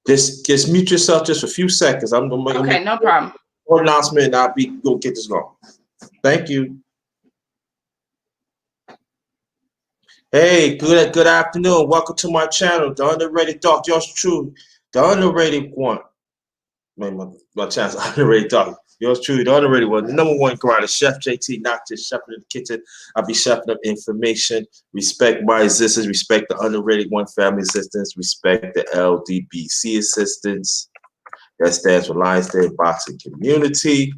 Just mute yourself just for a few seconds. I'm gonna Okay, make no problem. one announcement and I'll be go get this going. Thank you. Hey, good afternoon. Welcome to my channel, The Underrated Dog. Yours true, the underrated one. Man, my channel's Underrated Dog. Yours truly, the underrated one. The number one karate chef, JT, not just chefing in the kitchen. I'll be chefing up information. Respect my existence. Respect the underrated one family assistance. Respect the LDBC assistance. That stands for Lions Den Boxing Community.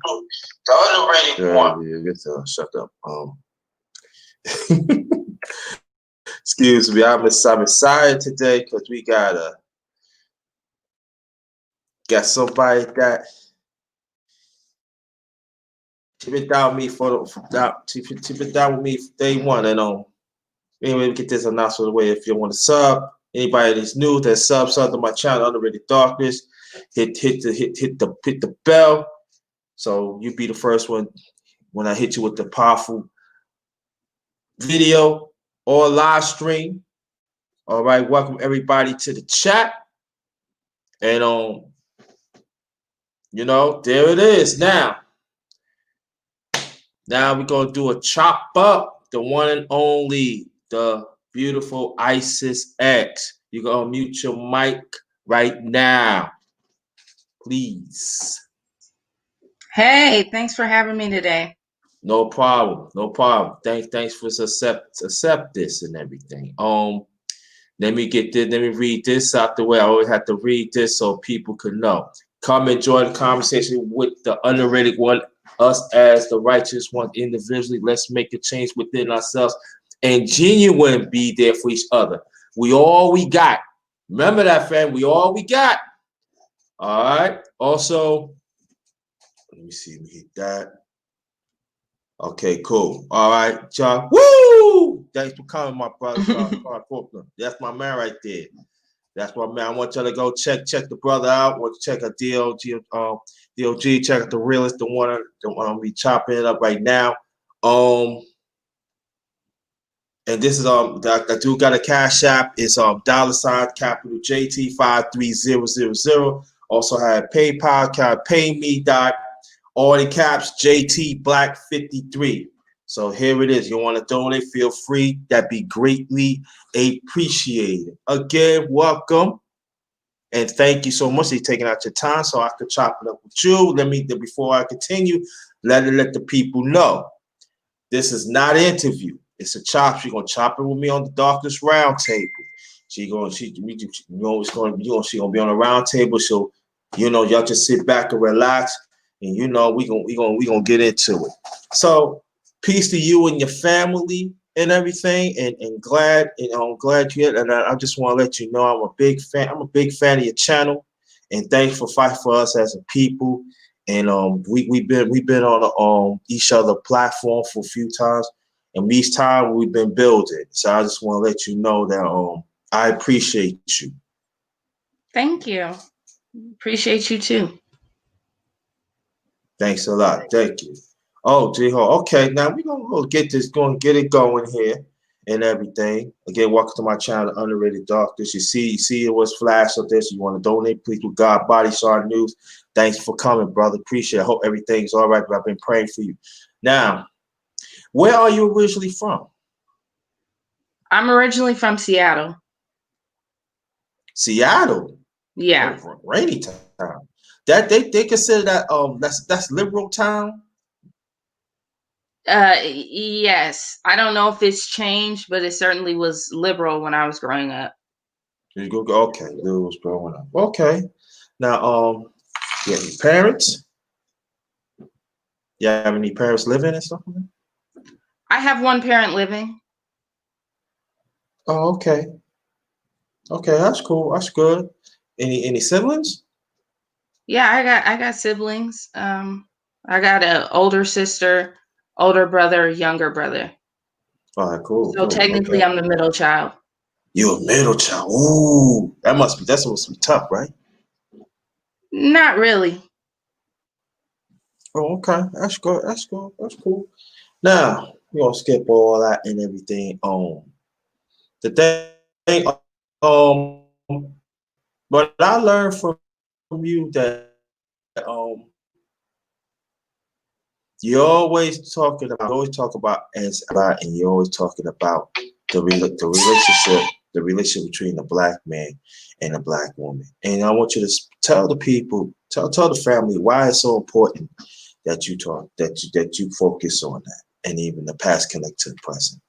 The underrated one. Shut up. Excuse me. I'm excited today because we got somebody that she been down with me she been down with me for day one. And anyway, we get this announcement away. If you want to sub, anybody that's new that sub to my channel, Underrated Darkness, hit the bell. So you be the first one when I hit you with the powerful video or live stream. All right, welcome everybody to the chat. And there it is. Now we're gonna do a chop up, the one and only, the beautiful Isis X. You're gonna mute your mic right now, please. Hey, thanks for having me today. No problem. No problem. Thanks for accept this and everything. Let me read this out the way. I always have to read this so people can know. Come enjoy the conversation with the underrated one, us as the righteous one individually. Let's make a change within ourselves and genuine be there for each other. We all we got. Remember that, fam. We all we got. All right. Also, let me see. Let me hit that. Okay, cool. All right, John. Woo! Thanks for coming, my brother. Brooklyn. That's my man right there. That's my man. I want y'all to go check the brother out. Want to check out DOG, check out the realist, the one we chopping it up right now. And this is I do got a cash app. It's $ capital JT 53000. Also have PayPal, can pay me all in caps JT Black 53. So here it is. You want to donate? Feel free. That'd be greatly appreciated. Again, welcome. And thank you so much for taking out your time so I could chop it up with you. Before I continue, let the people know. This is not an interview. It's a chop. She's gonna chop it with me on the Darkness Round Table. She's gonna be on a round table. So y'all just sit back and relax, and we gonna get into it. So peace to you and your family and everything, and glad I'm glad you. And I just want to let you know I'm a big fan. I'm a big fan of your channel, and thanks for fighting for us as a people. And we've been on each other platform for a few times, and each time we've been building. So I just want to let you know that I appreciate you. Thank you. Appreciate you too. Thanks a lot. Thank you. Oh, J-Ho. Okay, now we're gonna get it going here and everything. Again, welcome to my channel, Underrated Darkness. You see it was flashed up there. So you want to donate, please, with God Body Shard News. Thanks for coming, brother. Appreciate it. Hope everything's all right, but I've been praying for you. Now, where are you originally from? I'm originally from Seattle. Seattle? Yeah. Oh, rainy town. That they consider that that's liberal town? Yes. I don't know if it's changed, but it certainly was liberal when I was growing up. You go okay, liberal was growing up. Okay. Now you have any parents? You have any parents living and stuff like that? I have one parent living. Oh, okay. Okay, that's cool. That's good. Any siblings? Yeah, I got siblings. I got an older sister, older brother, younger brother. All right, cool. So cool. technically, Okay. I'm the middle child. You're a middle child. Ooh, that must be tough, right? Not really. Oh, okay. That's good. That's good. That's cool. Now we're gonna skip all that and everything. The thing. But I learned from you that you're always talking about, you always talk about as about, and you're always talking about the relationship between the black man and the black woman. And I want you to tell the people, tell the family why it's so important that you talk, that you focus on that, and even the past connect to the present.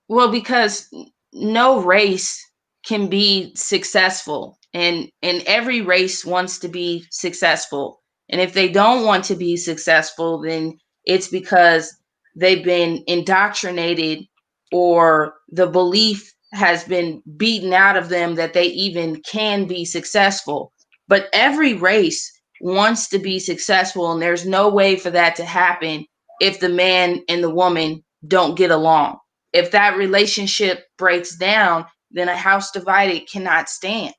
Well, because no race can be successful, and every race wants to be successful. And if they don't want to be successful, then it's because they've been indoctrinated, or the belief has been beaten out of them that they even can be successful. But every race wants to be successful, and there's no way for that to happen if the man and the woman don't get along. If that relationship breaks down, then a house divided cannot stand.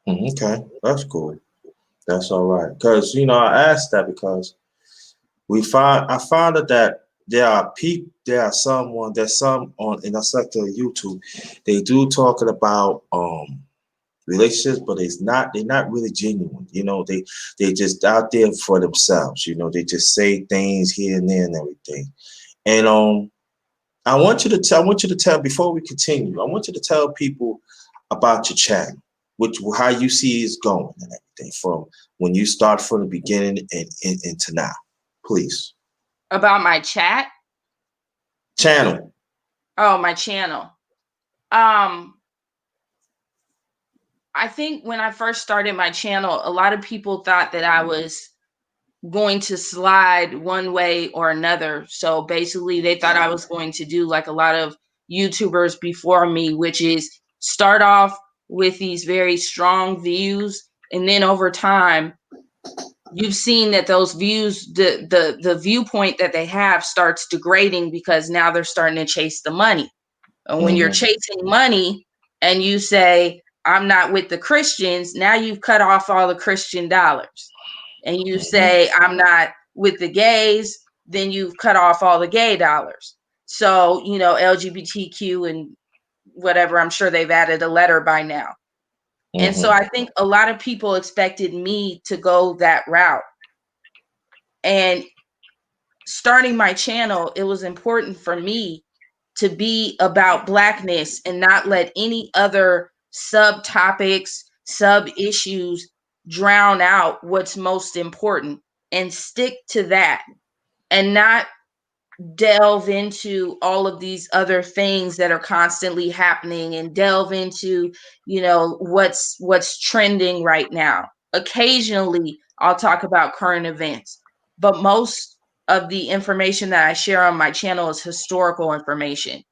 Okay, that's cool. That's all right. Because I asked that because I found out that there's some on in the sector of YouTube. They do talking about relationships, but they're not really genuine. They just out there for themselves. They just say things here and there and everything. And I want you to tell before we continue. I want you to tell people about your channel, which how you see it's going and everything from when you start from the beginning and to now. Please. About my chat? Channel. Oh, my channel. Um, I think when I first started my channel, a lot of people thought that I was going to slide one way or another. So basically, they thought I was going to do like a lot of YouTubers before me, which is start off with these very strong views, and then over time, you've seen that those views, the viewpoint that they have starts degrading because now they're starting to chase the money. And when you're Hmm. chasing money and you say, I'm not with the Christians, now you've cut off all the Christian dollars. And you Hmm. say, I'm not with the gays, then you've cut off all the gay dollars. So, LGBTQ and whatever, I'm sure they've added a letter by now. And so Hmm. I think a lot of people expected me to go that route. And starting my channel, it was important for me to be about blackness and not let any other subtopics, sub issues drown out what's most important, and stick to that, and not delve into all of these other things that are constantly happening, and delve into what's trending right now. Occasionally I'll talk about current events, but most of the information that I share on my channel is historical information.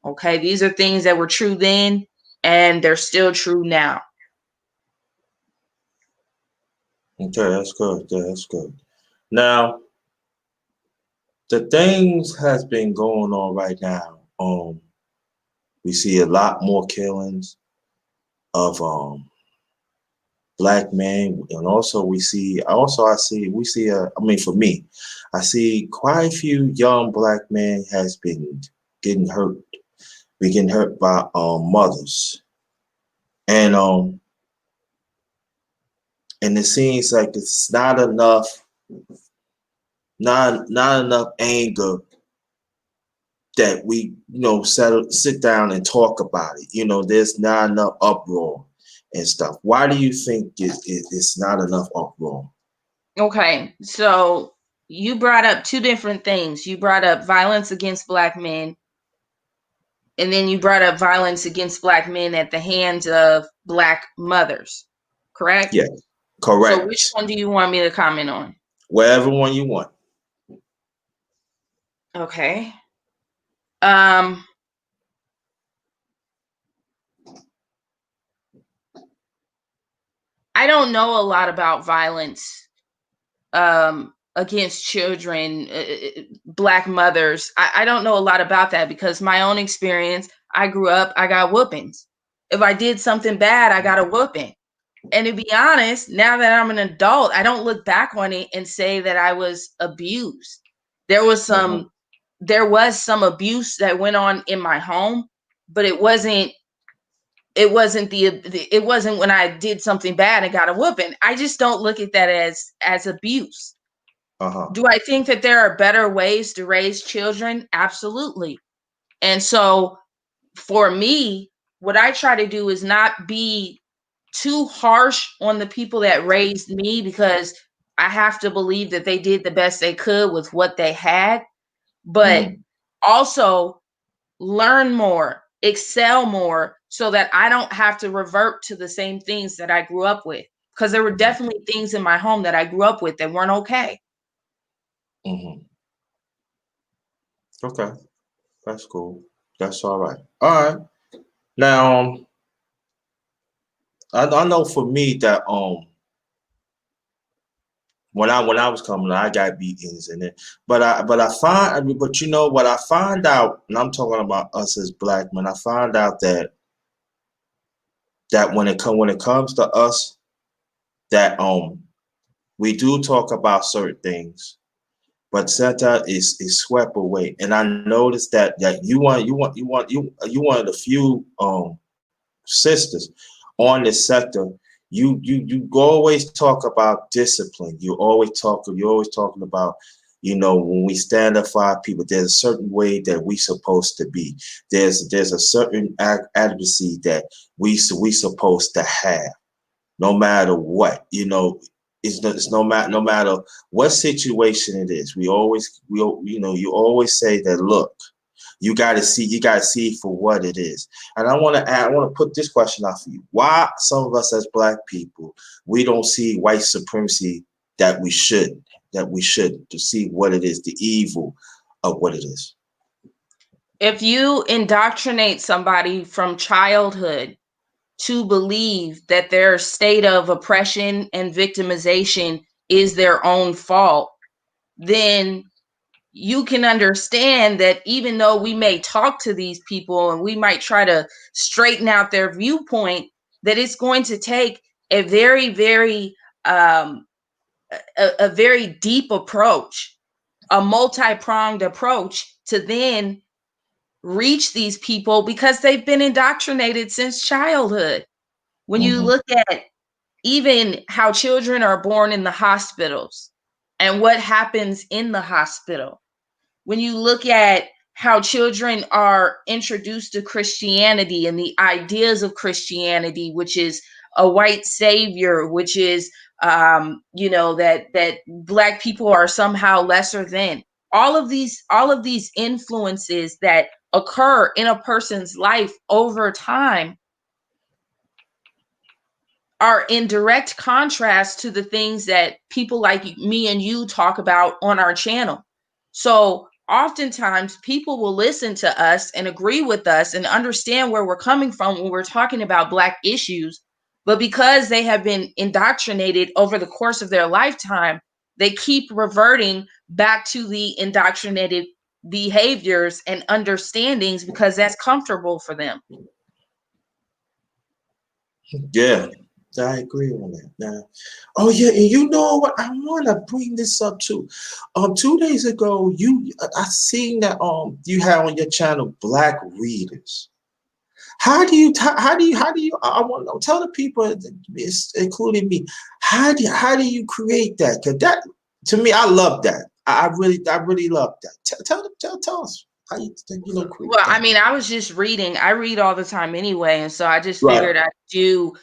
Okay, these are things that were true then and they're still true now. Okay, that's good. Yeah, that's good. Now, the things has been going on right now. We see a lot more killings of black men, and also we see I mean, for me, I see quite a few young black men has been getting hurt, getting hurt by mothers, and it seems like it's not enough anger that we sit down and talk about it. There's not enough uproar and stuff. Why do you think it's not enough uproar? Okay, so you brought up two different things. You brought up violence against black men, and then you brought up violence against black men at the hands of black mothers, correct? Yeah, So which correct. one do you want me to comment on? Wherever one you want. Okay. Um, I don't know a lot about violence against children, black mothers. I don't know a lot about that because my own experience, I grew up, I got whoopings. If I did something bad, I got a whooping. And to be honest, now that I'm an adult, I don't look back on it and say that I was abused. There was Hmm. some there was some abuse that went on in my home, but it wasn't it wasn't it wasn't when I did something bad and got a whooping. I just don't look at that as abuse. Do I think that there are better ways to raise children? Absolutely. And so for me, what I try to do is not be too harsh on the people that raised me, because I have to believe that they did the best they could with what they had, but also learn more, excel more, so that I don't have to revert to the same things that I grew up with. Because there were definitely things in my home that I grew up with that weren't okay. Okay, that's cool. That's all right. All right. Now, I know for me that when I was coming up, I got beatings in it. But you know what I find out, and I'm talking about us as black men, I find out that when it comes to us, that we do talk about certain things, but sometimes is swept away. And I noticed that you one of the few sisters on this sector. You always talk about discipline. You're always talking about, you know, when we stand up for our people, there's a certain way that we supposed to be. There's a certain advocacy that we supposed to have, no matter what. You know, it's no matter what situation it is. You always say that, look, you got to see it for what it is. And I want to put this question out for you. Why some of us as black people, we don't see white supremacy that we should to see what it is, the evil of what it is. If you indoctrinate somebody from childhood to believe that their state of oppression and victimization is their own fault, then you can understand that even though we may talk to these people and we might try to straighten out their viewpoint, that it's going to take a very, very a very deep approach, a multi-pronged approach to then reach these people, because they've been indoctrinated since childhood. When you look at even how children are born in the hospitals and what happens in the hospital, when you look at how children are introduced to Christianity and the ideas of Christianity, which is a white savior, which is that black people are somehow lesser than. All of these influences that occur in a person's life over time are in direct contrast to the things that people like me and you talk about on our channel. So oftentimes people will listen to us and agree with us and understand where we're coming from when we're talking about black issues. But because they have been indoctrinated over the course of their lifetime, they keep reverting back to the indoctrinated behaviors and understandings because that's comfortable for them. Yeah, I agree on that. Now, oh yeah, and you know what? I want to bring this up too. 2 days ago, I seen that you had on your channel Black Readers. How do you I want to tell the people, including me, how do you create that? Because that, to me, I love that. I really love that. Tell us how you create Well, I that. mean, I was just reading. I read all the time anyway, and so I just Right. figured I'd do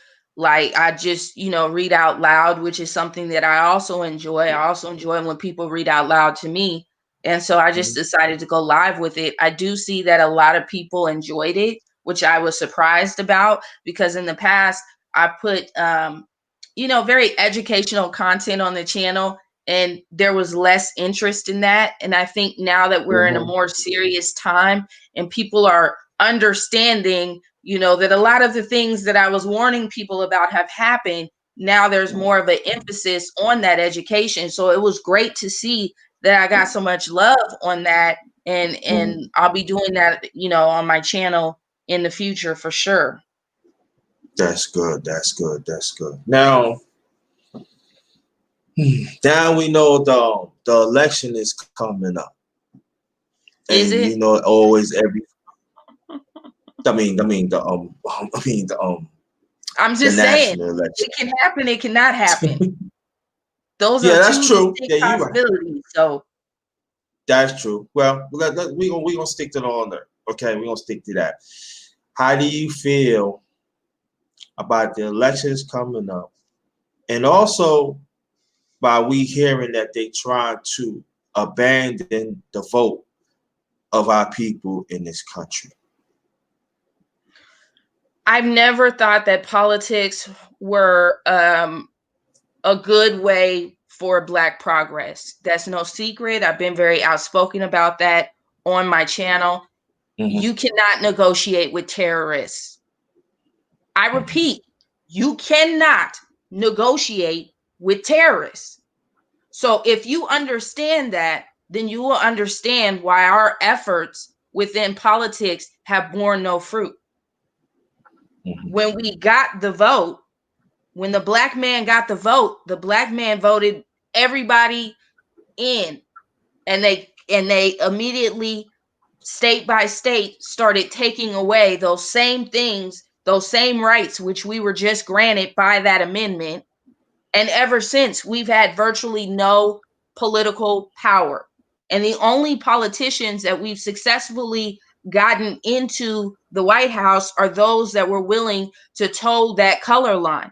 I just, read out loud, which is something that I also enjoy. I also enjoy when people read out loud to me. And so I just decided to go live with it. I do see that a lot of people enjoyed it, which I was surprised about, because in the past I put very educational content on the channel, and there was less interest in that. And I think now that we're in a more serious time and people are understanding, that a lot of the things that I was warning people about have happened, now there's more of an emphasis on that education. So it was great to see that I got so much love on that. And I'll be doing that, on my channel in the future for sure. That's good. That's good. That's good. Now we know the election is coming up, Is and it? always every I mean the I'm the just saying national election. it can happen, it cannot happen. Those Yeah, are that's two true. distinct Yeah, you're right. possibilities. So That's true. Well, we gonna stick to the honor. Okay, we're gonna stick to that. How do you feel about the elections coming up, and also by we hearing that they try to abandon the vote of our people in this country? I've never thought that politics were a good way for Black progress. That's no secret. I've been very outspoken about that on my channel. Mm-hmm. You cannot negotiate with terrorists. I repeat, you cannot negotiate with terrorists. So if you understand that, then you will understand why our efforts within politics have borne no fruit. Mm-hmm. When we got the vote, when the Black man got the vote, the Black man voted everybody in, and they immediately, state by state, started taking away those same things, those same rights which we were just granted by that amendment. And ever since, we've had virtually no political power. And the only politicians that we've successfully gotten into the White House are those that were willing to toe that color line.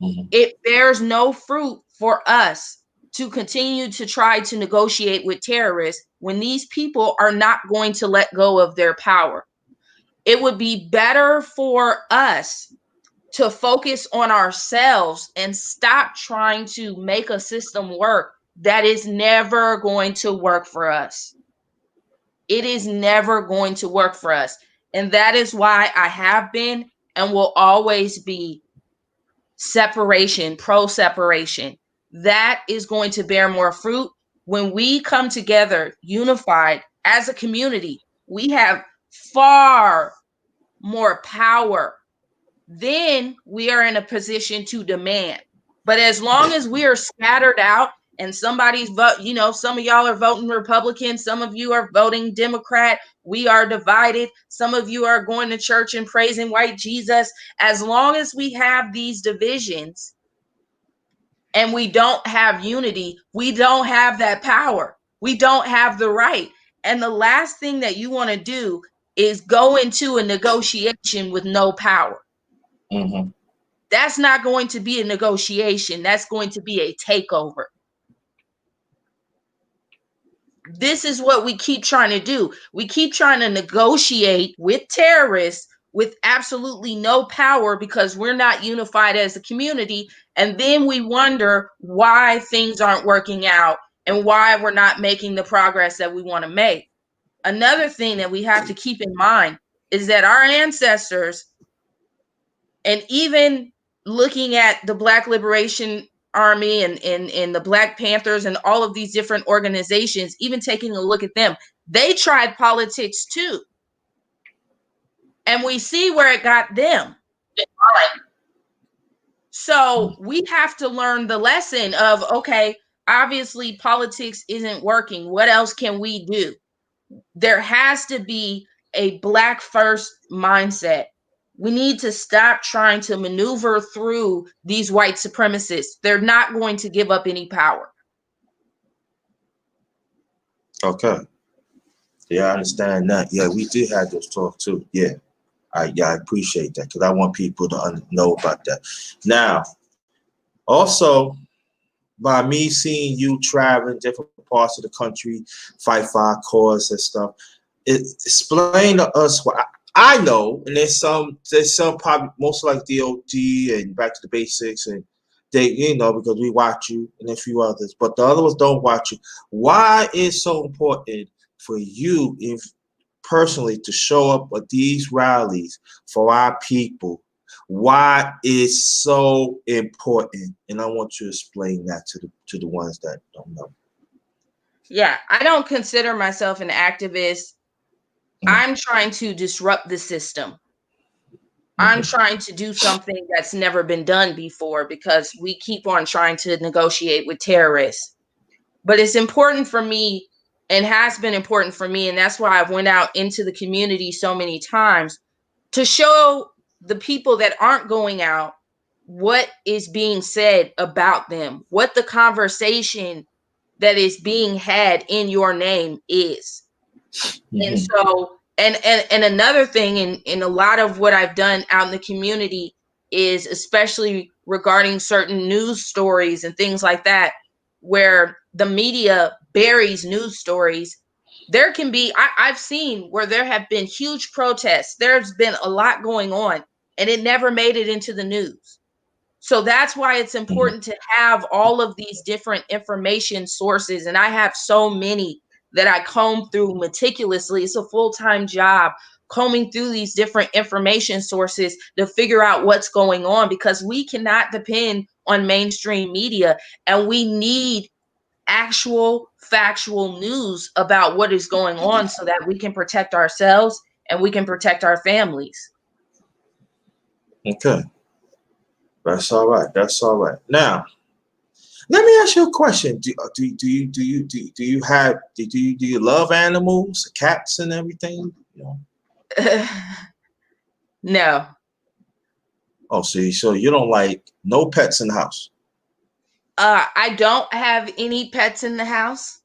Mm-hmm. It bears no fruit for us to continue to try to negotiate with terrorists when these people are not going to let go of their power. It would be better for us to focus on ourselves and stop trying to make a system work that is never going to work for us. It is never going to work for us. And that is why I have been and will always be separation, pro separation. That is going to bear more fruit when we come together unified as a community. We have far more power. Then we are in a position to demand. But as long as we are scattered out and somebody's vote, some of y'all are voting Republican, some of you are voting Democrat, we are divided. Some of you are going to church and praising white Jesus. As long as we have these divisions and we don't have unity, we don't have that power. We don't have the right. And the last thing that you want to do is go into a negotiation with no power. Mm-hmm. That's not going to be a negotiation. That's going to be a takeover. This is what we keep trying to do. We keep trying to negotiate with terrorists with absolutely no power because we're not unified as a community. And then we wonder why things aren't working out and why we're not making the progress that we want to make. Another thing that we have to keep in mind is that our ancestors, and even looking at the Black Liberation Army and the Black Panthers and all of these different organizations, even taking a look at them, they tried politics too. And we see where it got them. So we have to learn the lesson of, okay, obviously politics isn't working. What else can we do? There has to be a Black first mindset. We need to stop trying to maneuver through these white supremacists. They're not going to give up any power. Okay. Yeah, I understand that. Yeah, we did have those talk too. Yeah, I appreciate that because I want people to know about that. Now, also, by me seeing you traveling different parts of the country, fight for our cause and stuff, explain to us what I know, and there's some probably most like DOD and Back to the Basics, and they because we watch you and a few others, but the other ones don't watch you. Why is so important for you, if personally, to show up at these rallies for our people? Why is so important? And I want you to explain that to the ones that don't know. Yeah, I don't consider myself an activist. I'm trying to disrupt the system. I'm trying to do something that's never been done before because we keep on trying to negotiate with terrorists. But it's important for me and has been important for me. And that's why I've went out into the community so many times to show the people that aren't going out what is being said about them, what the conversation that is being had in your name is. And Mm-hmm. so, and another thing in a lot of what I've done out in the community is, especially regarding certain news stories and things like that, where the media buries news stories. There can be, I've seen where there have been huge protests. There's been a lot going on, and it never made it into the news. So that's why it's Mm-hmm. important to have all of these different information sources. And I have so many that I comb through meticulously. It's a full-time job combing through these different information sources to figure out what's going on, because we cannot depend on mainstream media, and we need actual factual news about what is going on so that we can protect ourselves and we can protect our families. Okay, that's all right. That's all right. Now, let me ask you a question. Do you love animals, cats, and everything? You know? No. Oh, so you don't like no pets in the house? I don't have any pets in the house.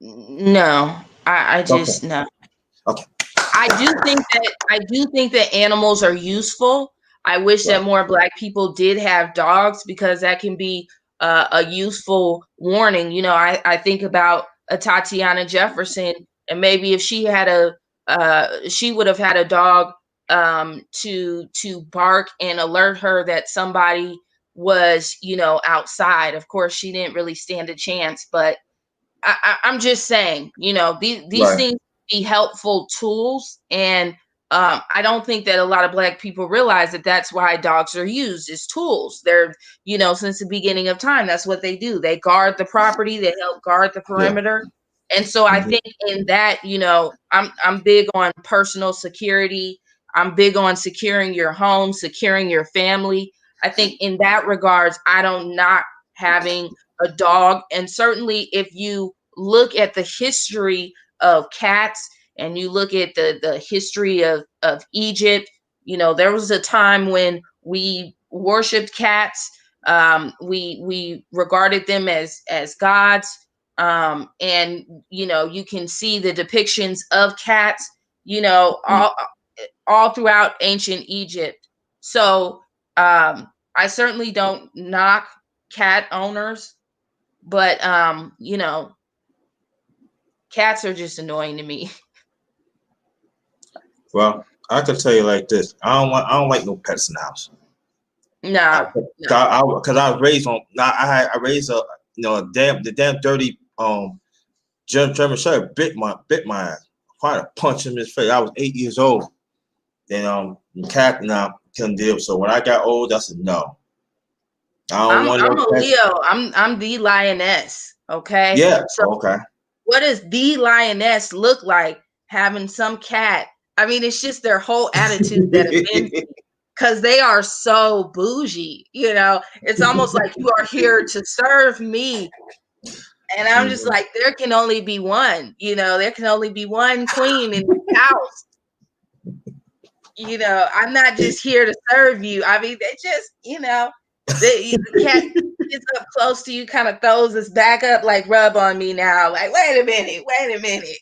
No. I Okay. just no. Okay. I do think that animals are useful. I wish that Right. more Black people did have dogs, because that can be a useful warning. You know, I think about a Tatiana Jefferson, and maybe if she had she would have had a dog to bark and alert her that somebody was, you know, outside. Of course, she didn't really stand a chance, but I'm just saying, you know, these Right. things be helpful tools, and I don't think that a lot of Black people realize that that's why dogs are used as tools. They're, you know, since the beginning of time, that's what they do. They guard the property, they help guard the Yeah. perimeter, and so I Hmm. think in that, you know, I'm big on personal security. I'm big on securing your home, securing your family. I think in that regards, I don't knock having a dog. And certainly if you look at the history of cats, and you look at the history of Egypt, you know, there was a time when we worshiped cats. We regarded them as gods. And you know, you can see the depictions of cats, you know, all throughout ancient Egypt. So I certainly don't knock cat owners, but you know, cats are just annoying to me. Well, I can tell you like this. I don't like no pets in the house. Nah, no. Because I raised on. I raised a the damn dirty German Shepherd bit my ass. I had to punch him in his face. I was 8 years old. Then the cat couldn't deal. So when I got old, I said no. I don't want I'm no a pets. Leo. I'm the lioness. Okay. Yeah. So Okay. what does the lioness look like having some cat? I mean, it's just their whole attitude that offends me, because they are so bougie. You know, it's almost like you are here to serve me. And I'm just Mhm. like, there can only be one, you know, there can only be one queen in the house. You know, I'm not just here to serve you. I mean, they just, you know, the cat gets up close to you, kind of throws his back up, like, rub on me now. Like, wait a minute.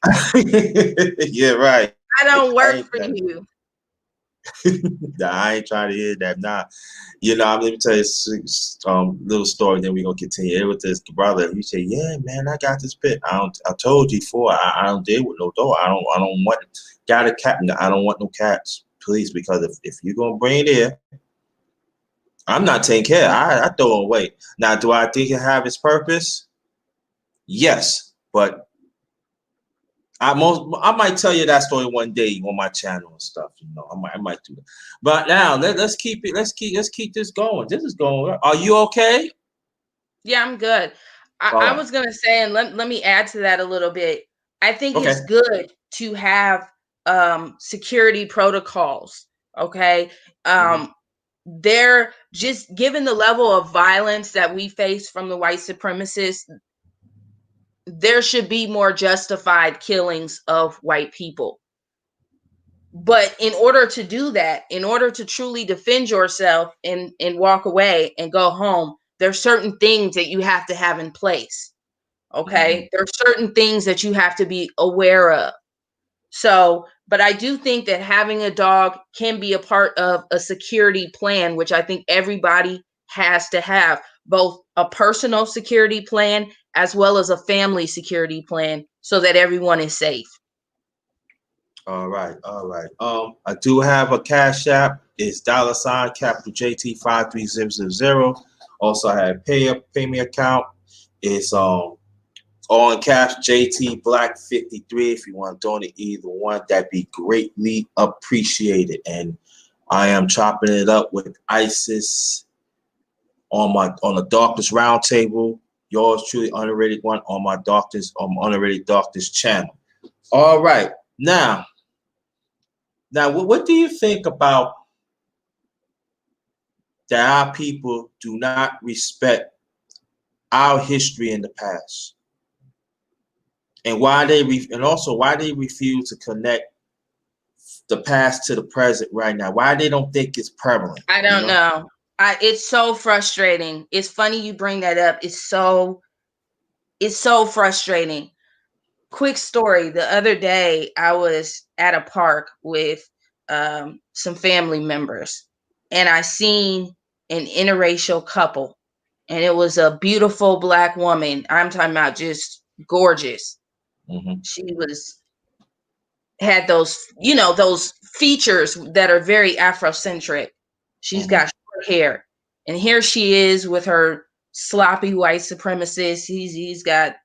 Yeah, right. I don't I work ain't for that. you. Nah, I ain't trying to hear that. Nah, let me tell you little story. Then we gonna continue. It was this brother. He said, "Yeah, man, I got this pet. I told you before. I don't deal with no dog. I don't want got a cat. No, I don't want no cats, please. Because if you're gonna bring it here, I'm not taking care. I throw it away. Now, do I think it have its purpose? Yes, but I might tell you that story one day on my channel and stuff. I might do that. But now let's keep it. Let's keep this going. This is going. Are you okay? Yeah, I'm good. All I right. was gonna say, and let me add to that a little bit. I think Okay. it's good to have security protocols. Okay. Hmm. Um, they're just, given the level of violence that we face from the white supremacists, there should be more justified killings of white people. But in order to do that, in order to truly defend yourself and walk away and go home, there's certain things that you have to have in place. Mhm. Okay. There's certain things that you have to be aware of. So, but I do think that having a dog can be a part of a security plan, which I think everybody has to have, both a personal security plan as well as a family security plan, so that everyone is safe. All right, all right. I do have a Cash App. It's $ capital JT 53000. Also, I have pay me account. It's all in cash JT Black 53. If you want to donate either one, that'd be greatly appreciated. And I am chopping it up with ISIS on the Darkness Roundtable. Yours truly, underrated one on my Darkness underrated Darkness channel. All right, now, what do you think about that our people do not respect our history in the past, and and also why they refuse to connect the past to the present right now? Why they don't think it's prevalent? I You don't know? know. It's so frustrating. It's funny you bring that up. It's so frustrating. Quick story. The other day, I was at a park with some family members, and I seen an interracial couple, and it was a beautiful black woman. I'm talking about just gorgeous. Mm-hmm. She was had those, those features that are very Afrocentric. She's Mm-hmm. got short hair, and here she is with her sloppy white supremacist. He's got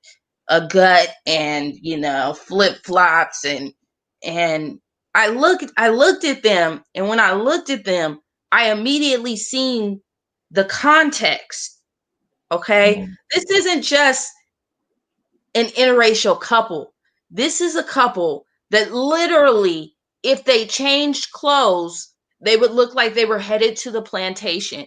a gut and flip flops and I looked at them, and when I looked at them, I immediately seen the context. Okay, Mm-hmm. this isn't just an interracial couple. This is a couple that literally, if they changed clothes, they would look like they were headed to the plantation.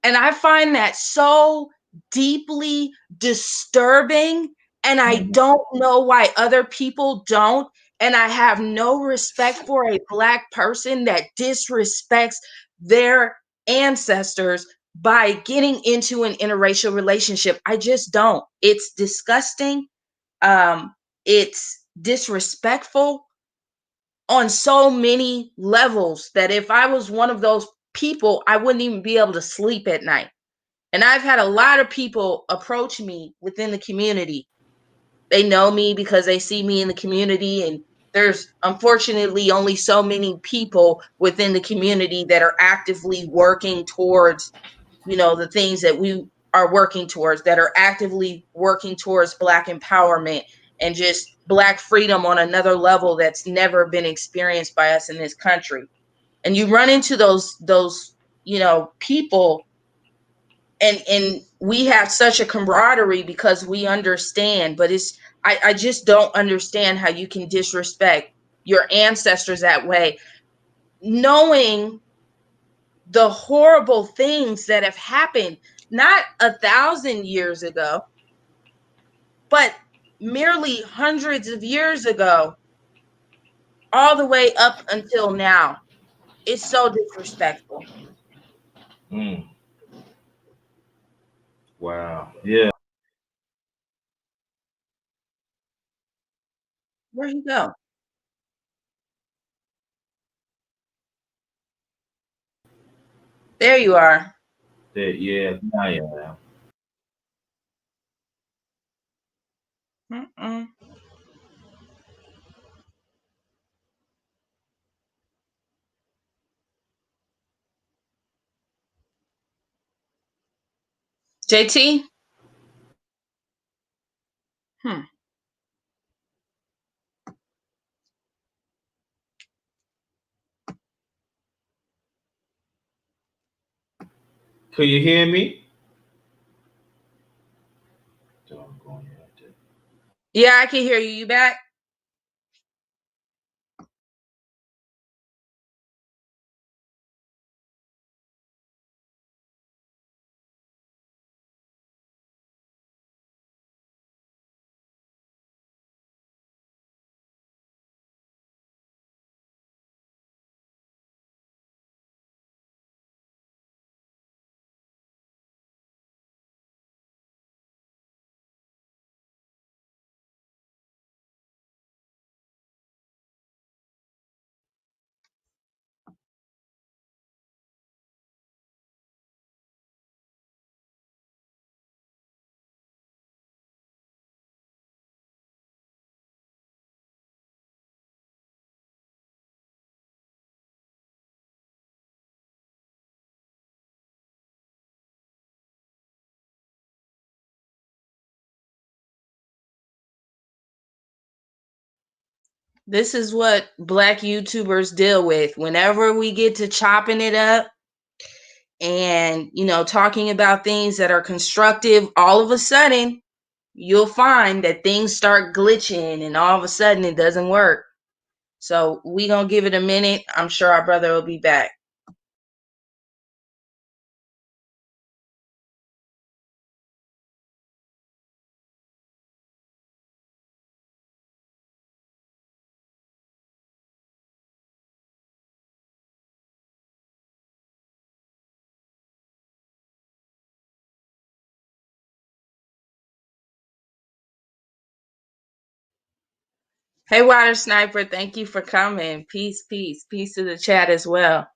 And I find that so deeply disturbing. And I Mm-hmm. don't know why other people don't. And I have no respect for a Black person that disrespects their ancestors by getting into an interracial relationship. I just don't. It's disgusting. It's disrespectful on so many levels that if I was one of those people, I wouldn't even be able to sleep at night. And I've had a lot of people approach me within the community. They know me because they see me in the community, and there's unfortunately only so many people within the community that are actively working towards, the things that we are working towards, that are actively working towards Black empowerment and just Black freedom on another level that's never been experienced by us in this country. And you run into those people, and we have such a camaraderie because we understand. But I just don't understand how you can disrespect your ancestors that way, knowing the horrible things that have happened not 1,000 years ago, but merely hundreds of years ago, all the way up until now. It's so disrespectful. Mm. Wow. Yeah. Where you go? There you are. Yeah. I am. Mm-mm. JT. Hmm. Could you hear me? Doggone it. Yeah, I can hear you. You back? This is what Black YouTubers deal with. Whenever we get to chopping it up and, talking about things that are constructive, all of a sudden, you'll find that things start glitching and all of a sudden it doesn't work. So we gonna give it a minute. I'm sure our brother will be back. Hey, Water Sniper, thank you for coming. Peace, peace, peace to the chat as well.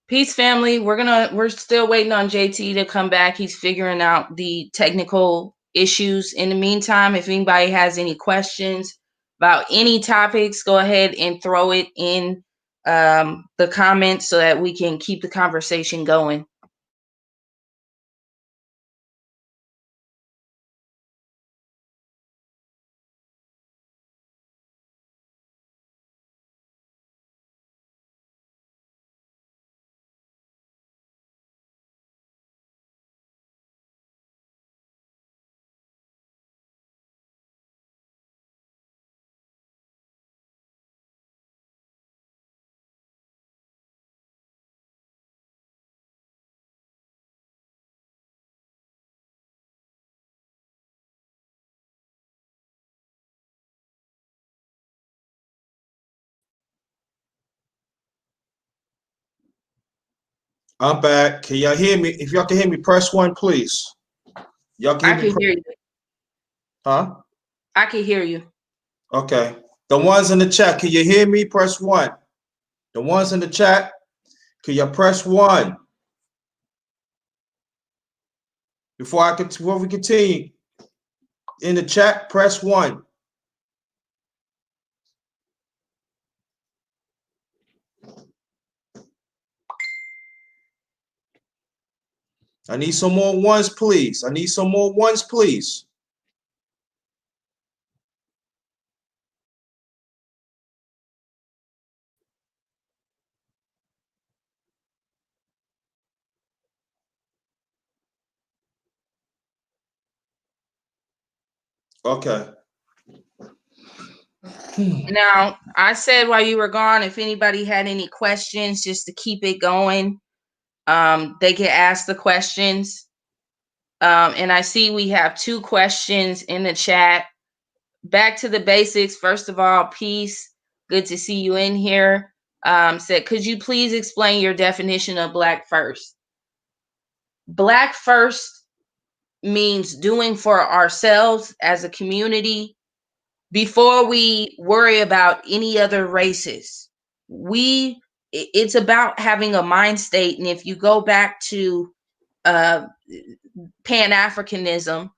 Peace, family. We're still waiting on JT to come back. He's figuring out the technical issues. In the meantime, if anybody has any questions about any topics, go ahead and throw it in the comments so that we can keep the conversation going. I'm back. Can y'all hear me? If y'all can hear me, press one, please. Y'all can I hear me? can hear you. Huh? I can hear you. Okay. The ones in the chat, can you hear me? Press one. The ones in the chat, can you press one? Before we continue, in the chat, press one. I need some more ones, please. I need some more ones, please. Okay. Now, I said while you were gone, if anybody had any questions, just to keep it going, they could ask the questions. And I see we have 2 questions in the chat. Back to the basics. First of all, peace. Good to see you in here. Said, could you please explain your definition of Black first? Black first means doing for ourselves as a community before we worry about any other races. It's about having a mind state. And if you go back to Pan-Africanism,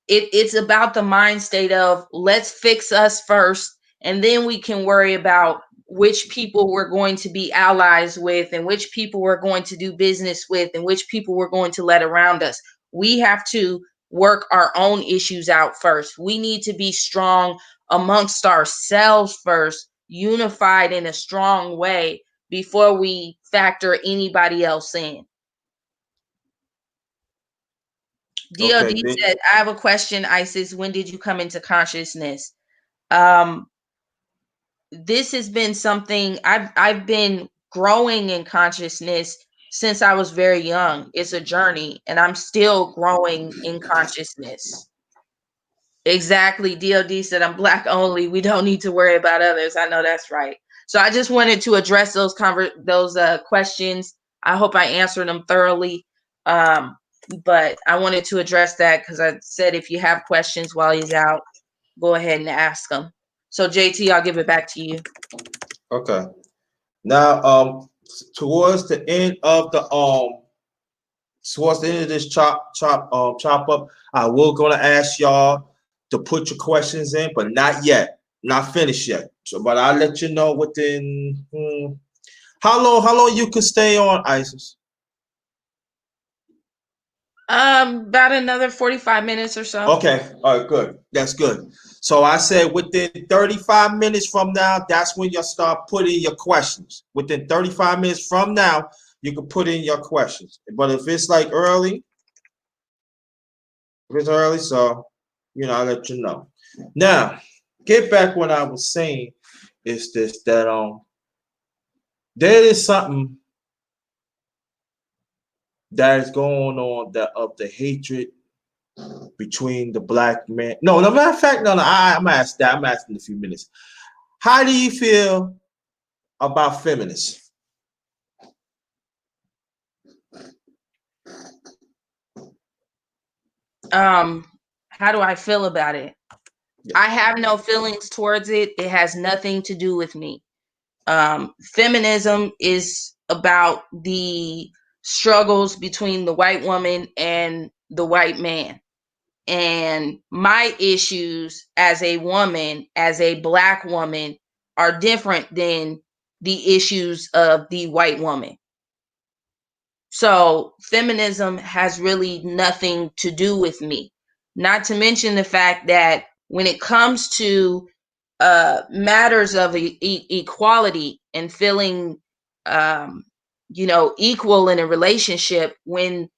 it's about the mind state of let's fix us first, and then we can worry about which people we're going to be allies with, and which people we're going to do business with, and which people we're going to let around us. We have to work our own issues out first. We need to be strong amongst ourselves first, unified in a strong way before we factor anybody else in. DOD Okay. said, I have a question, Isis. When did you come into consciousness? This has been something I've been growing in consciousness since I was very young. It's a journey, and I'm still growing in consciousness. Exactly. DOD said, I'm Black only. We don't need to worry about others. I know that's right. So I just wanted to address those questions. I hope I answered them thoroughly. But I wanted to address that because I said if you have questions while he's out, go ahead and ask them. So JT, I'll give it back to you. Okay. Now, towards the end of this chop up, I will gonna ask y'all to put your questions in, but not yet, not finished yet. So, but I'll let you know within how long you could stay on, Isis. About another 45 minutes or so. Okay, all right, good. That's good. So I said within 35 minutes from now, that's when you'll start putting your questions. Within 35 minutes from now, you can put in your questions. But if it's like early, so I'll let you know. Now, get back what I was saying is this that there is something that is going on that of the hatred between the Black man. No, matter of fact, no. I'm asking that. I'm asking in a few minutes. How do you feel about feminists? How do I feel about it? Yeah. I have no feelings towards it. It has nothing to do with me. Feminism is about the struggles between the white woman and the white man. And my issues as a woman, as a Black woman, are different than the issues of the white woman. So feminism has really nothing to do with me. Not to mention the fact that when it comes to matters of equality and feeling, equal in a relationship, when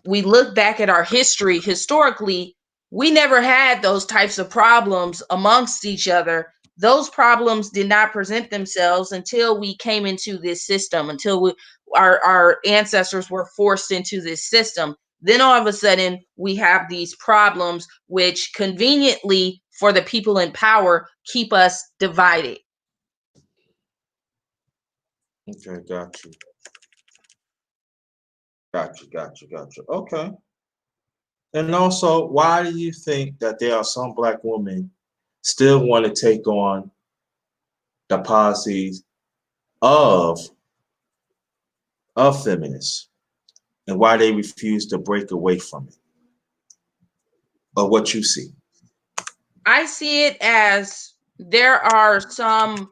we look back at our history, historically, we never had those types of problems amongst each other. Those problems did not present themselves until we came into this system, until our ancestors were forced into this system. Then all of a sudden, we have these problems, which conveniently for the people in power keep us divided. Okay, got you. Okay. And also, why do you think that there are some Black women still want to take on the policies of feminists, and why they refuse to break away from it? Or what you see? I see it as there are some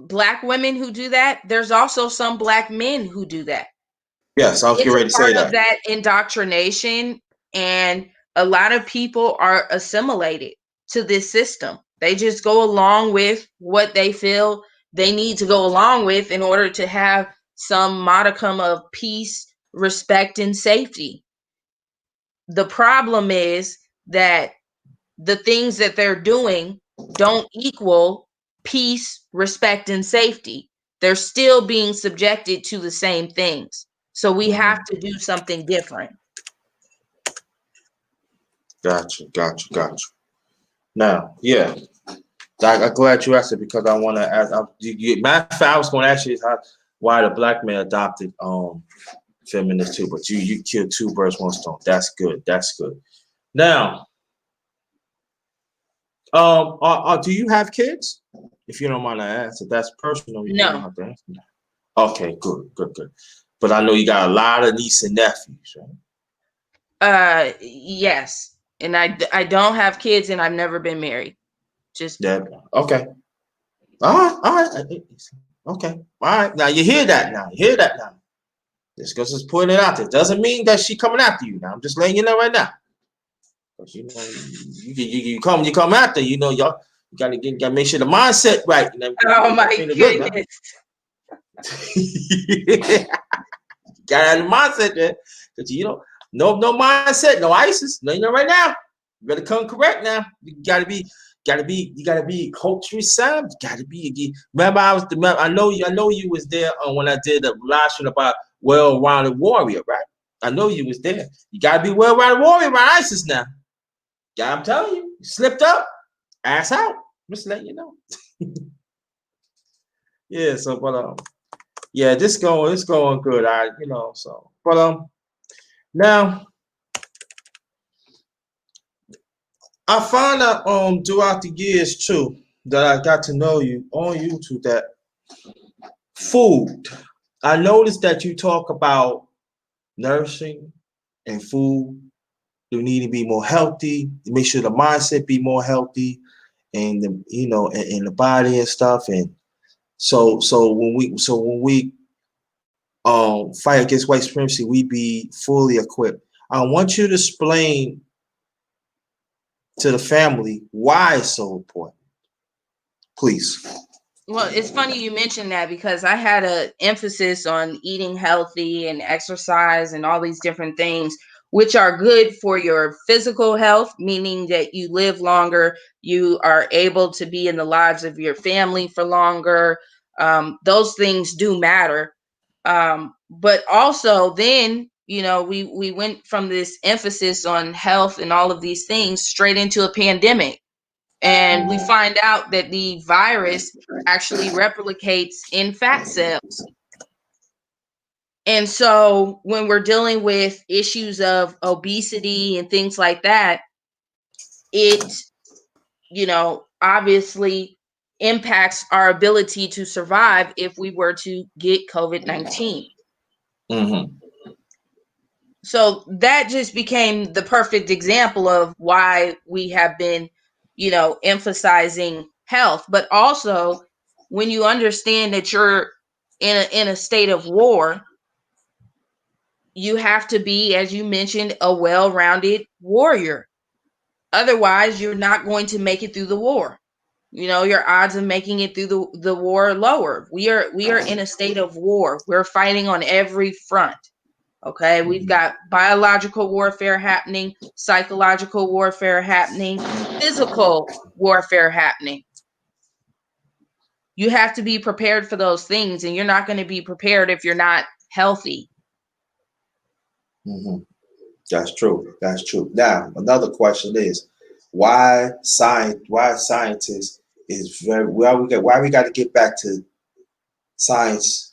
Black women who do that. There's also some Black men who do that. Yes, I was getting ready to say that. It's part of that indoctrination, and a lot of people are assimilated to this system. They just go along with what they feel they need to go along with in order to have some modicum of peace, respect, and safety. the problem is that the things that they're doing don't equal peace, respect, and safety. They're still being subjected to the same things. So we have to do something different. Gotcha. Now, yeah, I'm glad you asked it because I want to ask. Matter of fact, I was going to ask you why the black man adopted feminists too, but you killed two birds with one stone. That's good. Now, do you have kids? If you don't mind, I ask. If that's personal, you don't have to answer. Okay, good. But I know you got a lot of nieces and nephews, right? Yes, and I don't have kids, and I've never been married. Just okay. All right. Okay. All right. Now you hear that now. Just because it's putting it out there doesn't mean that she coming after you. Now I'm just letting you know right now. Because you come after. Y'all you gotta make sure the mindset right. Oh my goodness. Gotta have the mindset there. Because no mindset, no ISIS. No, right now. You better come correct now. You gotta be culturally sound. You gotta be. Remember, I know you was there when I did the live stream about well-rounded warrior, right? I know you was there. You gotta be well-rounded warrior by ISIS now. Yeah, I'm telling you, slipped up, ass out. Just letting you know. Yeah. So, but yeah, it's going good. Now. I found out throughout the years too that I got to know you on YouTube that food. I noticed that you talk about nursing and food. You need to be more healthy. Make sure the mindset be more healthy, and and the body and stuff. And so when we fight against white supremacy, we be fully equipped. I want you to explain to the family why it's so important, please. Well, it's funny you mentioned that because I had an emphasis on eating healthy and exercise and all these different things, which are good for your physical health, meaning that you live longer, you are able to be in the lives of your family for longer. Those things do matter. But also then, we went from this emphasis on health and all of these things straight into a pandemic. And we find out that the virus actually replicates in fat cells. And so when we're dealing with issues of obesity and things like that, it, obviously impacts our ability to survive if we were to get COVID-19. Mm-hmm. So that just became the perfect example of why we have been, emphasizing health. But also, when you understand that you're in a state of war, you have to be, as you mentioned, a well-rounded warrior. Otherwise, you're not going to make it through the war. Your odds of making it through the war are lower. We are in a state of war. We're fighting on every front. Okay, we've got biological warfare happening, psychological warfare happening, physical warfare happening. You have to be prepared for those things, and you're not going to be prepared if you're not healthy. Mm-hmm. That's true. Now, another question is why scientists is why we got to get back to science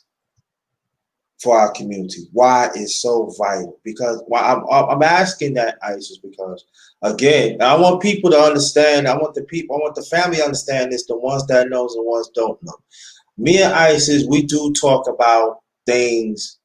for our community. Why is so vital? Because I'm asking that, Isis, because again, I want people to understand. I want the family to understand this. The ones that knows, the ones don't know. Me and Isis, we do talk about things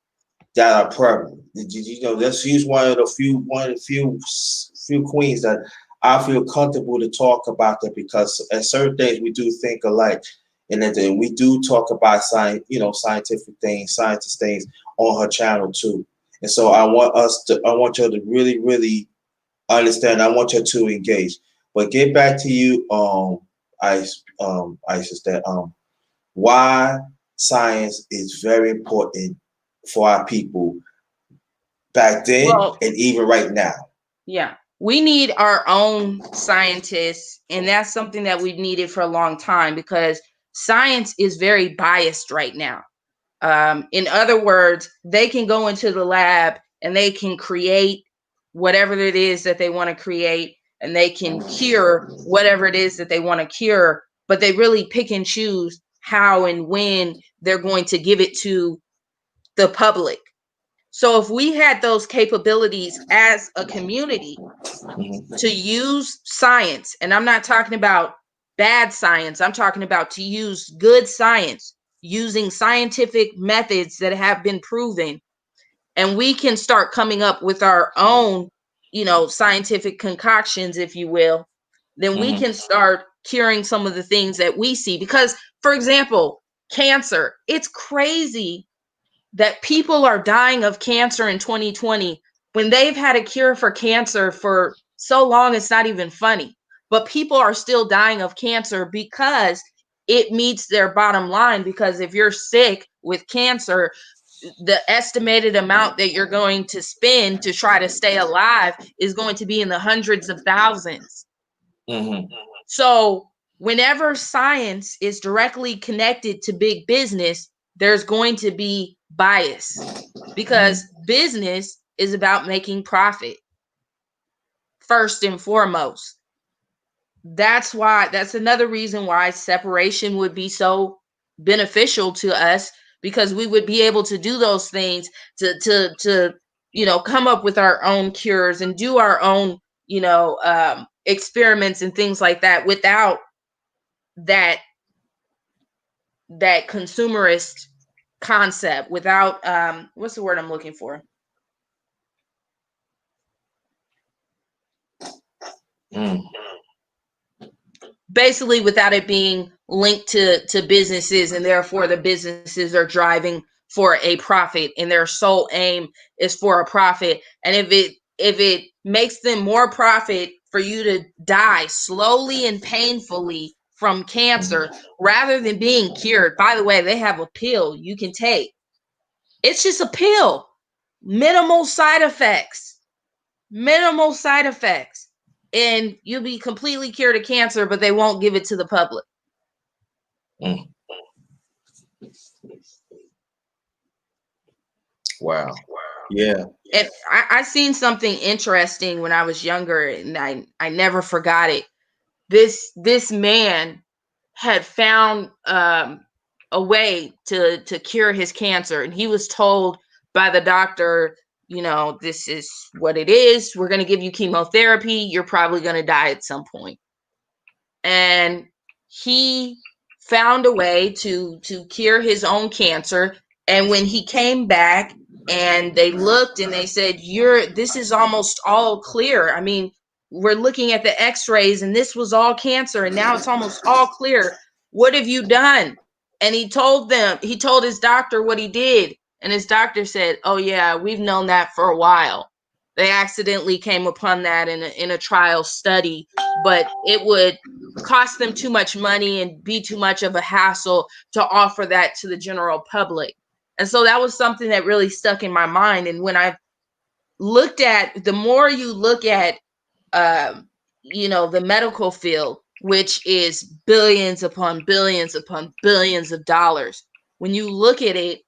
that are prevalent. Let's use one of the few queens that I feel comfortable to talk about that because at certain things we do think alike. And then we do talk about scientific things, scientist things on her channel too. And so I want you to really, really understand. I want you to engage. But get back to you, Isis, that why science is very important for our people back then and even right now. Yeah. We need our own scientists, and that's something that we've needed for a long time because science is very biased right now. In other words, they can go into the lab and they can create whatever it is that they want to create, and they can cure whatever it is that they want to cure, but they really pick and choose how and when they're going to give it to the public. So if we had those capabilities as a community to use science, and I'm not talking about bad science, I'm talking about to use good science, using scientific methods that have been proven, and we can start coming up with our own, scientific concoctions, if you will, then we can start curing some of the things that we see. Because, for example, cancer, it's crazy that people are dying of cancer in 2020 when they've had a cure for cancer for so long, it's not even funny. But people are still dying of cancer because it meets their bottom line. Because if you're sick with cancer, the estimated amount that you're going to spend to try to stay alive is going to be in the hundreds of thousands. So whenever science is directly connected to big business, there's going to be bias because business is about making profit first and foremost. That's another reason why separation would be so beneficial to us, because we would be able to do those things to come up with our own cures and do our own experiments and things like that without that consumerist concept, without what's the word I'm looking for? Basically without it being linked to businesses, and therefore the businesses are driving for a profit and their sole aim is for a profit. And if it makes them more profit for you to die slowly and painfully from cancer rather than being cured. By the way, they have a pill you can take. It's just a pill. Minimal side effects. And you'll be completely cured of cancer, but they won't give it to the public. Wow. Yeah. And I seen something interesting when I was younger, and I never forgot it. This man had found a way to cure his cancer, and he was told by the doctor, this is what it is. We're going to give you chemotherapy. You're probably going to die at some point. And he found a way to cure his own cancer. And when he came back and they looked and they said, this is almost all clear. I mean, we're looking at the x-rays and this was all cancer and now it's almost all clear. What have you done? And he told his doctor what he did. And his doctor said, oh yeah, we've known that for a while. They accidentally came upon that in a trial study, but it would cost them too much money and be too much of a hassle to offer that to the general public. And so that was something that really stuck in my mind. And when I looked at, the more you look at, the medical field, which is billions upon billions upon billions of dollars, when you look at it,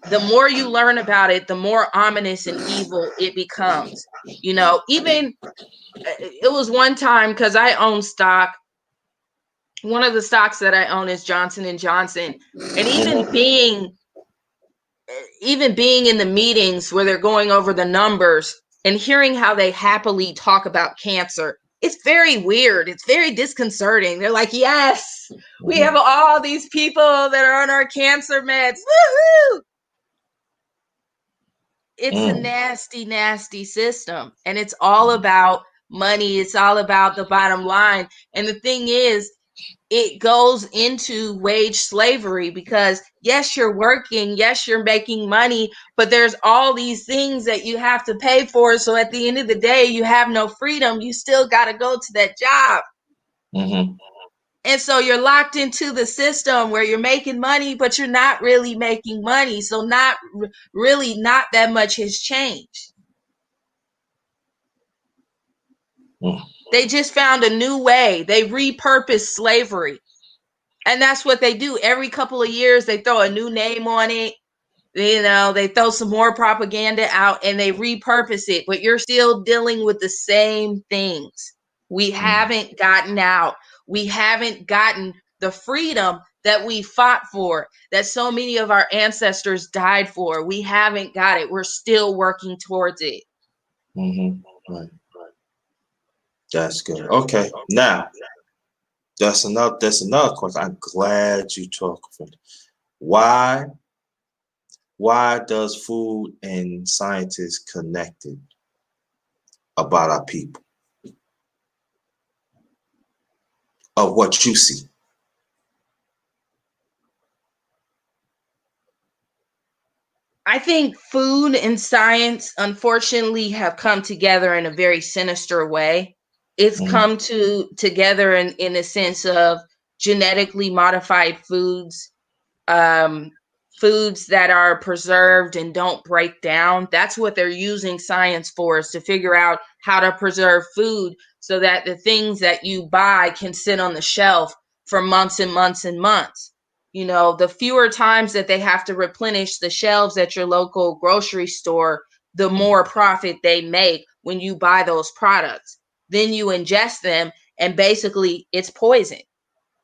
the more you learn about it, the more ominous and evil it becomes. Even it was one time, because I own stock. One of the stocks that I own is Johnson & Johnson. And even being in the meetings where they're going over the numbers and hearing how they happily talk about cancer, it's very weird. It's very disconcerting. They're like, yes, we have all these people that are on our cancer meds. Woohoo! It's a nasty, nasty system. And it's all about money. It's all about the bottom line. And the thing is, it goes into wage slavery because yes, you're working, yes, you're making money, but there's all these things that you have to pay for. So at the end of the day, you have no freedom. You still got to go to that job. And so you're locked into the system where you're making money, but you're not really making money. So not that much has changed. Mm. They just found a new way. They repurposed slavery. And that's what they do. Every couple of years, they throw a new name on it. You know, they throw some more propaganda out and they repurpose it. But you're still dealing with the same things. We haven't gotten out. We haven't gotten the freedom that we fought for, that so many of our ancestors died for. We haven't got it. We're still working towards it. Right. That's good. Okay. Now, that's another question. I'm glad you talked about it. Why does food and scientists connected about our people of what you see? I think food and science, unfortunately, have come together in a very sinister way. It's come together in a sense of genetically modified foods, um, foods that are preserved and don't break down. That's what they're using science for, is to figure out how to preserve food so that the things that you buy can sit on the shelf for months and months and months. You know, the fewer times that they have to replenish the shelves at your local grocery store, the more profit they make when you buy those products. Then you ingest them, and basically it's poison.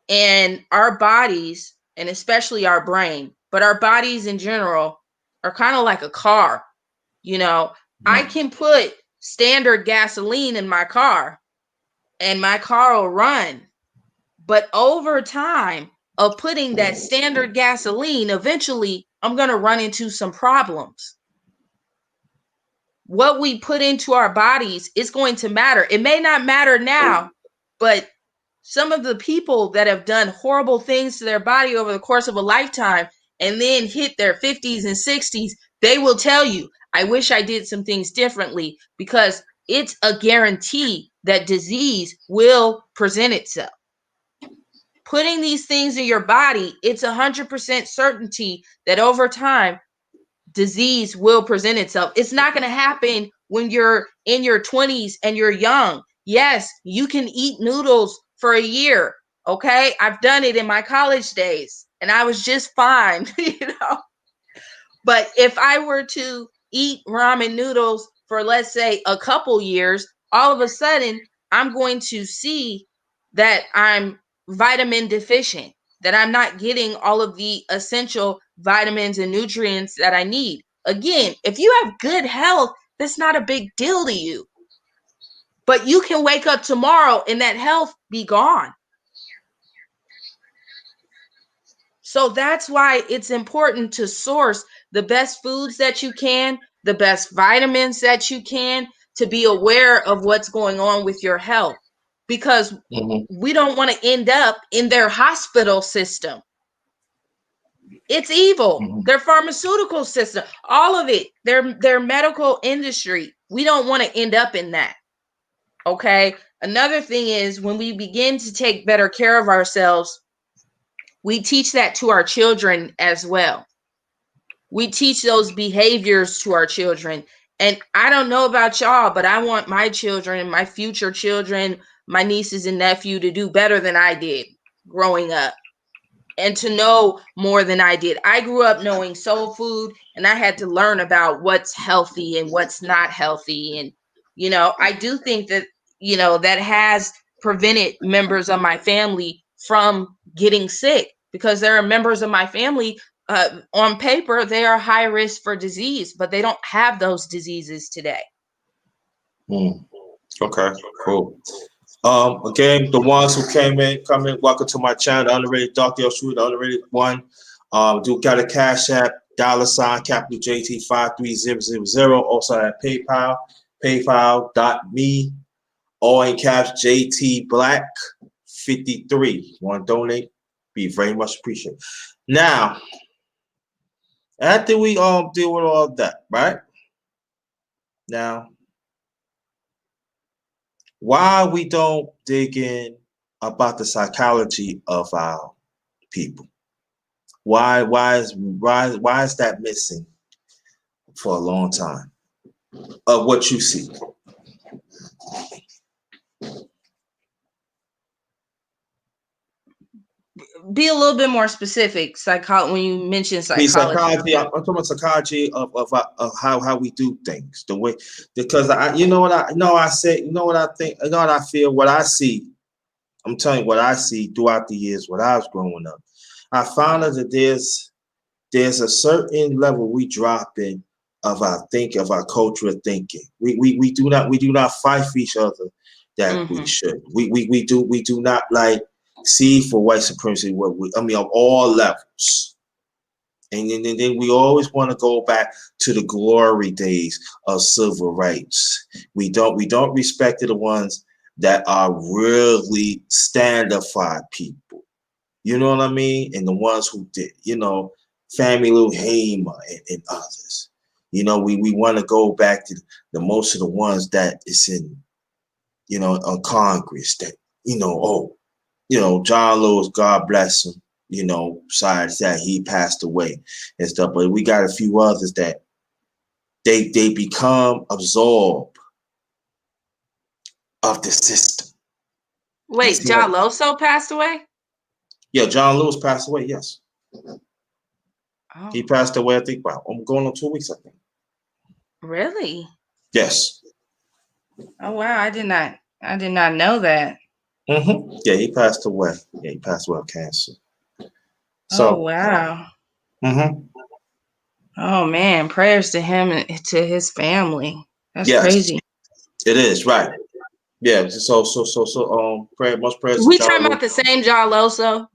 And our bodies, and especially our brain, but our bodies in general, are kind of like a car. You know, I can put standard gasoline in my car and my car will run. But over time of putting that standard gasoline, eventually I'm going to run into some problems. What we put into our bodies is going to matter. It may not matter now, but some of the people that have done horrible things to their body over the course of a lifetime and then hit their 50s and 60s, they will tell you, I wish I did some things differently, because it's a guarantee that disease will present itself. Putting these things in your body, it's 100% certainty that over time, disease will present itself. It's not going to happen when you're in your 20s and you're young. Yes, you can eat noodles for a year. Okay. I've done it in my college days and I was just fine, But if I were to eat ramen noodles for, let's say, a couple years, all of a sudden I'm going to see that I'm vitamin deficient, that I'm not getting all of the essential vitamins and nutrients that I need. Again, if you have good health, that's not a big deal to you. But you can wake up tomorrow and that health be gone. So that's why it's important to source the best foods that you can, the best vitamins that you can, to be aware of what's going on with your health, because we don't want to end up in their hospital system. It's evil. Their pharmaceutical system, all of it, their medical industry. We don't want to end up in that. Okay. Another thing is, when we begin to take better care of ourselves, we teach that to our children as well. We teach those behaviors to our children. And I don't know about y'all, but I want my children and my future children, my nieces and nephew, to do better than I did growing up and to know more than I did. I grew up knowing soul food and I had to learn about what's healthy and what's not healthy. And, I do think that, that has prevented members of my family from getting sick, because there are members of my family, on paper, they are high risk for disease, but they don't have those diseases today. Okay, cool. Again, the ones who come in, welcome to my channel, the Underrated Dr. Elshoot, the Underrated One. Do got a Cash App, $ capital JT 53000. Also at PayPal, paypal.me, all in caps, JT Black 53. Want to donate? Be very much appreciated. Now, after we deal with all that, right? Now, why we don't dig in about the psychology of our people? Why is that missing for a long time of what you see? be a little bit more specific. When you mention The psychology. psychology, I'm talking about psychology of how we do things, the way, because you know what I say, you know what I think, you know what I feel, what I see. I'm telling you what I see throughout the years when I was growing up. I found out that there's a certain level we drop in of our culture of thinking. We do not fight for each other that we should. We do not like see for white supremacy of all levels. And then we always want to go back to the glory days of civil rights. We don't respect the ones that are really standified people. You know what I mean? And the ones who did, Family Lou Hamer and others. We want to go back to the most of the ones that is in, on Congress that, John Lewis, God bless him, besides that he passed away and stuff. But we got a few others that they become absorbed of the system. Wait, John Loso passed away? Yeah, John Lewis passed away, yes. Oh. He passed away, I think, I'm going on 2 weeks, I think. Really? Yes. Oh wow, I did not know that. Yeah, he passed away. Yeah, he passed away of cancer. So, oh wow. Oh man, prayers to him and to his family. That's crazy. It is, right. Yeah, so much prayers. We talking about the same John Loso?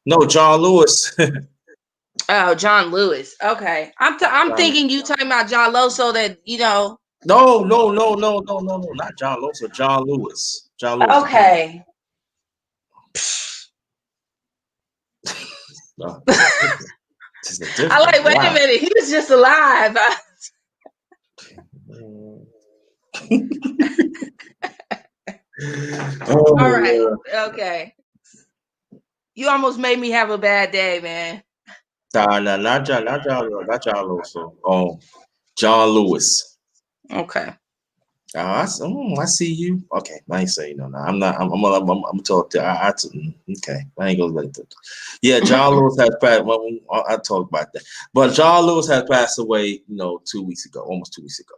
No, John Lewis. Oh, John Lewis. Okay. I'm thinking you talking about John Loso that, No, not John Loso, John Lewis. John Lewis. Okay. No. I like, wait a minute, he was just alive. All right. Okay. You almost made me have a bad day, man. Nah, not John Lewis. John Lewis. Okay. I see you. Okay, I ain't saying no. I'm not. I'm gonna talk to. Okay, I ain't gonna let that. Yeah, John Lewis has passed. I talk about that, but John Lewis has passed away. 2 weeks ago, almost 2 weeks ago.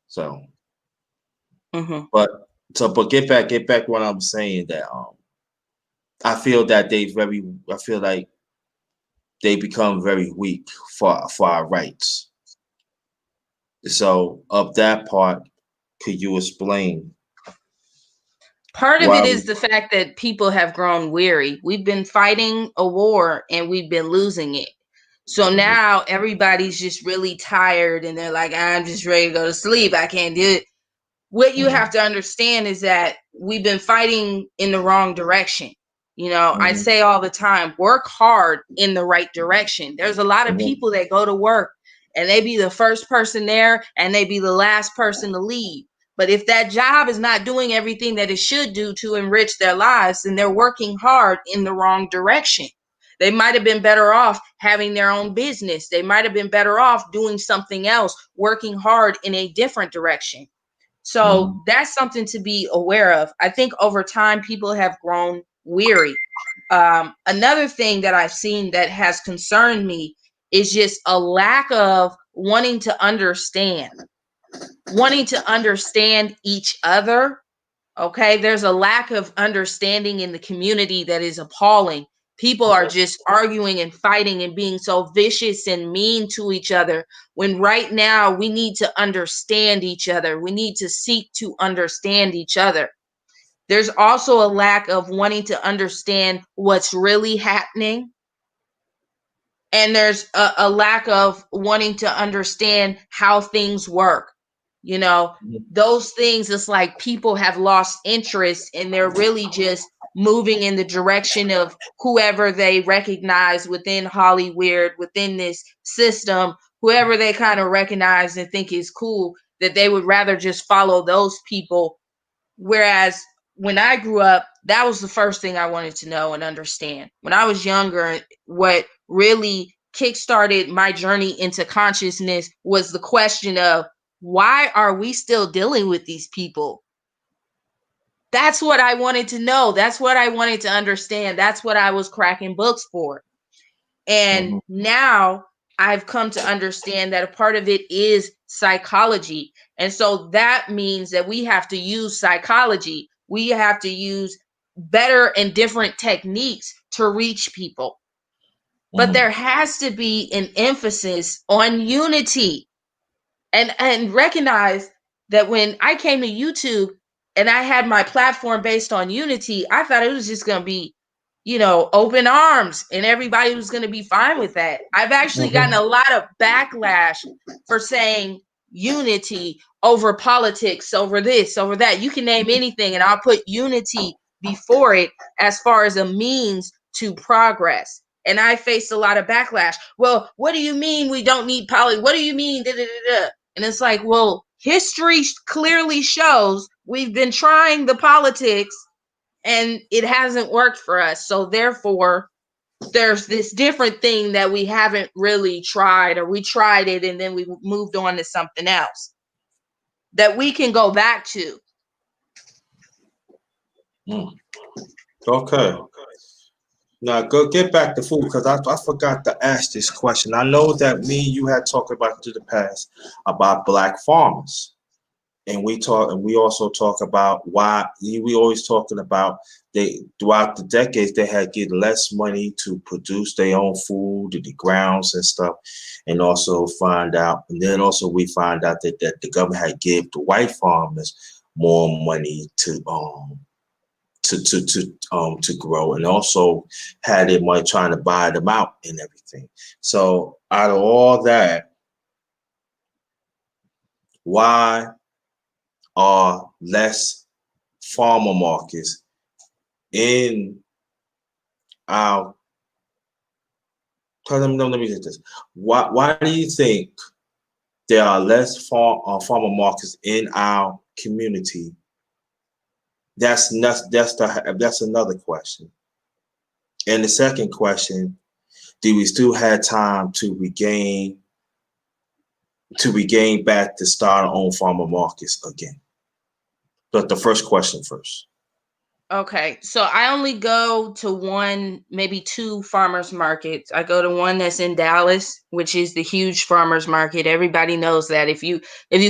So, but get back what I'm saying, that I feel that I feel like they become very weak for our rights. So of that part, could you explain? Part of it is the fact that people have grown weary. We've been fighting a war and we've been losing it. So now everybody's just really tired and they're like, I'm just ready to go to sleep. I can't do it. What you have to understand is that we've been fighting in the wrong direction. I say all the time, work hard in the right direction. There's a lot of people that go to work and they be the first person there and they be the last person to leave. But if that job is not doing everything that it should do to enrich their lives, then they're working hard in the wrong direction. They might have been better off having their own business. They might have been better off doing something else, working hard in a different direction. So that's something to be aware of. I think over time, people have grown weary. Another thing that I've seen that has concerned me is just a lack of wanting to understand each other. Okay. There's a lack of understanding in the community that is appalling. People are just arguing and fighting and being so vicious and mean to each other, when right now we need to understand each other. We need to seek to understand each other. There's also a lack of wanting to understand what's really happening. And there's a lack of wanting to understand how things work. Those things, it's like people have lost interest and they're really just moving in the direction of whoever they recognize within Hollywood, within this system, whoever they kind of recognize and think is cool, that they would rather just follow those people. Whereas when I grew up, that was the first thing I wanted to know and understand. When I was younger, what really kickstarted my journey into consciousness was the question of, why are we still dealing with these people? That's what I wanted to know. That's what I wanted to understand. That's what I was cracking books for. And now I've come to understand that a part of it is psychology. And so that means that we have to use psychology. We have to use better and different techniques to reach people. But there has to be an emphasis on unity, and recognize that when I came to YouTube and I had my platform based on unity, I thought it was just going to be, open arms and everybody was going to be fine with that. I've actually gotten a lot of backlash for saying unity over politics, over this, over that. You can name anything and I'll put unity before it as far as a means to progress. And I faced a lot of backlash. Well, what do you mean we don't need politics? What do you mean? Da, da, da, da. And it's like, well, history clearly shows we've been trying the politics and it hasn't worked for us. So therefore, there's this different thing that we haven't really tried, or we tried it and then we moved on to something else that we can go back to. Okay. Now go get back to food, because I forgot to ask this question. I know that me and you had talked about in the past about black farmers. And we also talk about why we always talking about they throughout the decades they had get less money to produce their own food in the grounds and stuff, and also then also we find out that the government had give the white farmers more money to grow, and also had their money trying to buy them out and everything. So out of all that, why are less farmer markets in our let me get this. Why do you think there are less farmer markets in our community? That's another question. And the second question, do we still have time to regain back to start our own farmer markets again? But the first question first. Okay, so I only go to one, maybe two farmers markets. I go to one that's in Dallas, which is the huge farmers market. Everybody knows that if you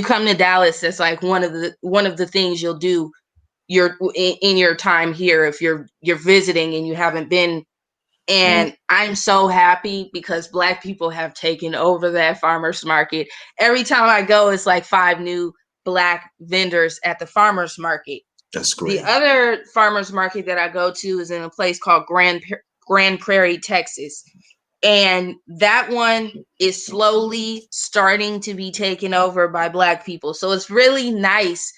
come to Dallas, that's like one of the things you'll do in your time here if you're visiting and you haven't been. And I'm so happy because Black people have taken over that farmers market. Every time I go, it's like 5 new Black vendors at the farmers market. That's great. The other farmers market that I go to is in a place called Grand Prairie, Texas. And that one is slowly starting to be taken over by Black people. So it's really nice,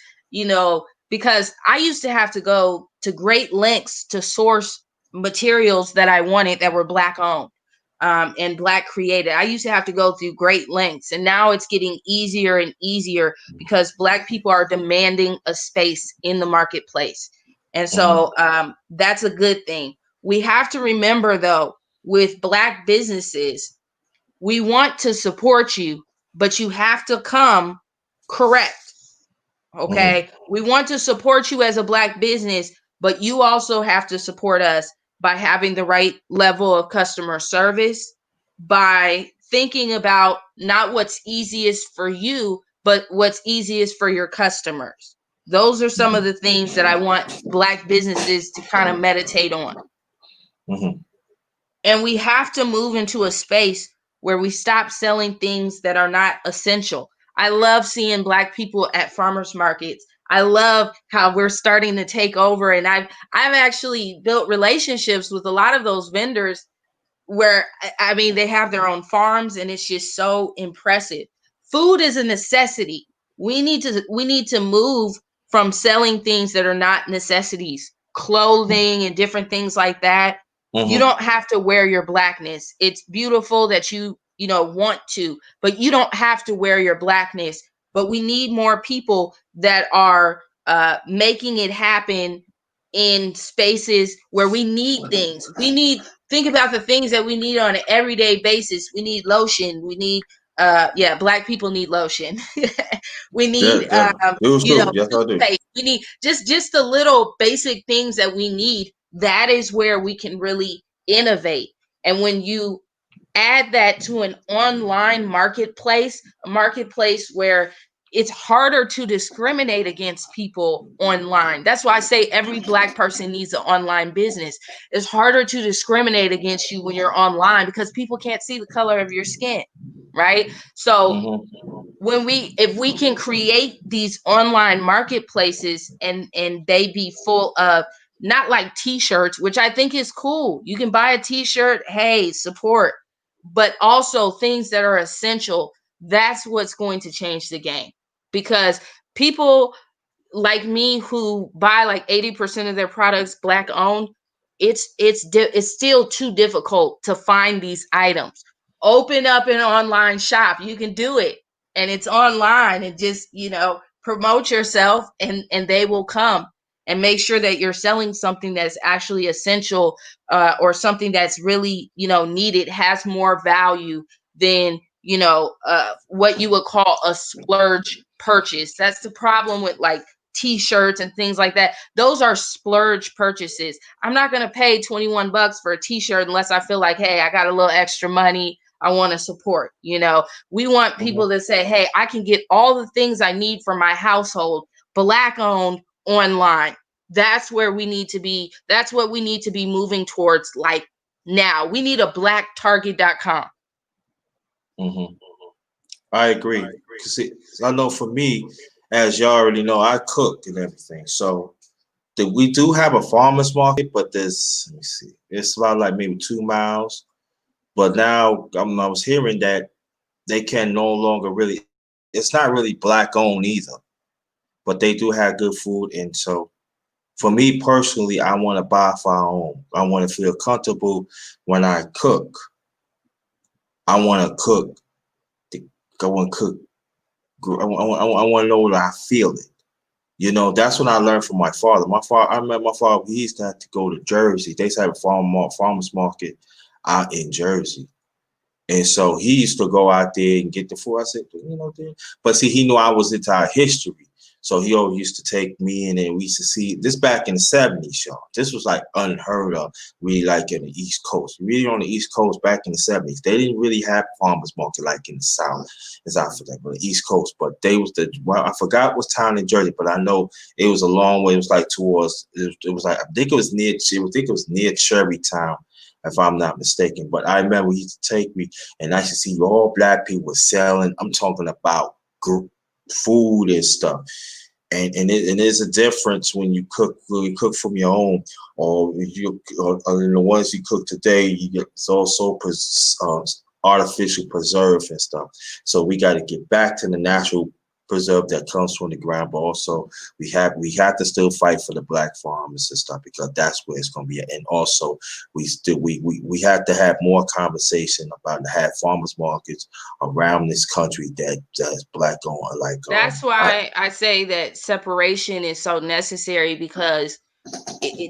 because I used to have to go to great lengths to source materials that I wanted that were Black owned and Black created. I used to have to go through great lengths, and now it's getting easier and easier because Black people are demanding a space in the marketplace. And so that's a good thing. We have to remember, though, with Black businesses, we want to support you, but you have to come correct. Okay. We want to support you as a Black business, but you also have to support us by having the right level of customer service, by thinking about not what's easiest for you, but what's easiest for your customers. Those are some of the things that I want Black businesses to kind of meditate on. And we have to move into a space where we stop selling things that are not essential. I love seeing Black people at farmers markets. I love how we're starting to take over. And I've actually built relationships with a lot of those vendors where, I mean, they have their own farms and it's just so impressive. Food is a necessity. We need to move from selling things that are not necessities, clothing and different things like that. You don't have to wear your Blackness. It's beautiful that you want to, but you don't have to wear your Blackness. But we need more people that are making it happen in spaces where we need things. Think about the things that we need on an everyday basis. We need lotion. We need Yeah, black people need lotion. We Yeah, need definitely. It was true. Yes, I do. toothpaste. We need just the little basic things that we need. That is where we can really innovate. And when you add that to an online marketplace, a marketplace where it's harder to discriminate against people online. That's why I say every black person needs an online business. It's harder to discriminate against you when you're online because people can't see the color of your skin, right? So Mm-hmm. if we can create these online marketplaces and they be full of not like t-shirts, which I think is cool. You can buy a t-shirt, hey, support, but also things that are essential. That's what's going to change the game, because people like me who buy like 80% of their products black owned, it's still too difficult to find these items. Open up an online shop. You can do it, and it's online, and just, promote yourself, and they will come, and make sure that you're selling something that's actually essential, or something that's really, needed, has more value than, what you would call a splurge purchase. That's the problem with like t-shirts and things like that. Those are splurge purchases. I'm not going to pay 21 bucks for a t-shirt unless I feel like, hey, I got a little extra money, I want to support. We want people Mm-hmm. to say, hey, I can get all the things I need for my household black owned online. That's where we need to be. That's what we need to be moving towards. Like, now we need a black target.com. Mm-hmm. I agree. Cause I know for me, as y'all already know, I cook and everything. So we do have a farmers market, but let me see, it's about like maybe 2 miles. But now I was hearing that they can no longer really. It's not really black owned either, but they do have good food. And so for me personally, I want to buy for our own. I want to feel comfortable when I cook. I want to cook. I want to cook. I want to know what I feel it. That's what I learned from my father. I met my father. He used to have to go to Jersey. They used to have a farmers market out in Jersey. And so he used to go out there and get the food. I said, but see, he knew I was into our history. So he always used to take me in, and we used to see this back in the 70s, y'all. This was like unheard of, really, like in the East Coast. Really on the East Coast back in the 70s. They didn't really have farmers market like in the South, as I forget, but the East Coast. But they was I forgot what town in Jersey, but I know it was a long way. It was like towards, it was like, I think it was near Cherrytown, if I'm not mistaken. But I remember he used to take me, and I used to see all black people selling. I'm talking about food and stuff. And there's a difference when you cook from your own, or in the ones you cook today, it's also artificial preserve and stuff. So we got to get back to the natural preserve that comes from the ground, but also we have to still fight for the black farmers and stuff, because that's where it's going to be at. And also we have to have more conversation about to have farmers markets around this country that's black owned. Like That's why I say that separation is so necessary, because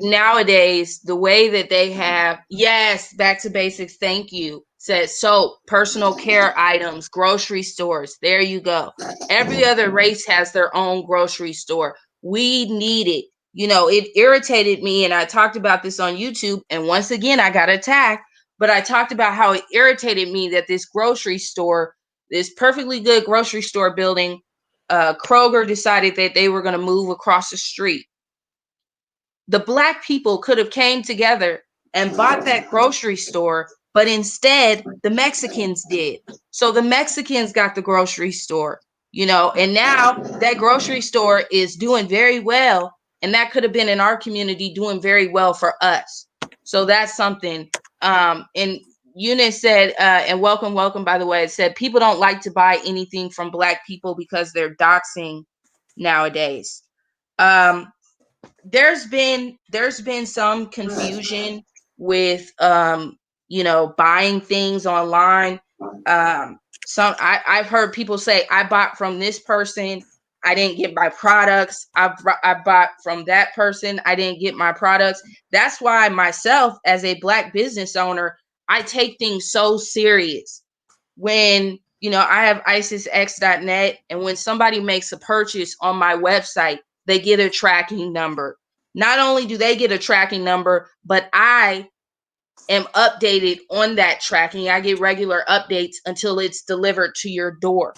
nowadays the way that they have, yes, back to basics, thank you, said soap, personal care items, grocery stores, there you go. Every other race has their own grocery store. We need it. It irritated me, and I talked about this on YouTube, and once again I got attacked, but I talked about how it irritated me that this grocery store, this perfectly good grocery store building, Kroger decided that they were going to move across the street. The black people could have came together and bought that grocery store, but instead the Mexicans did. So the Mexicans got the grocery store, and now that grocery store is doing very well, and that could have been in our community doing very well for us. So that's something. And Eunice said, and welcome, by the way, it said people don't like to buy anything from black people because they're doxing nowadays. Um, there's been some confusion with buying things online. I've heard people say, I bought from this person, I didn't get my products. I bought from that person, I didn't get my products. That's why myself, as a black business owner, I take things so serious when I have isisx.net, and when somebody makes a purchase on my website, they get a tracking number. Not only do they get a tracking number, but I am updated on that tracking. I get regular updates until it's delivered to your door.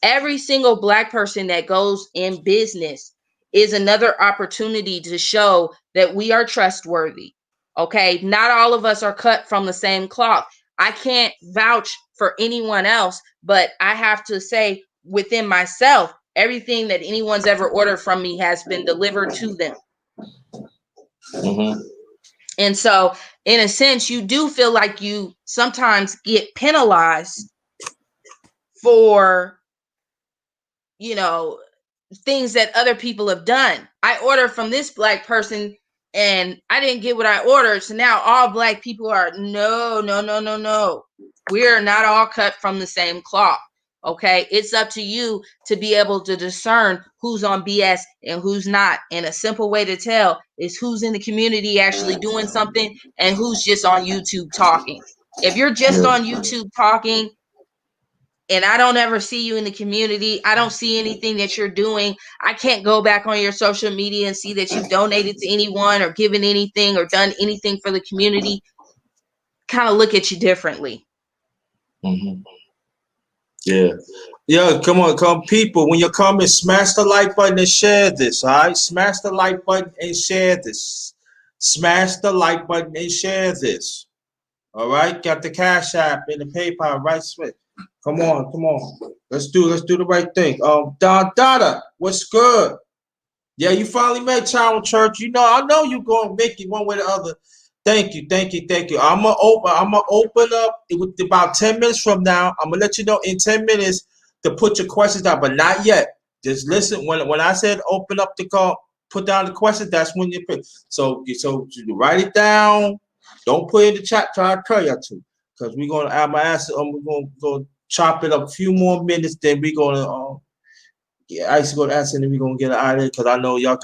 Every single Black person that goes in business is another opportunity to show that we are trustworthy. Okay. Not all of us are cut from the same cloth. I can't vouch for anyone else, but I have to say within myself, everything that anyone's ever ordered from me has been delivered to them. Mm-hmm. And so, in a sense, you do feel like you sometimes get penalized for, things that other people have done. I ordered from this Black person and I didn't get what I ordered. So now all Black people are, no, no, no, no, no. We're not all cut from the same cloth. Okay. It's up to you to be able to discern who's on BS and who's not. And a simple way to tell is who's in the community actually doing something and who's just on YouTube talking. If you're just on YouTube talking, and I don't ever see you in the community, I don't see anything that you're doing, I can't go back on your social media and see that you've donated to anyone or given anything or done anything for the community, kind of look at you differently. Mm-hmm. Yeah, come people. When you come and smash the like button and share this, all right? Smash the like button and share this. Smash the like button and share this. All right, got the Cash App and the PayPal right switch. Come on. Let's do the right thing. Don Dada, what's good? Yeah, you finally made Child Church. I know you gonna make it one way or the other. Thank you. I'm gonna open up with about 10 minutes from now. I'm gonna let you know in 10 minutes to put your questions down, but not yet. Just listen. When I said open up the call, put down the questions, that's when you pick. So you write it down. Don't put it in the chat. Try to tell you to, because we're gonna add my answer. We're gonna go chop it up a few more minutes. Then we're gonna I used to go to answer, and then we're gonna get out of here because I know y'all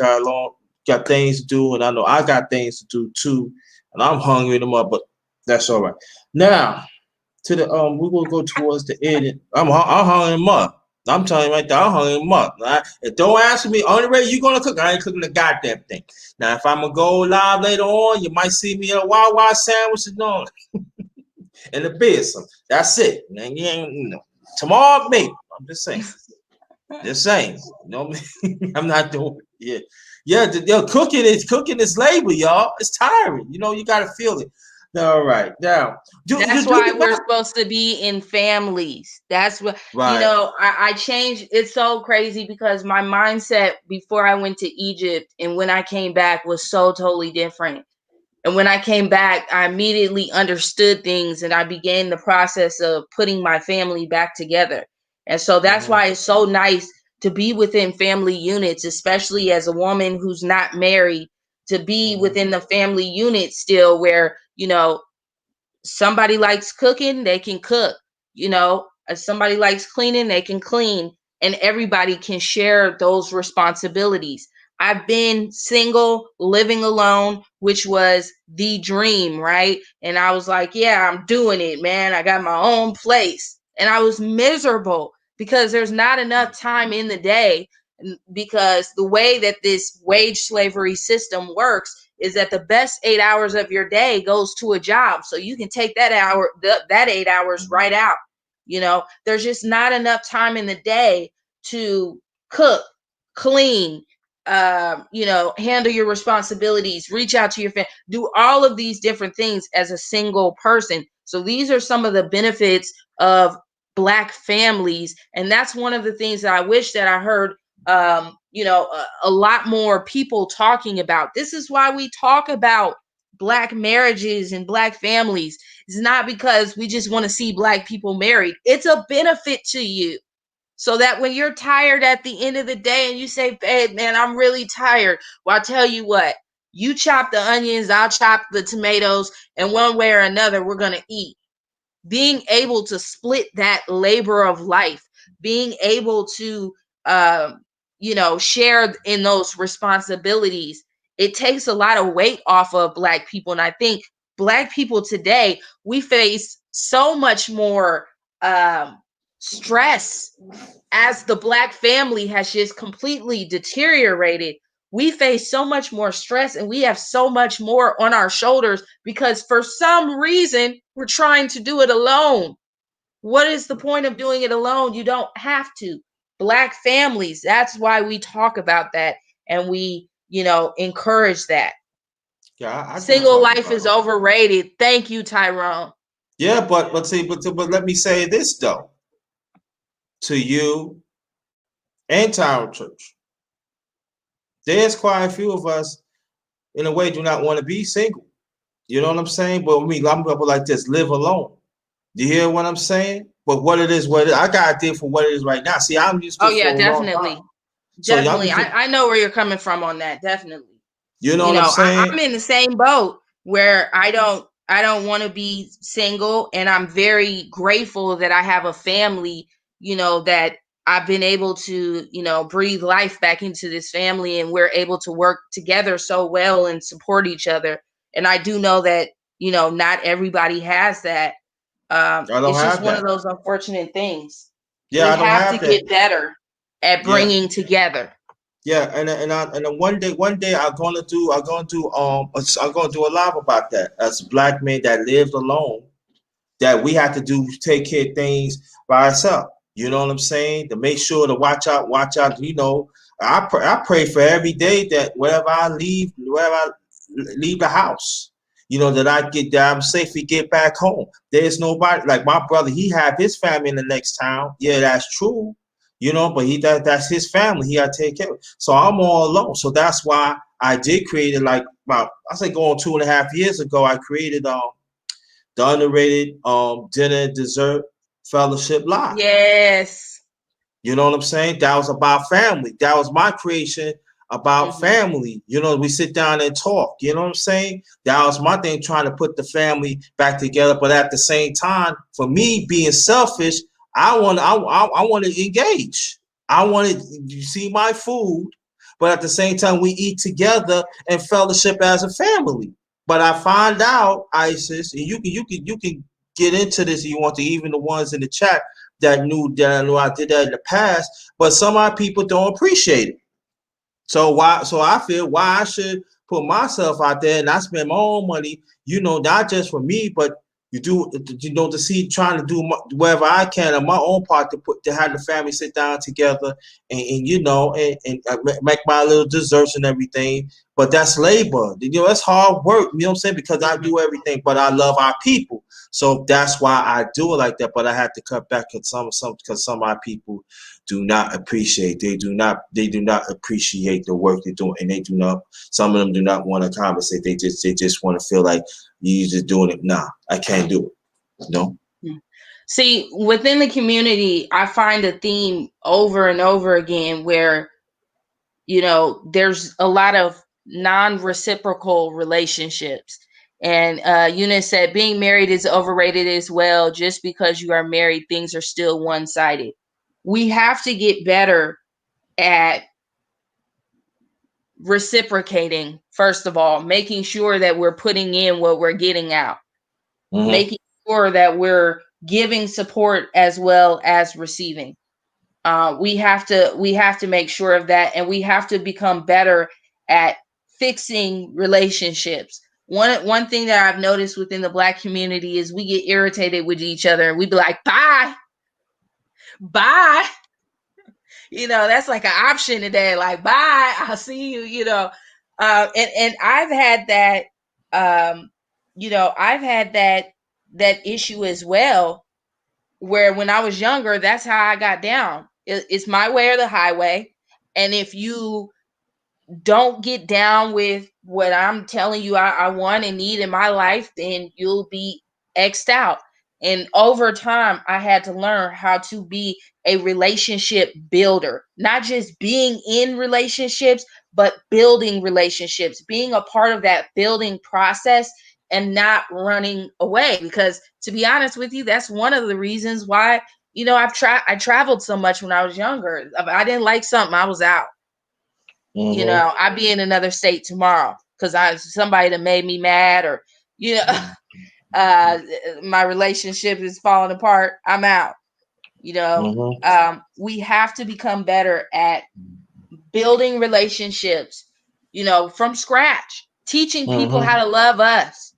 got things to do, and I know I got things to do too, and I'm hungry them up, but that's all right. Now to the we will go towards the end. I'm hungry them up. I'm telling you right there, I'm hungry them up. Right? And don't ask me, only way you gonna cook? I ain't cooking the goddamn thing. Now if I'm gonna go live later on, you might see me in a Wawa sandwich and and the beer. That's it. And, tomorrow, maybe. I'm just saying. Just saying, I'm not doing it. Yeah. Cooking is labor, y'all. It's tiring. You gotta feel it. All right, now that's why we're supposed to be in families. That's what right. I changed. It's so crazy because my mindset before I went to Egypt and when I came back was so totally different. And when I came back, I immediately understood things and I began the process of putting my family back together. And so that's why it's so nice to be within family units, especially as a woman who's not married, to be within the family unit still where, somebody likes cooking, they can cook. If somebody likes cleaning, they can clean. And everybody can share those responsibilities. I've been single, living alone, which was the dream, right? And I was like, yeah, I'm doing it, man. I got my own place. And I was miserable because there's not enough time in the day, because the way that this wage slavery system works is that the best 8 hours of your day goes to a job. So you can take that 8 hours right out. There's just not enough time in the day to cook, clean, handle your responsibilities, reach out to your family, do all of these different things as a single person. So these are some of the benefits of Black families. And that's one of the things that I wish that I heard, a lot more people talking about. This is why we talk about Black marriages and Black families. It's not because we just want to see Black people married. It's a benefit to you. So that when you're tired at the end of the day and you say, babe, man, I'm really tired. Well, I'll tell you what, you chop the onions, I'll chop the tomatoes, and one way or another, we're going to eat. Being able to split that labor of life, being able to, share in those responsibilities, it takes a lot of weight off of Black people. And I think Black people today, we face so much more stress as the Black family has just completely deteriorated. We face so much more stress and we have so much more on our shoulders because for some reason we're trying to do it alone. What is the point of doing it alone? You don't have to. Black families, that's why we talk about that and we, encourage that. Yeah, I do Single talk life about is it. overrated. Thank you, Tyrone. Yeah, but let me say this though to you and Tower Church. There's quite a few of us in a way do not want to be single. You know what I'm saying? But I mean, I'm people like this live alone. Do you hear what I'm saying? But what it is, I got a deal for what it is right now. See, I'm used to Oh it yeah, for a long definitely. time. So y'all Definitely. be, I know where you're coming from on that. Definitely. you know what I'm I'm saying? in the same boat where I don't want to be single, and I'm very grateful that I have a family, that I've been able to, breathe life back into this family, and we're able to work together so well and support each other. And I do know that, not everybody has that. I don't It's just have one of that. those unfortunate things. Yeah, We I don't have to have that. get better at Yeah, bringing together. yeah, and then one day I'm gonna do a live about that. As a black man that lived alone, that we have to do take care of things by ourselves. You know what I'm saying? To make sure to watch out. I pray for every day that wherever I leave the house, that I'm safely get back home. There's nobody like my brother. He have his family in the next town. Yeah, that's true. But that's his family. He got to take care of it. So I'm all alone. So that's why I did create it. Like about I say going 2.5 years ago, I created the underrated dinner and dessert fellowship live. Yes. You know what I'm saying? That was about family. That was my creation about Hmm. family. We sit down and talk. You know what I'm saying? That was my thing, trying to put the family back together. But at the same time, for me being selfish, I want to engage. I want to you see my food, but at the same time, we eat together and fellowship as a family. But I find out, Isis, and you can get into this if you want to, even the ones in the chat that I knew I did that in the past, but some of our people don't appreciate it. So I feel why I should put myself out there and I spend my own money, not just for me, but to see trying to do whatever I can on my own part to have the family sit down together and make my little desserts and everything. But that's labor. That's hard work. You know what I'm saying? Because I Hmm. do everything, but I love our people. So that's why I do it like that. But I had to cut back because some of our people do not appreciate. They do not appreciate the work they're doing, and they do not. Some of them do not want to conversate. They just want to feel like you're just doing it. Nah, I can't do it. No. See, within the community, I find a theme over and over again where, there's a lot of non-reciprocal relationships. And Eunice said, being married is overrated as well. Just because you are married, things are still one-sided. We have to get better at reciprocating, first of all, making sure that we're putting in what we're getting out, Mm-hmm. making sure that we're giving support as well as receiving. We have to make sure of that, and we have to become better at fixing relationships. One thing that I've noticed within the Black community is we get irritated with each other, and we be like, bye, bye. That's like an option today. Like, bye, I'll see you. And I've had that. I've had that issue as well, where when I was younger, that's how I got down. It's my way or the highway. And if you don't get down with what I'm telling you I want and need in my life, then you'll be X'd out. And over time, I had to learn how to be a relationship builder, not just being in relationships, but building relationships, being a part of that building process and not running away. Because to be honest with you, that's one of the reasons why, I traveled so much when I was younger. If I didn't like something, I was out. Mm-hmm. I'd be in another state tomorrow because somebody that made me mad, or you know Mm-hmm. uh my relationship is falling apart. I'm out. You know, we have to become better at building relationships, you know, from scratch, teaching people how to love us,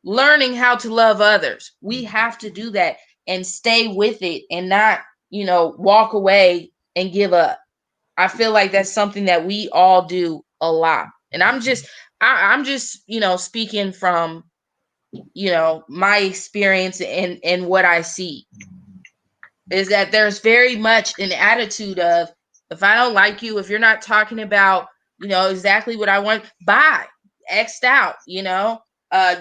learning how to love others. We have to do that and stay with it and not, you know, walk away and give up. I feel like that's something that we all do a lot. And I'm just, you know, speaking from, you know, my experience and what I see is that there's very much an attitude of, if I don't like you, if you're not talking about, you know, exactly what I want, bye, X'd out, you know.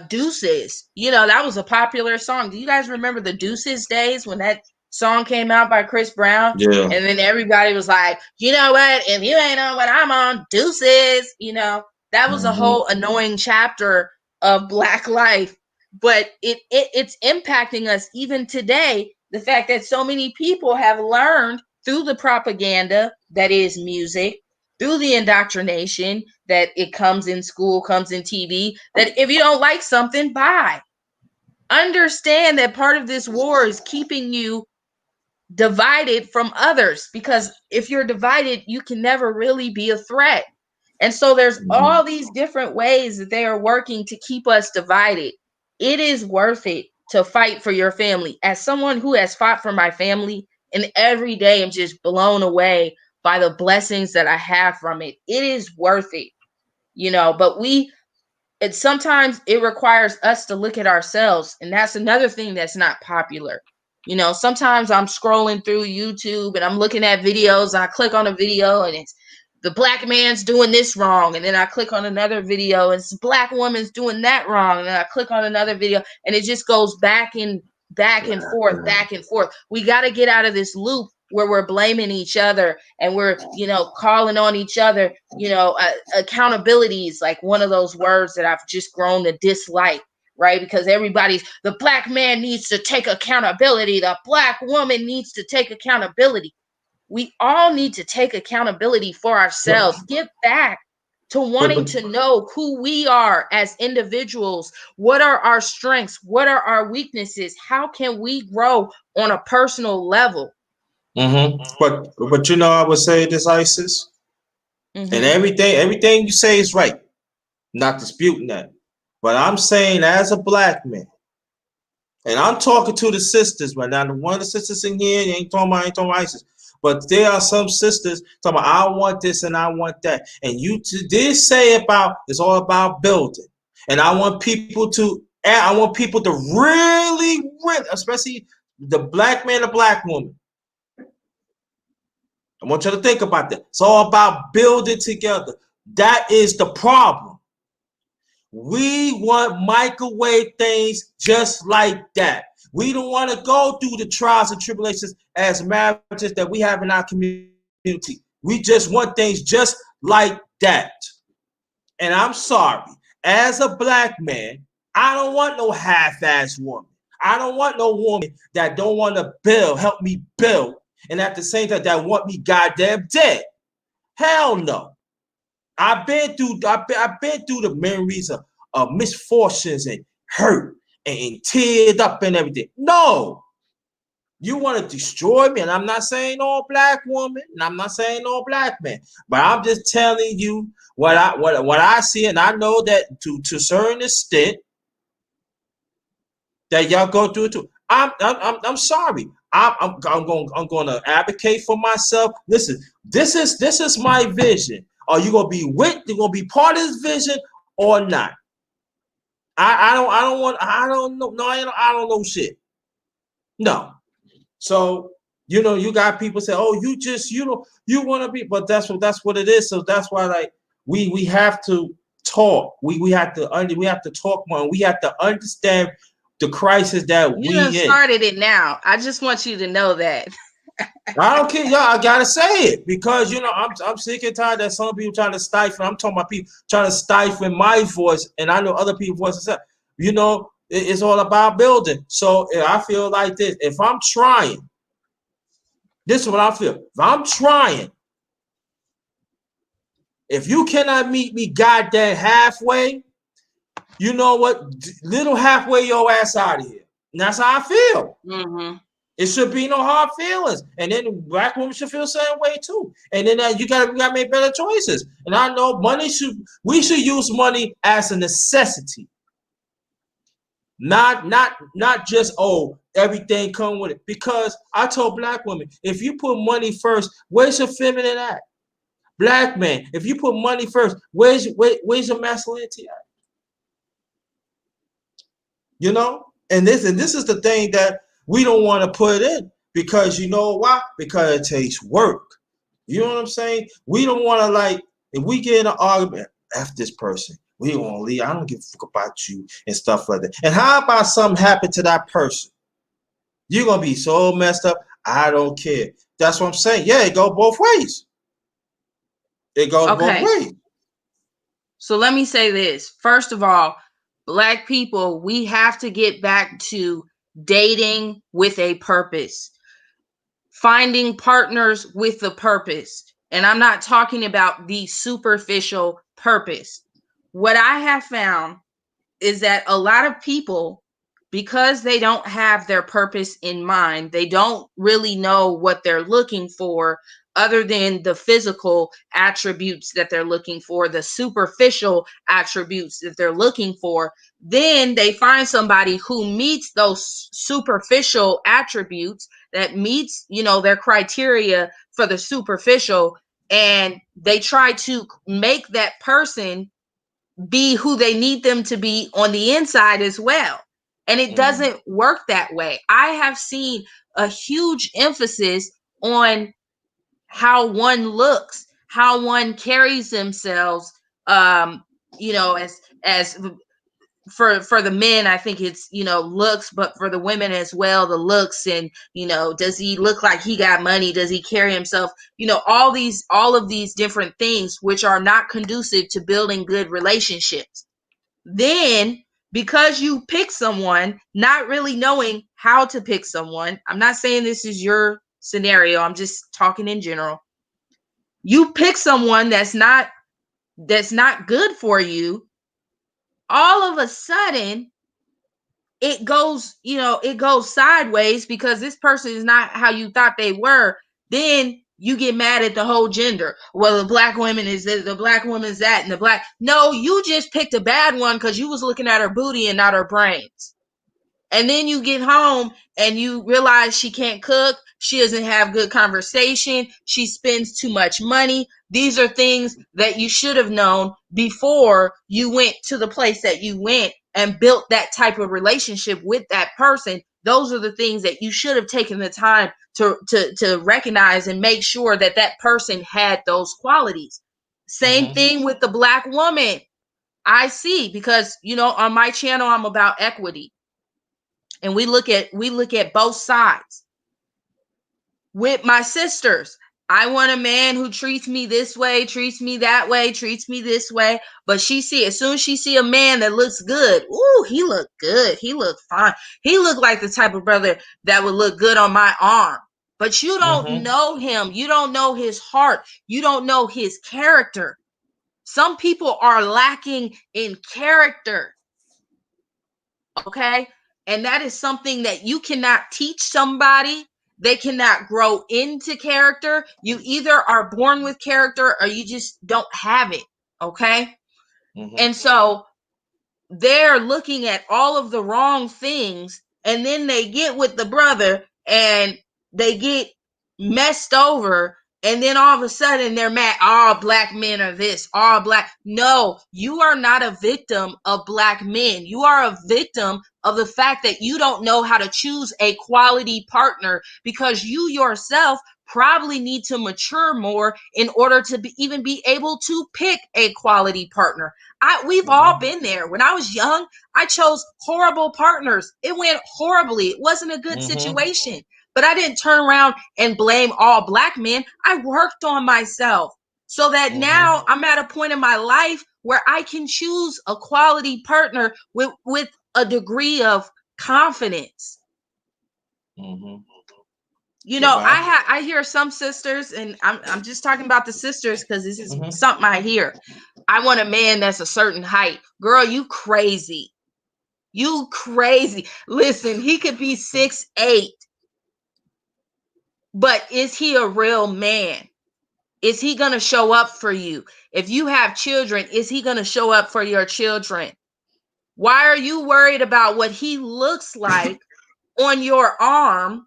Deuces, you know, that was a popular song. Do you guys remember the Deuces days when that song came out by Chris Brown? Yeah. And then everybody was like, you know what, if you ain't on what I'm on, deuces, you know. That was a whole annoying chapter of Black life, but it's impacting us even today. The fact that so many people have learned through the propaganda that is music, through the indoctrination that it comes in school, comes in TV, that if you don't like something, bye. Understand that part of this war is keeping you divided from others, because if you're divided, you can never really be a threat. And so there's all these different ways that they are working to keep us divided. It is worth it to fight for your family. As someone who has fought for my family, and every day I'm just blown away by the blessings that I have from it. It is worth it, you know, but sometimes it requires us to look at ourselves. And that's another thing that's not popular. You know, sometimes I'm scrolling through YouTube and I'm looking at videos. I click on a video and it's the Black man's doing this wrong. And then I click on another video and it's the Black woman's doing that wrong. And then I click on another video and it just goes back and forth, back and forth. We got to get out of this loop where we're blaming each other and we're, you know, calling on each other. You know, accountability is like one of those words that I've just grown to dislike, right? Because the Black man needs to take accountability. The Black woman needs to take accountability. We all need to take accountability for ourselves. Get back to wanting to know who we are as individuals. What are our strengths? What are our weaknesses? How can we grow on a personal level? But you know, I would say this, Isis, and everything you say is right. Not disputing that. But I'm saying, as a Black man, and I'm talking to the sisters right now. One of the sisters in here ain't talking about Isis. But there are some sisters talking about, I want this and I want that. And you did say it's all about building. And I want people to really, especially the Black man, the Black woman. I want you to think about that. It's all about building together. That is the problem. We want microwave things just like that. We don't want to go through the trials and tribulations as marriages that we have in our community. We just want things just like that. And I'm sorry, as a Black man, I don't want no half-ass woman. I don't want no woman that don't want to help me build, and at the same time that want me goddamn dead. Hell no. I've been through the memories of misfortunes and hurt and teared up and everything. No. You want to destroy me, and I'm not saying all Black woman, and I'm not saying all Black men, but I'm just telling you what I see, and I know that to a certain extent that y'all go through it too. I'm sorry. I'm going to advocate for myself. Listen, this is my vision. Are you gonna be you're gonna be part of this vision or not? I don't know shit. No. So you know, you got people say, oh, you want to be, but that's what it is. So that's why, like, we have to talk. We have to talk more. And we have to understand the crisis that you done started it now. I just want you to know that. I don't care, y'all. I gotta say it because you know I'm sick and tired that some people trying to stifle. I'm talking about people trying to stifle my voice, and I know other people's voices. You know, it's all about building. So I feel like this: if I'm trying, this is what I feel. If I'm trying, if you cannot meet me goddamn halfway, you know what? Little halfway your ass out of here. And that's how I feel. It should be no hard feelings, and then black women should feel the same way too. And then you gotta make better choices. And I know we should use money as a necessity, not just everything come with it. Because I told black women, if you put money first, where's your feminine at? Black man, if you put money first, where's your masculinity at? You know, and this is the thing that we don't want to put in, because you know why? Because it takes work. You know what I'm saying? We don't want to, like, if we get in an argument, F this person, we don't want to leave. I don't give a fuck about you and stuff like that. And how about something happen to that person? You're gonna be so messed up. I don't care. That's what I'm saying. Yeah, it goes both ways. It goes both ways. So let me say this. First of all, black people, we have to get back to dating with a purpose, finding partners with a purpose. And I'm not talking about the superficial purpose. What I have found is that a lot of people, because they don't have their purpose in mind, they don't really know what they're looking for other than the physical attributes that they're looking for, the superficial attributes that they're looking for. Then they find somebody who meets those superficial attributes, that meets, their criteria for the superficial, and they try to make that person be who they need them to be on the inside as well. And it doesn't work that way. I have seen a huge emphasis on how one looks, how one carries themselves, as for the men, I think it's, looks, but for the women as well, the looks, and, does he look like he got money? Does he carry himself? All of these different things, which are not conducive to building good relationships. Then, because you pick someone, not really knowing how to pick someone, I'm not saying this is your scenario, I'm just talking in general. You pick someone that's not good for you, all of a sudden it goes sideways, because this person is not how you thought they were. Then you get mad at the whole gender. Well, the black woman is this, the black woman's that, and the black. No, you just picked a bad one because you was looking at her booty and not her brains. And then you get home and you realize she can't cook. She doesn't have good conversation. She spends too much money. These are things that you should have known before you went to the place that you went and built that type of relationship with that person. Those are the things that you should have taken the time to recognize and make sure that that person had those qualities. Same thing with the black woman. I see, because, on my channel, I'm about equity. And we look at both sides. With my sisters, I want a man who treats me this way, treats me that way, treats me this way. But as soon as she see a man that looks good, ooh, he look good. He look fine. He look like the type of brother that would look good on my arm. But you don't know him. You don't know his heart. You don't know his character. Some people are lacking in character. Okay? And that is something that you cannot teach somebody. They cannot grow into character. You either are born with character or you just don't have it. Okay. And so they're looking at all of the wrong things, and then they get with the brother and they get messed over. And then all of a sudden they're mad. All black men are this, all black. No, you are not a victim of black men. You are a victim of the fact that you don't know how to choose a quality partner, because you yourself probably need to mature more in order to even be able to pick a quality partner. We've all been there. When I was young, I chose horrible partners. It went horribly. It wasn't a good situation. But I didn't turn around and blame all black men. I worked on myself so that now I'm at a point in my life where I can choose a quality partner with a degree of confidence. I hear some sisters, and I'm just talking about the sisters because this is something I hear. I want a man that's a certain height. Girl, you crazy. You crazy. Listen, he could be 6'8". But is he a real man? Is he going to show up for you? If you have children, is he going to show up for your children? Why are you worried about what he looks like on your arm?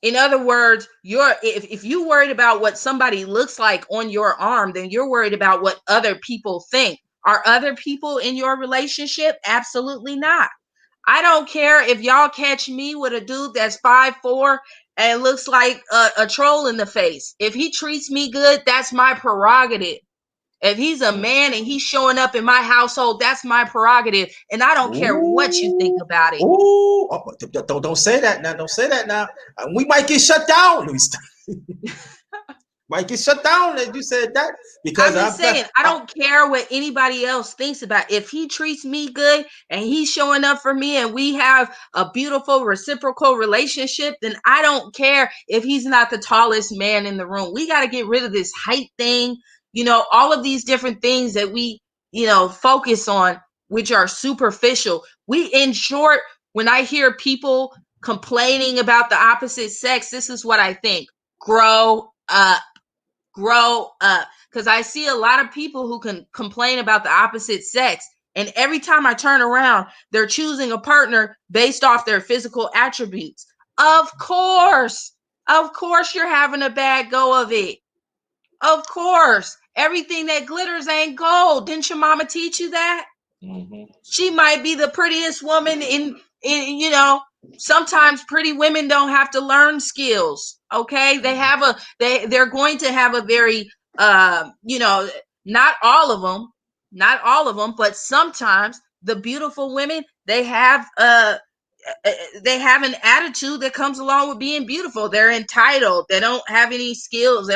In other words, if you worried about what somebody looks like on your arm, then you're worried about what other people think. Are other people in your relationship? Absolutely not. I don't care if y'all catch me with a dude that's 5'4" and looks like a troll in the face. If he treats me good, that's my prerogative. If he's a man and he's showing up in my household, that's my prerogative. And I don't care what you think about it. Ooh, oh, don't say that now. Don't say that now. We might get shut down. Might get shut down if you said that. Because I'm just saying, I don't care what anybody else thinks about it. If he treats me good and he's showing up for me and we have a beautiful reciprocal relationship, then I don't care if he's not the tallest man in the room. We got to get rid of this height thing, all of these different things that we, focus on, which are superficial. In short, when I hear people complaining about the opposite sex, this is what I think. Grow up. Grow up. Because I see a lot of people who can complain about the opposite sex. And every time I turn around, they're choosing a partner based off their physical attributes. Of course you're having a bad go of it. Of course. Everything that glitters ain't gold. Didn't your mama teach you that? Mm-hmm. She might be the prettiest woman in sometimes pretty women don't have to learn skills. Okay. They're going to have a very, not all of them, but sometimes the beautiful women, they have an attitude that comes along with being beautiful. They're entitled. They don't have any skills.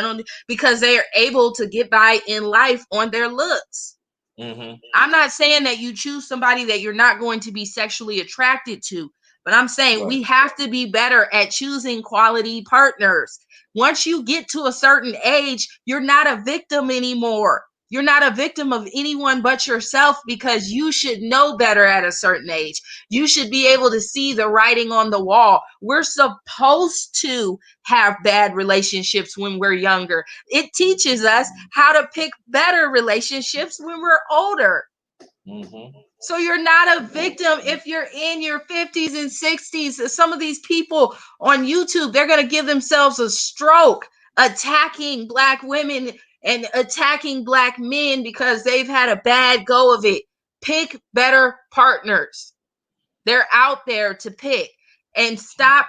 Because they are able to get by in life on their looks. Mm-hmm. I'm not saying that you choose somebody that you're not going to be sexually attracted to, but I'm saying we have to be better at choosing quality partners. Once you get to a certain age, you're not a victim anymore. You're not a victim of anyone but yourself, because you should know better at a certain age. You should be able to see the writing on the wall. We're supposed to have bad relationships when we're younger. It teaches us how to pick better relationships when we're older. Mm-hmm. So you're not a victim if you're in your 50s and 60s. Some of these people on YouTube, they're going to give themselves a stroke attacking Black women and attacking Black men because they've had a bad go of it. Pick better partners. They're out there to pick. And stop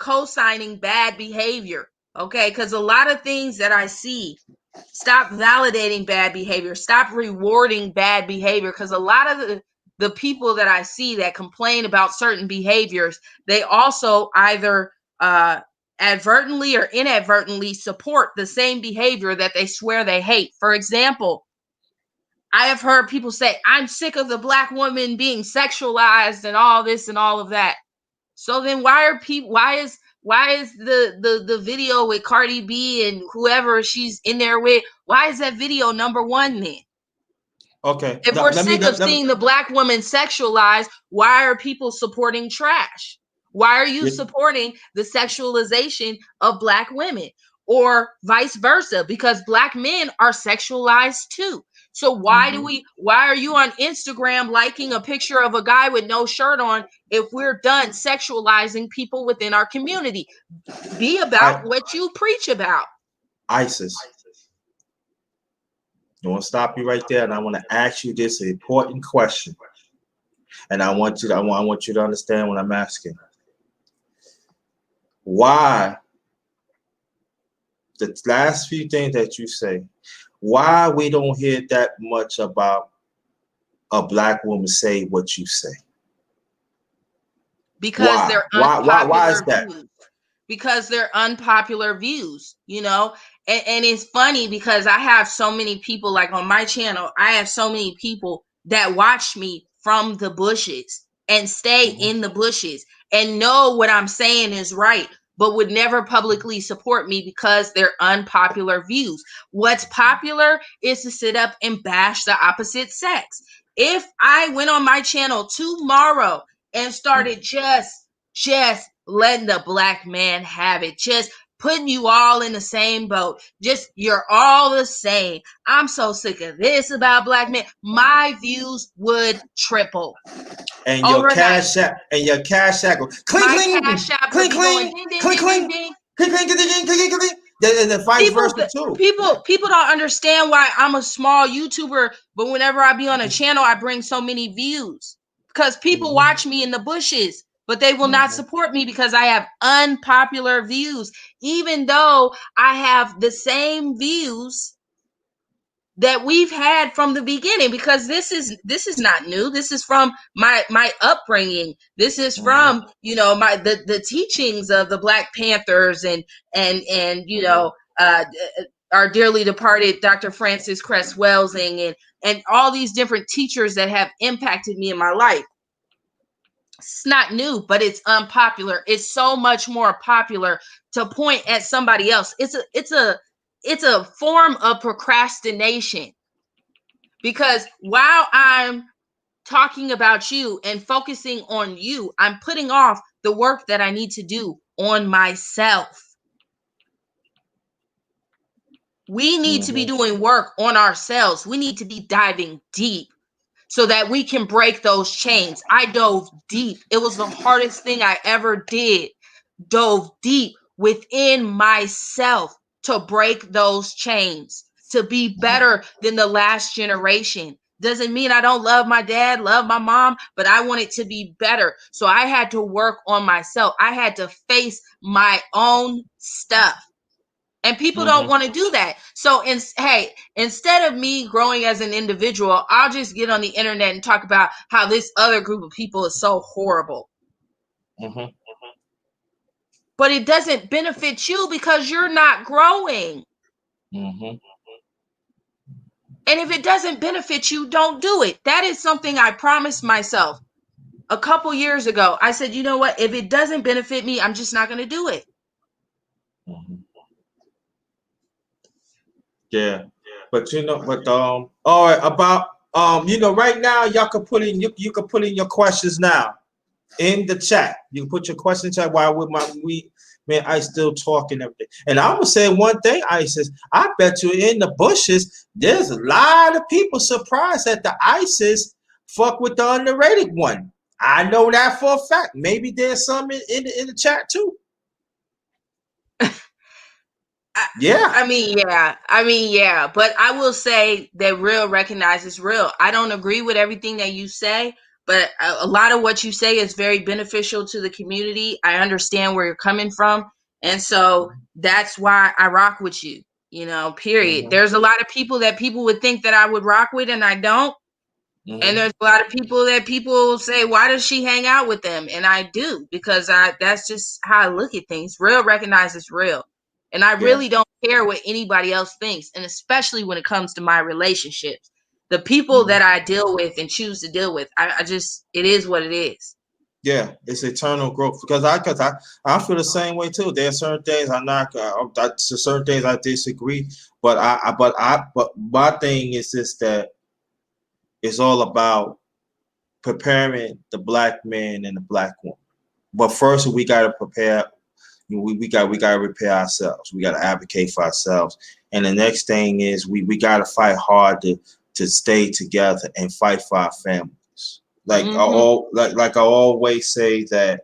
co-signing bad behavior. Okay, because a lot of things that I see, stop validating bad behavior, stop rewarding bad behavior, because a lot of the people that I see that complain about certain behaviors, they also either advertently or inadvertently support the same behavior that they swear they hate. For example, I have heard people say, I'm sick of the Black woman being sexualized and all this and all of that. So then why is the video with Cardi B and whoever she's in there with, why is that video number one then? Okay. If we're sick of seeing the Black woman sexualized, why are people supporting trash? Why are you supporting the sexualization of Black women? Or vice versa, because Black men are sexualized too. So why are you on Instagram liking a picture of a guy with no shirt on if we're done sexualizing people within our community? Be about what you preach about. Isis. I want to stop you right there, and I want to ask you this important question. And I want you to understand what I'm asking. Why the last few things that you say, why we don't hear that much about a Black woman say what you say? Because they're unpopular why is that? Views. Because they're unpopular views, and it's funny because I have so many people, like on my channel, I have so many people that watch me from the bushes and stay in the bushes and know what I'm saying is right, but would never publicly support me because they're unpopular views. What's popular is to sit up and bash the opposite sex. If I went on my channel tomorrow and started just letting the black man have it, just putting you all in the same boat. Just, you're all the same. I'm so sick of this about black men. My views would triple And your overnight. cash app go clink My clink cash app would clink be going clink ding, ding, clink ding, ding, clink ding. clink clink clink clink clink. And then vice versa too. People don't understand why I'm a small YouTuber, but whenever I be on a channel, I bring so many views because people watch me in the bushes, but they will not support me because I have unpopular views, even though I have the same views that we've had from the beginning, because this is not new. This is from my upbringing. This is from, you know, the teachings of the Black Panthers and you know, our dearly departed Dr. Francis Cress Welsing and all these different teachers that have impacted me in my life. It's not new, but it's unpopular. It's so much more popular to point at somebody else. It's a form of procrastination, because while I'm talking about you and focusing on you, I'm putting off the work that I need to do on myself. We need to be doing work on ourselves. We need to be diving deep so that we can break those chains. I dove deep. It was the hardest thing I ever did. Dove deep within myself to break those chains, to be better than the last generation. Doesn't mean I don't love my dad, love my mom, but I want it to be better. So I had to work on myself. I had to face my own stuff. And people don't want to do that. So, hey, instead of me growing as an individual, I'll just get on the internet and talk about how this other group of people is so horrible. But it doesn't benefit you because you're not growing. And if it doesn't benefit you, don't do it. That is something I promised myself a couple years ago. I said, you know what? If it doesn't benefit me, I'm just not going to do it. Yeah. But you know, but all right, about you know, right now y'all can put in you can put in your questions now in the chat. You can put your questions in the chat while man, I still talking everything. And I would say one thing, ISIS, I bet you in the bushes, there's a lot of people surprised that the ISIS fuck with the underrated one. I know that for a fact. Maybe there's some in the chat too. Yeah. I mean, yeah. But I will say that real recognizes real. I don't agree with everything that you say, but a lot of what you say is very beneficial to the community. I understand where you're coming from. And so that's why I rock with you, you know, period. There's a lot of people that people would think that I would rock with, and I don't. And there's a lot of people that people say, why does she hang out with them? And I do, because that's just how I look at things. Real recognizes real. And I really don't care what anybody else thinks. And especially when it comes to my relationships, the people that I deal with and choose to deal with, I just, it is what it is. Yeah, it's eternal growth, because I feel the same way too. There are certain things I'm not, certain things I disagree, but but my thing is just that it's all about preparing the black man and the black woman. But first, we got to prepare. We got to repair ourselves. We got to advocate for ourselves. And the next thing is we got to fight hard to stay together and fight for our families. Like like I always say that,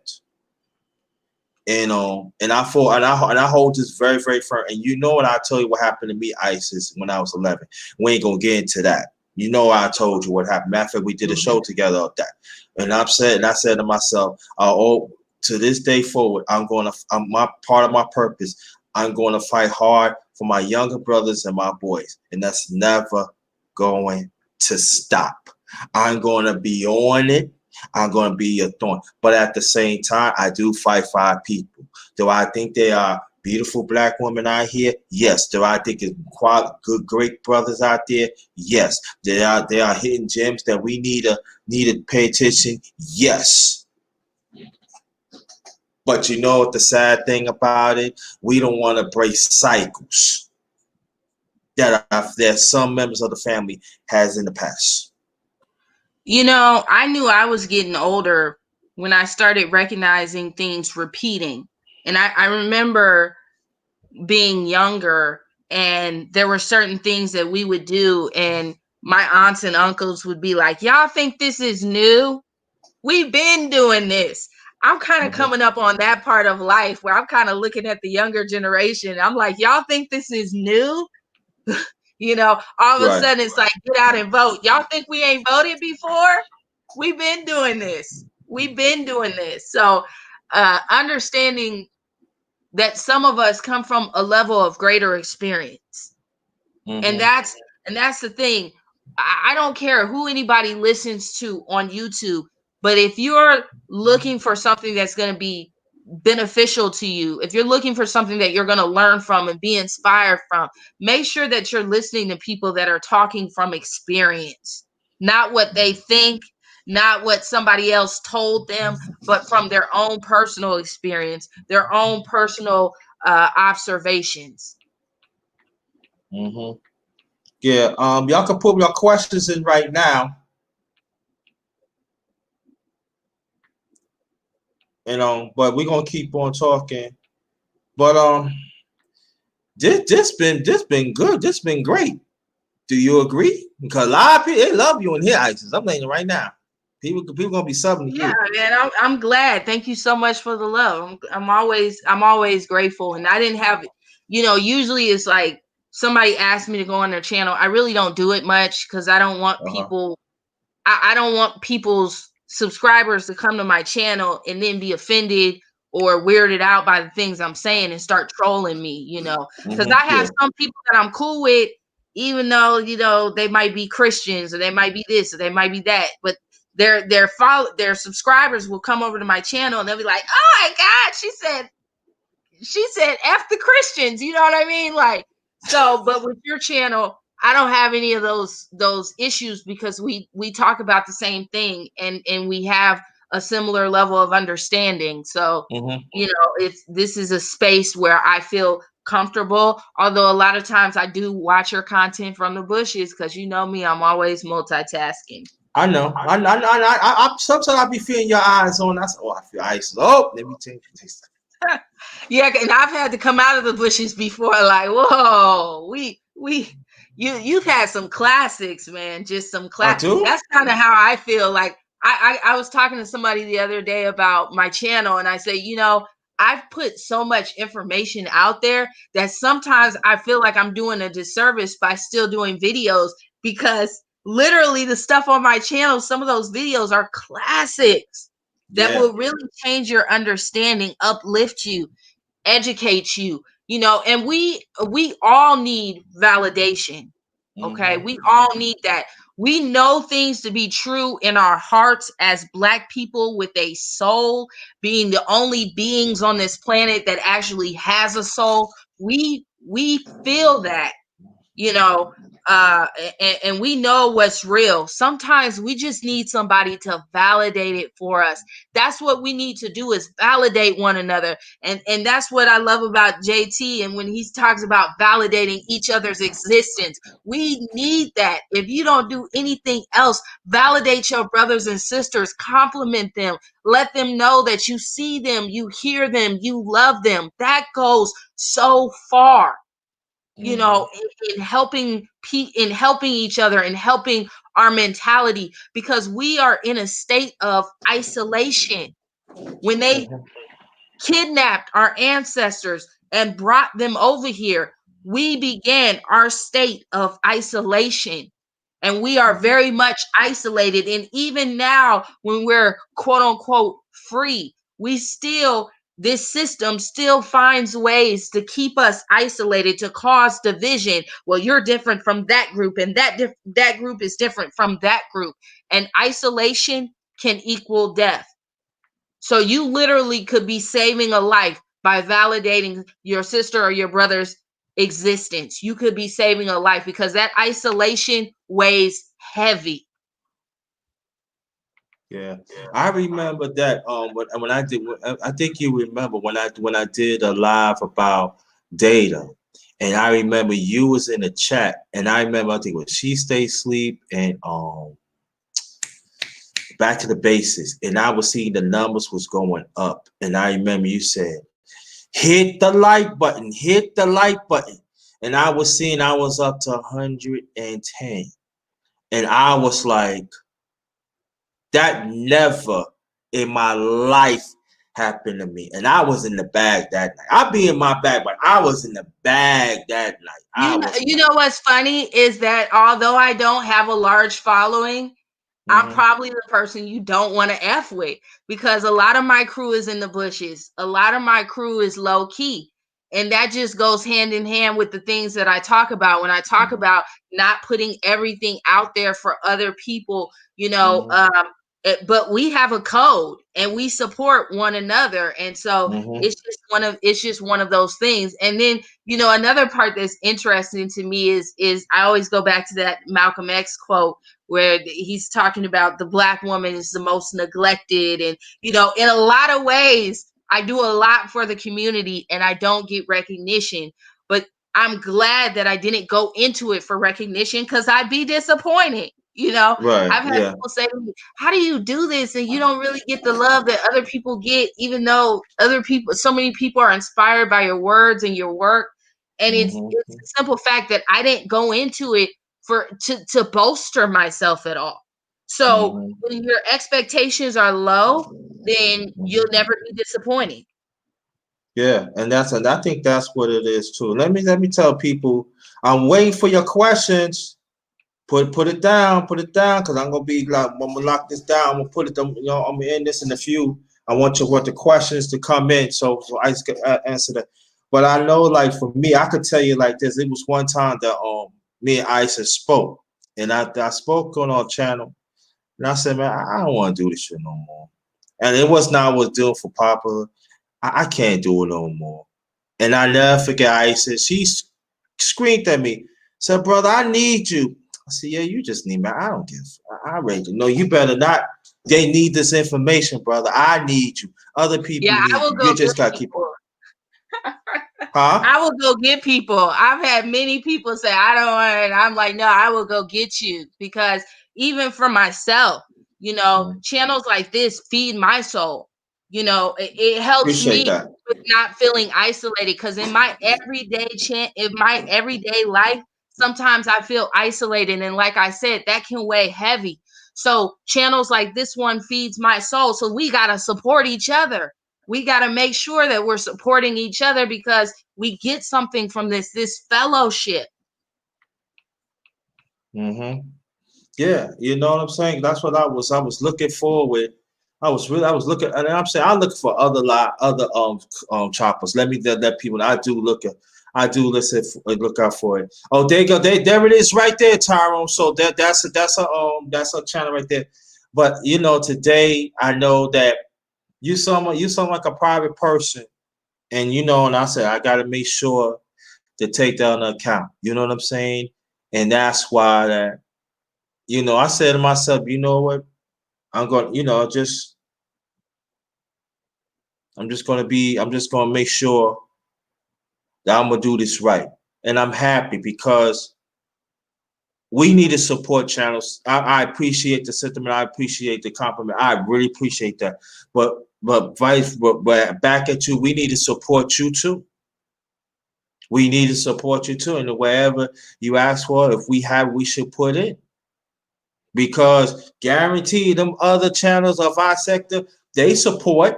you know, and I hold this very, very firm. And you know what, I tell you what happened to me, ISIS, when I was 11. We ain't gonna get into that. You know, I told you what happened. Matter of fact, we did a show together of that. And I said to myself, to this day forward, my part of my purpose, I'm going to fight hard for my younger brothers and my boys. And that's never going to stop. I'm going to be on it. I'm going to be a thorn. But at the same time, I do fight for our people. Do I think they are beautiful black women out here? Yes. Do I think it's good, great brothers out there? Yes. They are hidden gems that we need to pay attention. Yes. But you know what the sad thing about it? We don't want to break cycles that some members of the family has in the past. You know, I knew I was getting older when I started recognizing things repeating. And I remember being younger, and there were certain things that we would do, and my aunts and uncles would be like, y'all think this is new? We've been doing this. I'm kind of coming up on that part of life where I'm kind of looking at the younger generation. I'm like, y'all think this is new? You know, all of a sudden it's like, get out and vote. Y'all think we ain't voted before? We've been doing this. We've been doing this. So understanding that some of us come from a level of greater experience. And that's the thing. I don't care who anybody listens to on YouTube, but if you're looking for something that's going to be beneficial to you, if you're looking for something that you're going to learn from and be inspired from, make sure that you're listening to people that are talking from experience, not what they think, not what somebody else told them, but from their own personal experience, their own personal observations. Yeah, y'all can put your questions in right now. You know, but we're gonna keep on talking. But this been good. This been great. Do you agree? Because a lot of people, they love you in here, Isis. I'm letting you right now. People gonna be subbing to you. Yeah, man, I'm glad. Thank you so much for the love. I'm always grateful. And I didn't have, usually it's like somebody asked me to go on their channel. I really don't do it much because I don't want people. I don't want people's subscribers to come to my channel and then be offended or weirded out by the things I'm saying and start trolling me, because I have some people that I'm cool with, even though, they might be Christians or they might be this or they might be that, but their subscribers will come over to my channel and they'll be like, oh my God, she said F the Christians, you know what I mean? Like, so, but with your channel, I don't have any of those issues because we talk about the same thing and we have a similar level of understanding. So, this is a space where I feel comfortable. Although a lot of times I do watch your content from the bushes because you know me, I'm always multitasking. I know. I sometimes I be feeling your eyes on. I say, oh, I feel Isis. Oh, let me change this. Yeah, and I've had to come out of the bushes before. Like, whoa, you've had some classics, man. Just some classics. That's kind of how I feel. Like, I was talking to somebody the other day about my channel, and I say, I've put so much information out there that sometimes I feel like I'm doing a disservice by still doing videos because literally the stuff on my channel, some of those videos are classics that will really change your understanding, uplift you, educate you, and we all need validation. Okay. We all need that. We know things to be true in our hearts as Black people with a soul, being the only beings on this planet that actually has a soul. We feel that, and we know what's real. Sometimes we just need somebody to validate it for us. That's what we need to do, is validate one another. And that's what I love about JT. And when he talks about validating each other's existence, we need that. If you don't do anything else, validate your brothers and sisters, compliment them, let them know that you see them, you hear them, you love them. That goes so far. In helping each other and helping our mentality, because we are in a state of isolation. When they kidnapped our ancestors and brought them over here, we began our state of isolation, and we are very much isolated. And even now, when we're quote unquote free, this system still finds ways to keep us isolated, to cause division. Well, you're different from that group, and that group is different from that group. And isolation can equal death. So you literally could be saving a life by validating your sister or your brother's existence. You could be saving a life because that isolation weighs heavy. Yeah, I remember that. When I did, I think you remember when I did a live about data, and I remember you was in the chat, and I remember I think when She Stay Sleep and back to the basics. And I was seeing the numbers was going up. And I remember you said, hit the like button, hit the like button. And I was seeing I was up to 110. And I was like, that never in my life happened to me. And I was in the bag that night. I'd be in my bag, but I was in the bag that night. You know what's funny is that although I don't have a large following, I'm probably the person you don't want to F with, because a lot of my crew is in the bushes. A lot of my crew is low key. And that just goes hand in hand with the things that I talk about when I talk about not putting everything out there for other people, you know. But we have a code and we support one another. And so it's just one of those things. And then, you know, another part that's interesting to me is I always go back to that Malcolm X quote where he's talking about the Black woman is the most neglected. And, you know, in a lot of ways, I do a lot for the community and I don't get recognition. But I'm glad that I didn't go into it for recognition, because I'd be disappointed. You know, I've had people say to me, how do you do this? And you don't really get the love that other people get, even though so many people are inspired by your words and your work. And it's a simple fact that I didn't go into it to bolster myself at all. So when your expectations are low, then you'll never be disappointed. Yeah, and I think that's what it is too. Let me tell people, I'm waiting for your questions. Put it down, because I'm gonna lock this down. I'm gonna put it, you know, I'm gonna end this in a few. I want the questions to come in, so I just can answer that. But I know, like for me, I could tell you like this. It was one time that me and Isis spoke, and I spoke on our channel, and I said, man, I don't want to do this shit no more. And it was not what I was doing for Papa. I can't do it no more. And I never forget Isis. She screamed at me, said, brother, I need you. I said, yeah, you just need me. I don't give. I rate you. No, you better not. They need this information, brother. I need you. Other people need you. You just got to keep on. I will go get people. I've had many people say, I don't want it. I'm like, no, I will go get you, because even for myself, you know, channels like this feed my soul. You know, it helps me with not feeling isolated, because in my everyday life, sometimes I feel isolated. And like I said, that can weigh heavy. So channels like this one feeds my soul. So we got to support each other. We got to make sure that we're supporting each other, because we get something from this fellowship. Yeah, you know what I'm saying? That's what I was looking forward. I was looking, and I'm saying I look for other choppers. Let people. I do look out for it. Oh, there you go. There it is, right there, Tyrone. So that's a channel right there. But you know, today I know that you sound like a private person, and you know, and I said I got to make sure to take that into account. You know what I'm saying? And that's why that, you know, I said to myself, you know what, I'm going, you know, I'm just going to make sure that I'm going to do this right. And I'm happy because we need to support channels. I appreciate the sentiment. I appreciate the compliment. I really appreciate that. But back at you, we need to support you too. We need to support you too. And wherever you ask for, if we have, we should put in. Because guaranteed them other channels of our sector, they support.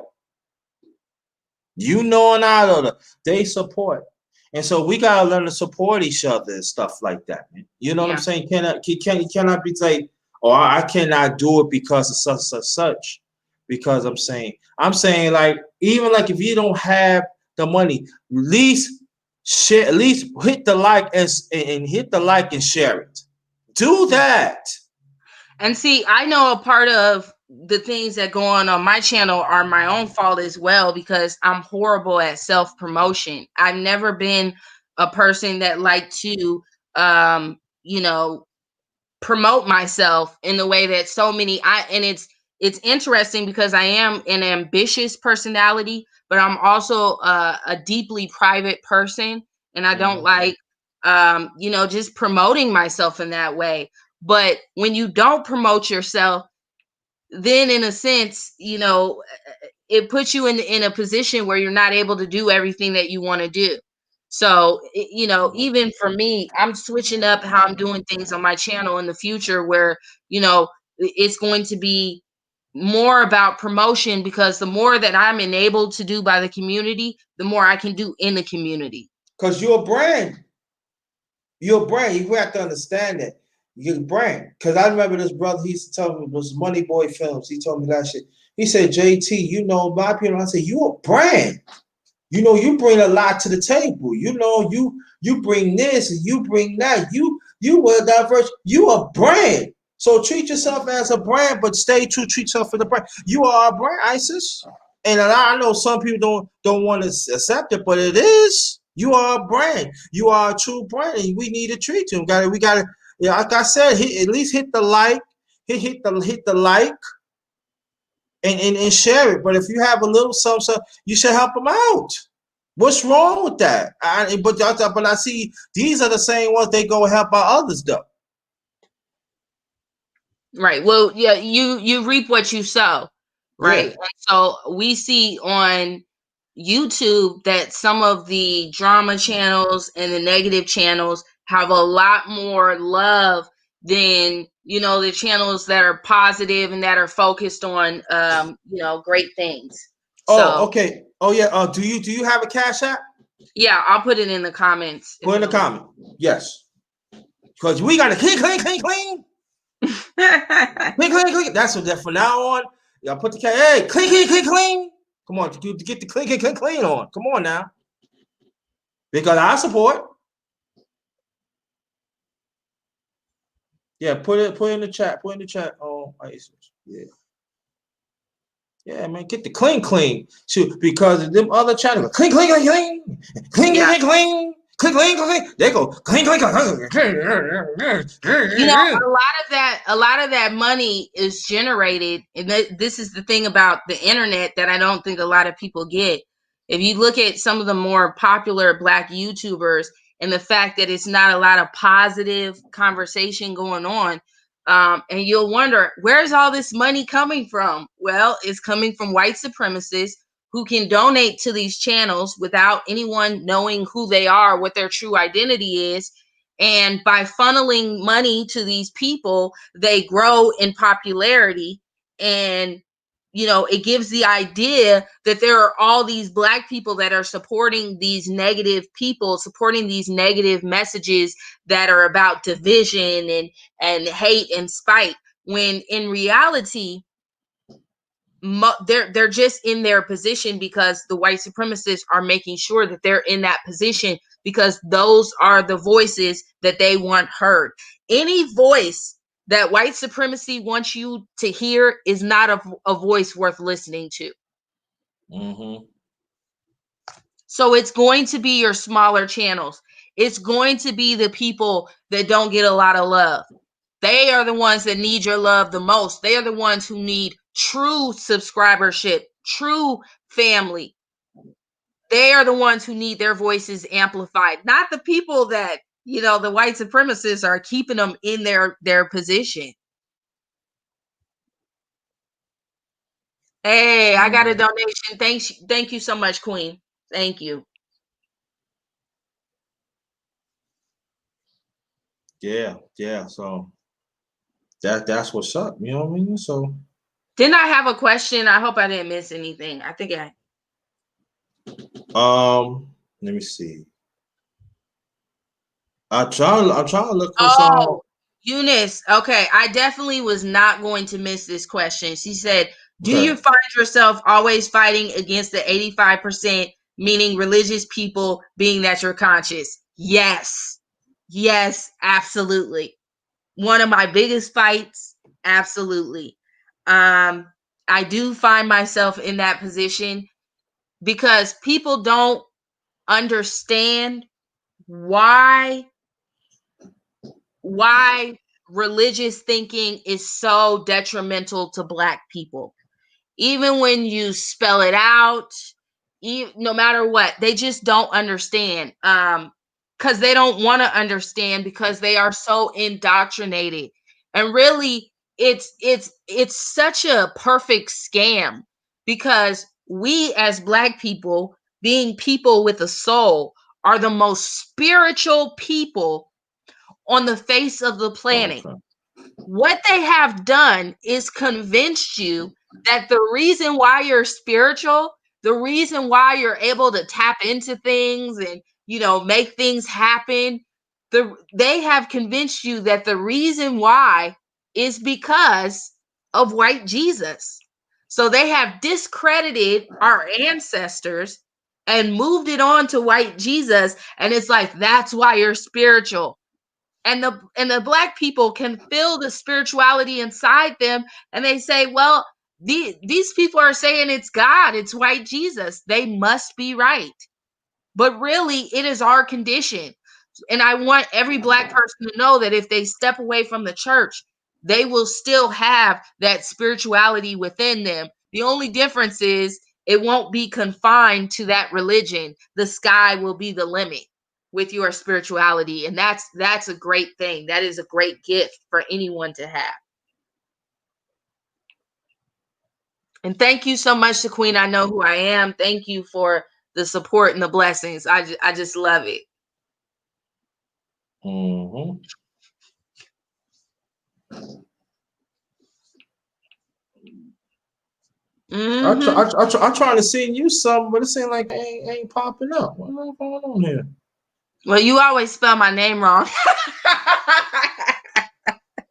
You know, and I don't know, they support. And so we gotta learn to support each other and stuff like that, man. You know what I'm saying? You cannot be like, oh, I cannot do it because of such. Because I'm saying like, even like if you don't have the money, at least share, at least hit the like and hit the like and share it. Do that. And see, I know a part of the things that go on my channel are my own fault as well, because I'm horrible at self-promotion. I've never been a person that liked to, you know, promote myself in the way that so many, and it's interesting because I am an ambitious personality, but I'm also a deeply private person. And I don't like, you know, just promoting myself in that way. But when you don't promote yourself, then in a sense, it puts you in a position where you're not able to do everything that you want to do. So, even for me, I'm switching up how I'm doing things on my channel in the future where, it's going to be more about promotion, because the more that I'm enabled to do by the community, the more I can do in the community. Because you're a brand. You're a brand. You have to understand that. You're a brand. Because I remember this brother, he used to tell me, it was Money Boy Films. He told me that shit. He said, JT, my opinion. I said, you a brand. You bring a lot to the table. You bring this and you bring that. You were diverse. You a brand. So treat yourself as a brand, but stay true. Treat yourself as a brand. You are a brand, Isis. And I know some people don't want to accept it, but it is. You are a brand. You are a true brand, and we need to treat you. We got to. Yeah, like I said, at least hit the like. Hit the like. And share it. But if you have a little something, you should help them out. What's wrong with that? But I see these are the same ones they go help out others though. Right. Well, yeah, you reap what you sow, right? Yeah. And so we see on YouTube that some of the drama channels and the negative channels have a lot more love than the channels that are positive and that are focused on great things. Oh, okay. Oh yeah. Do you have a Cash App? Yeah, I'll put it in the comments. Put in the comment. Yes. Because we got to clean. Clean. That's what that from now on. Y'all put the hey, clean. Come on, to get the clean on. Come on now. Because I support. Yeah, put it in the chat. Put in the chat. Oh, Isis. Yeah. Yeah, man, get the clean. Shoot, because them other channels clean. They go clean. A lot of that money is generated, and this is the thing about the internet that I don't think a lot of people get. If you look at some of the more popular Black YouTubers and the fact that it's not a lot of positive conversation going on, and you'll wonder, where's all this money coming from? Well, it's coming from white supremacists who can donate to these channels without anyone knowing who they are, what their true identity is. And by funneling money to these people, they grow in popularity. And, it gives the idea that there are all these Black people that are supporting these negative people, supporting these negative messages that are about division and hate and spite, when in reality, they're just in their position because the white supremacists are making sure that they're in that position because those are the voices that they want heard. Any voice that white supremacy wants you to hear is not a voice worth listening to. Mm-hmm. So it's going to be your smaller channels. It's going to be the people that don't get a lot of love. They are the ones that need your love the most. They are the ones who need true subscribership, true family. They are the ones who need their voices amplified, not the people that, the white supremacists are keeping them in their position. Hey, I got a donation. Thank you so much, Queen. Thank you. Yeah. So that's what's up. You know what I mean? So didn't I have a question? I hope I didn't miss anything. I think I. Let me see. I'm trying to look for some. Eunice. Okay, I definitely was not going to miss this question. She said, "Do you find yourself always fighting against the 85%, meaning religious people, being that you're conscious?" Yes, absolutely. One of my biggest fights, absolutely. I do find myself in that position because people don't understand why religious thinking is so detrimental to Black people. Even when you spell it out, no matter what, they just don't understand. Because they don't want to understand because they are so indoctrinated. And really, it's such a perfect scam, because we as Black people, being people with a soul, are the most spiritual people on the face of the planet. Okay. What they have done is convinced you that the reason why you're spiritual, the reason why you're able to tap into things and, you know, make things happen, they have convinced you that the reason why is because of white Jesus. So they have discredited our ancestors and moved it on to white Jesus, and it's like, that's why you're spiritual. And the Black people can feel the spirituality inside them, and they say, well, these people are saying it's God, it's white Jesus, they must be right. But really, it is our condition. And I want every Black person to know that if they step away from the church, they will still have that spirituality within them. The only difference is it won't be confined to that religion. The sky will be the limit with your spirituality. And that's a great thing. That is a great gift for anyone to have. And thank you so much to Queen I Know Who I Am. Thank you for the support and the blessings. I just love it. Mm-hmm. Mm-hmm. I'm trying to send you something, but it seems like it ain't popping up. What's going on here? Well, you always spell my name wrong.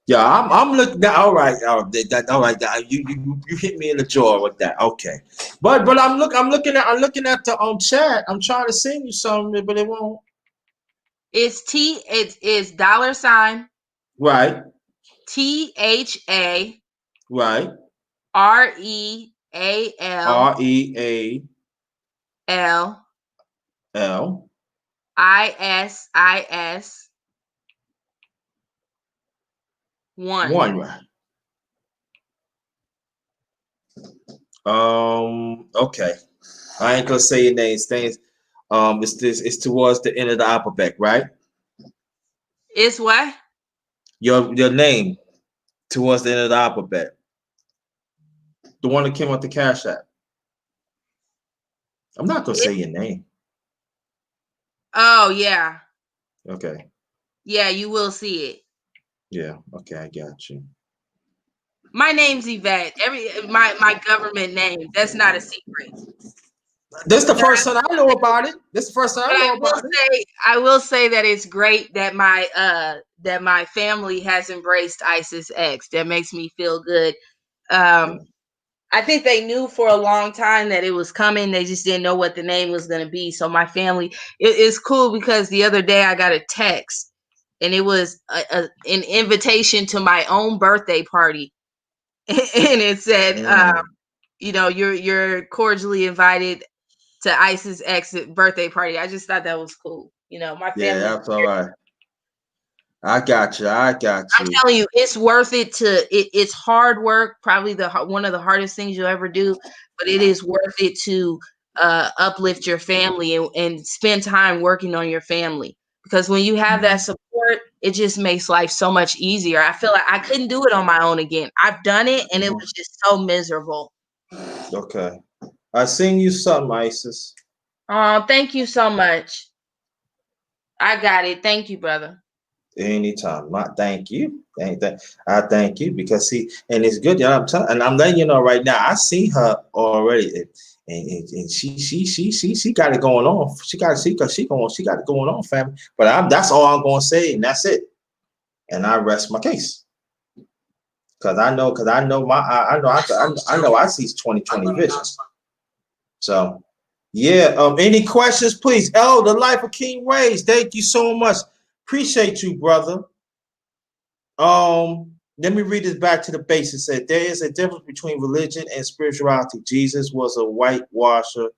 Yeah, I'm looking. All right, all right. You hit me in the jaw with that. Okay, but I'm looking at the chat. I'm trying to send you something, but it won't. It is $sign Right, THA right. REAL REAL ISIS 1. one. Right. Okay. I ain't gonna say your names. Things. It's towards the end of the alphabet, right? It's what? Your name towards the end of the alphabet. The one that came out the Cash App. I'm not gonna say your name. Oh yeah. Okay. Yeah, you will see it. Yeah. Okay, I got you. My name's Yvette. My government name. That's not a secret. This is the first time I know about it. This is the first time I But know about it. I will say that it's great that my family has embraced ISIS X. That makes me feel good. I think they knew for a long time that it was coming. They just didn't know what the name was going to be. So my family, it's cool because the other day I got a text, and it was an invitation to my own birthday party, and it said, you know, you're cordially invited to ISIS X birthday party. I just thought that was cool. You know, my family. Yeah, that's all right. I got you. I'm telling you, it's worth it it's hard work, probably one of the hardest things you'll ever do, but it is worth it to uplift your family and spend time working on your family. Because when you have that support, it just makes life so much easier. I feel like I couldn't do it on my own again. I've done it and it was just so miserable. Okay. I sing you something, Isis. Oh, thank you so much. I got it. Thank you, brother. Anytime. Thank you. I thank you because and it's good. And I'm letting you know right now. I see her already, and she got it going on. She got it going on, family. But that's all I'm gonna say, and that's it. And I rest my case because I know I see 20/20 vision. So yeah. Any questions, please? The Life of King Ways. Thank you so much. Appreciate you, brother. Let me read this back to the basics. It said there is a difference between religion and spirituality. Jesus was a whitewasher.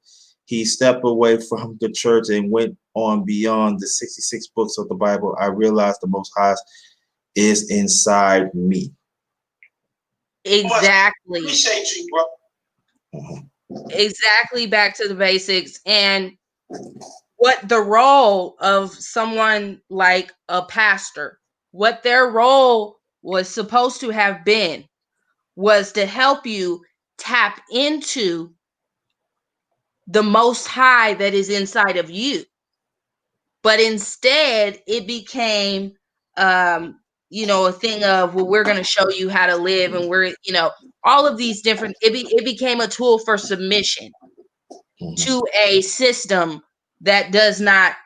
He stepped away from the church and went on beyond the 66 books of the Bible. I realized the Most High is inside me. Exactly. Appreciate you, bro. Exactly, back to the basics. And what the role of someone like a pastor, what their role was supposed to have been was to help you tap into the Most High that is inside of you. But instead, it became, a thing of, well, we're going to show you how to live, and we're, all of these different. It became a tool for submission to a system that does not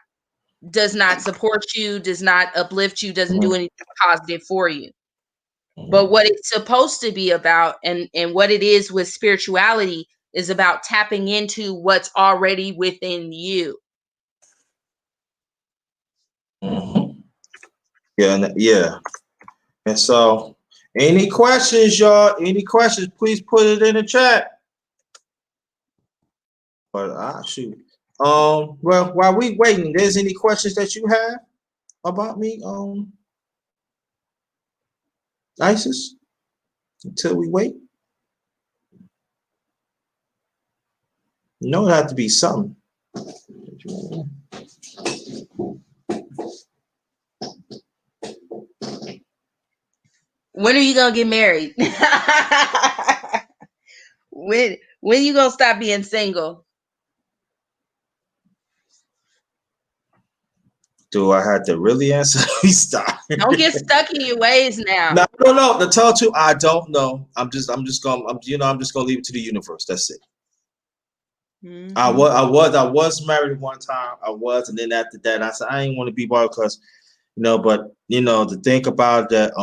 support you, does not uplift you, doesn't do anything positive for you. But what it's supposed to be about, and what it is with spirituality, is about tapping into what's already within you. Yeah. And so, any questions, y'all? Any questions? Please put it in the chat. But shoot. Well, while we waiting, there's any questions that you have about me, Isis? Until we wait. No, it have to be something. When are you gonna get married? when you gonna stop being single? Do I have to really answer? Stop. Don't get stuck in your ways now. No. To tell you, I don't know. I'm just gonna leave it to the universe. That's it. Mm-hmm. I was married one time. And then after that, I said I didn't want to be bothered because, but to think about that.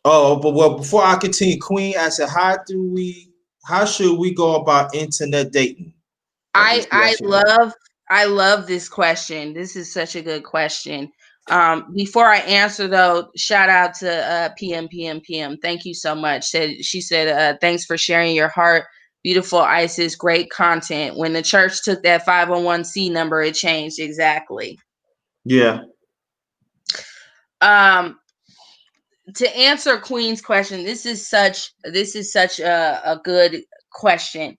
But before I continue, Queen, I said, how should we go about internet dating? I love this question. This is such a good question. Before I answer though, shout out to PM. Thank you so much. She said, thanks for sharing your heart. Beautiful Isis, great content. When the church took that 501c number, it changed. Exactly. Yeah. To answer Queen's question, this is such a good question.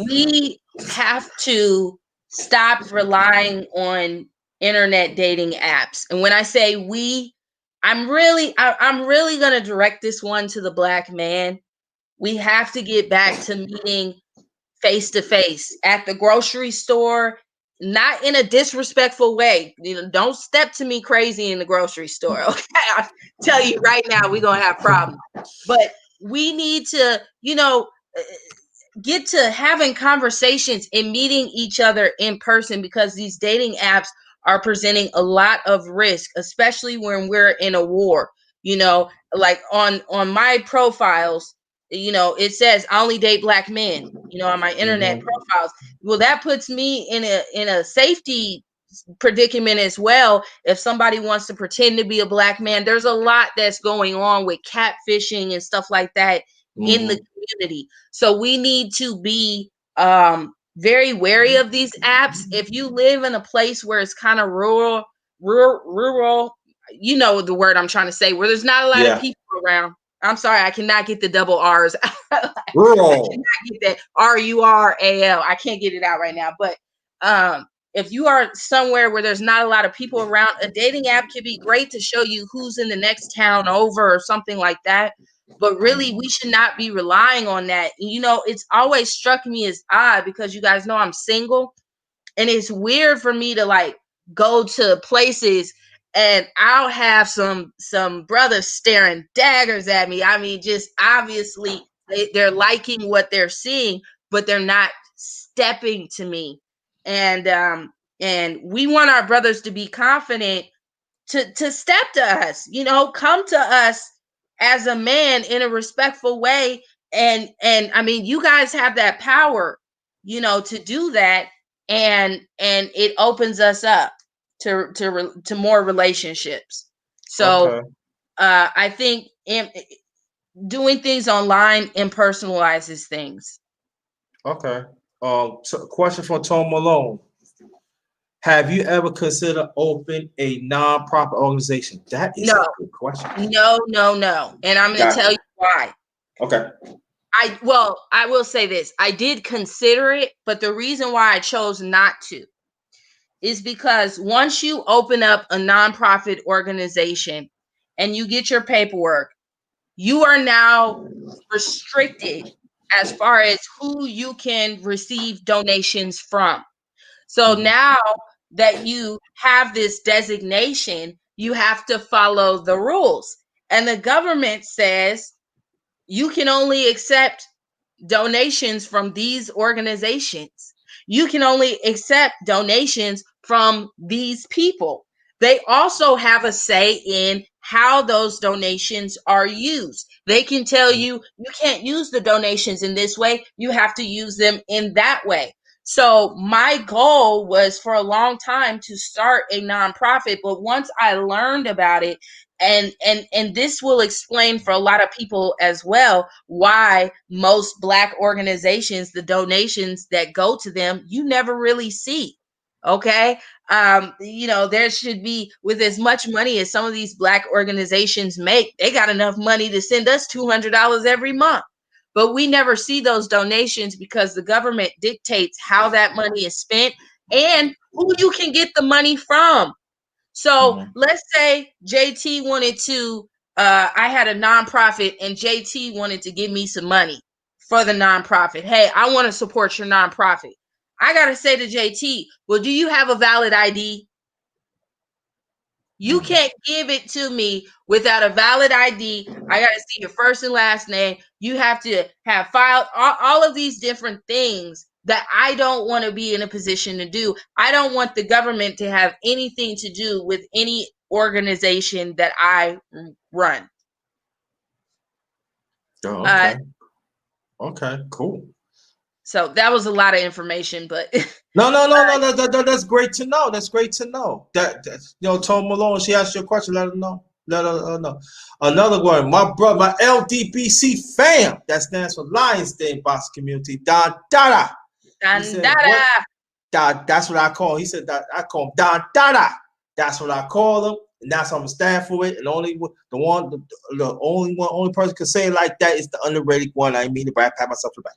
We have to stop relying on internet dating apps. And when I say we, I'm really going to direct this one to the Black man. We have to get back to meeting face to face at the grocery store, not in a disrespectful way. Don't step to me crazy in the grocery store. Okay, I'll tell you right now, we're going to have problems. But we need to, get to having conversations and meeting each other in person, because these dating apps are presenting a lot of risk, especially when we're in a war. Like on my profiles, it says I only date Black men, on my internet profiles. Well, that puts me in a safety predicament as well. If somebody wants to pretend to be a Black man, there's a lot that's going on with catfishing and stuff like that in the community. So we need to be very wary of these apps. If you live in a place where it's kind of rural, you know the word I'm trying to say, where there's not a lot of people around. I'm sorry, I cannot get the double R's. Rural. I cannot get that RURAL. I can't get it out right now. But if you are somewhere where there's not a lot of people around, a dating app could be great to show you who's in the next town over or something like that. But really, we should not be relying on that. It's always struck me as odd, because you guys know I'm single, and it's weird for me to go to places and I'll have some brothers staring daggers at me. I mean, just obviously they're liking what they're seeing, but they're not stepping to me. And we want our brothers to be confident to step to us, come to us as a man in a respectful way. And I mean, you guys have that power, to do that. And it opens us up to more relationships. So okay. I think doing things online impersonalizes things. Okay. Question from Tom Malone. Have you ever considered opening a nonprofit organization? That is a good question. No. And I'm going to tell you why. Okay. I will say this. I did consider it, but the reason why I chose not to is because once you open up a nonprofit organization and you get your paperwork, you are now restricted as far as who you can receive donations from. So now that you have this designation, you have to follow the rules. And the government says you can only accept donations from these organizations. You can only accept donations from these people. They also have a say in how those donations are used. They can tell you, you can't use the donations in this way, you have to use them in that way. So my goal was for a long time to start a nonprofit, but once I learned about it, and this will explain for a lot of people as well why most Black organizations, the donations that go to them, you never really see. Okay. There should be, with as much money as some of these Black organizations make, they got enough money to send us $200 every month. But we never see those donations because the government dictates how that money is spent and who you can get the money from. So let's say JT wanted to, I had a nonprofit and JT wanted to give me some money for the nonprofit. Hey, I want to support your nonprofit. I got to say to JT, well, do you have a valid ID? You can't give it to me without a valid ID. I got to see your first and last name. You have to have filed all of these different things that I don't want to be in a position to do. I don't want the government to have anything to do with any organization that I run. Oh, okay. Okay, cool. So that was a lot of information, but no, that's great to know. That's great to know. That Tom Malone, she asked you a question, let her know. Let her know. Another one, my brother, my LDBC fam, that stands for Lions Den Boxing Community, Don Dada. That's what I call him. He said that I call him Don Dada. That's what I call him, and that's how I'm stand for it. And only person can say it like that is the underrated one. I mean to pat myself on the back.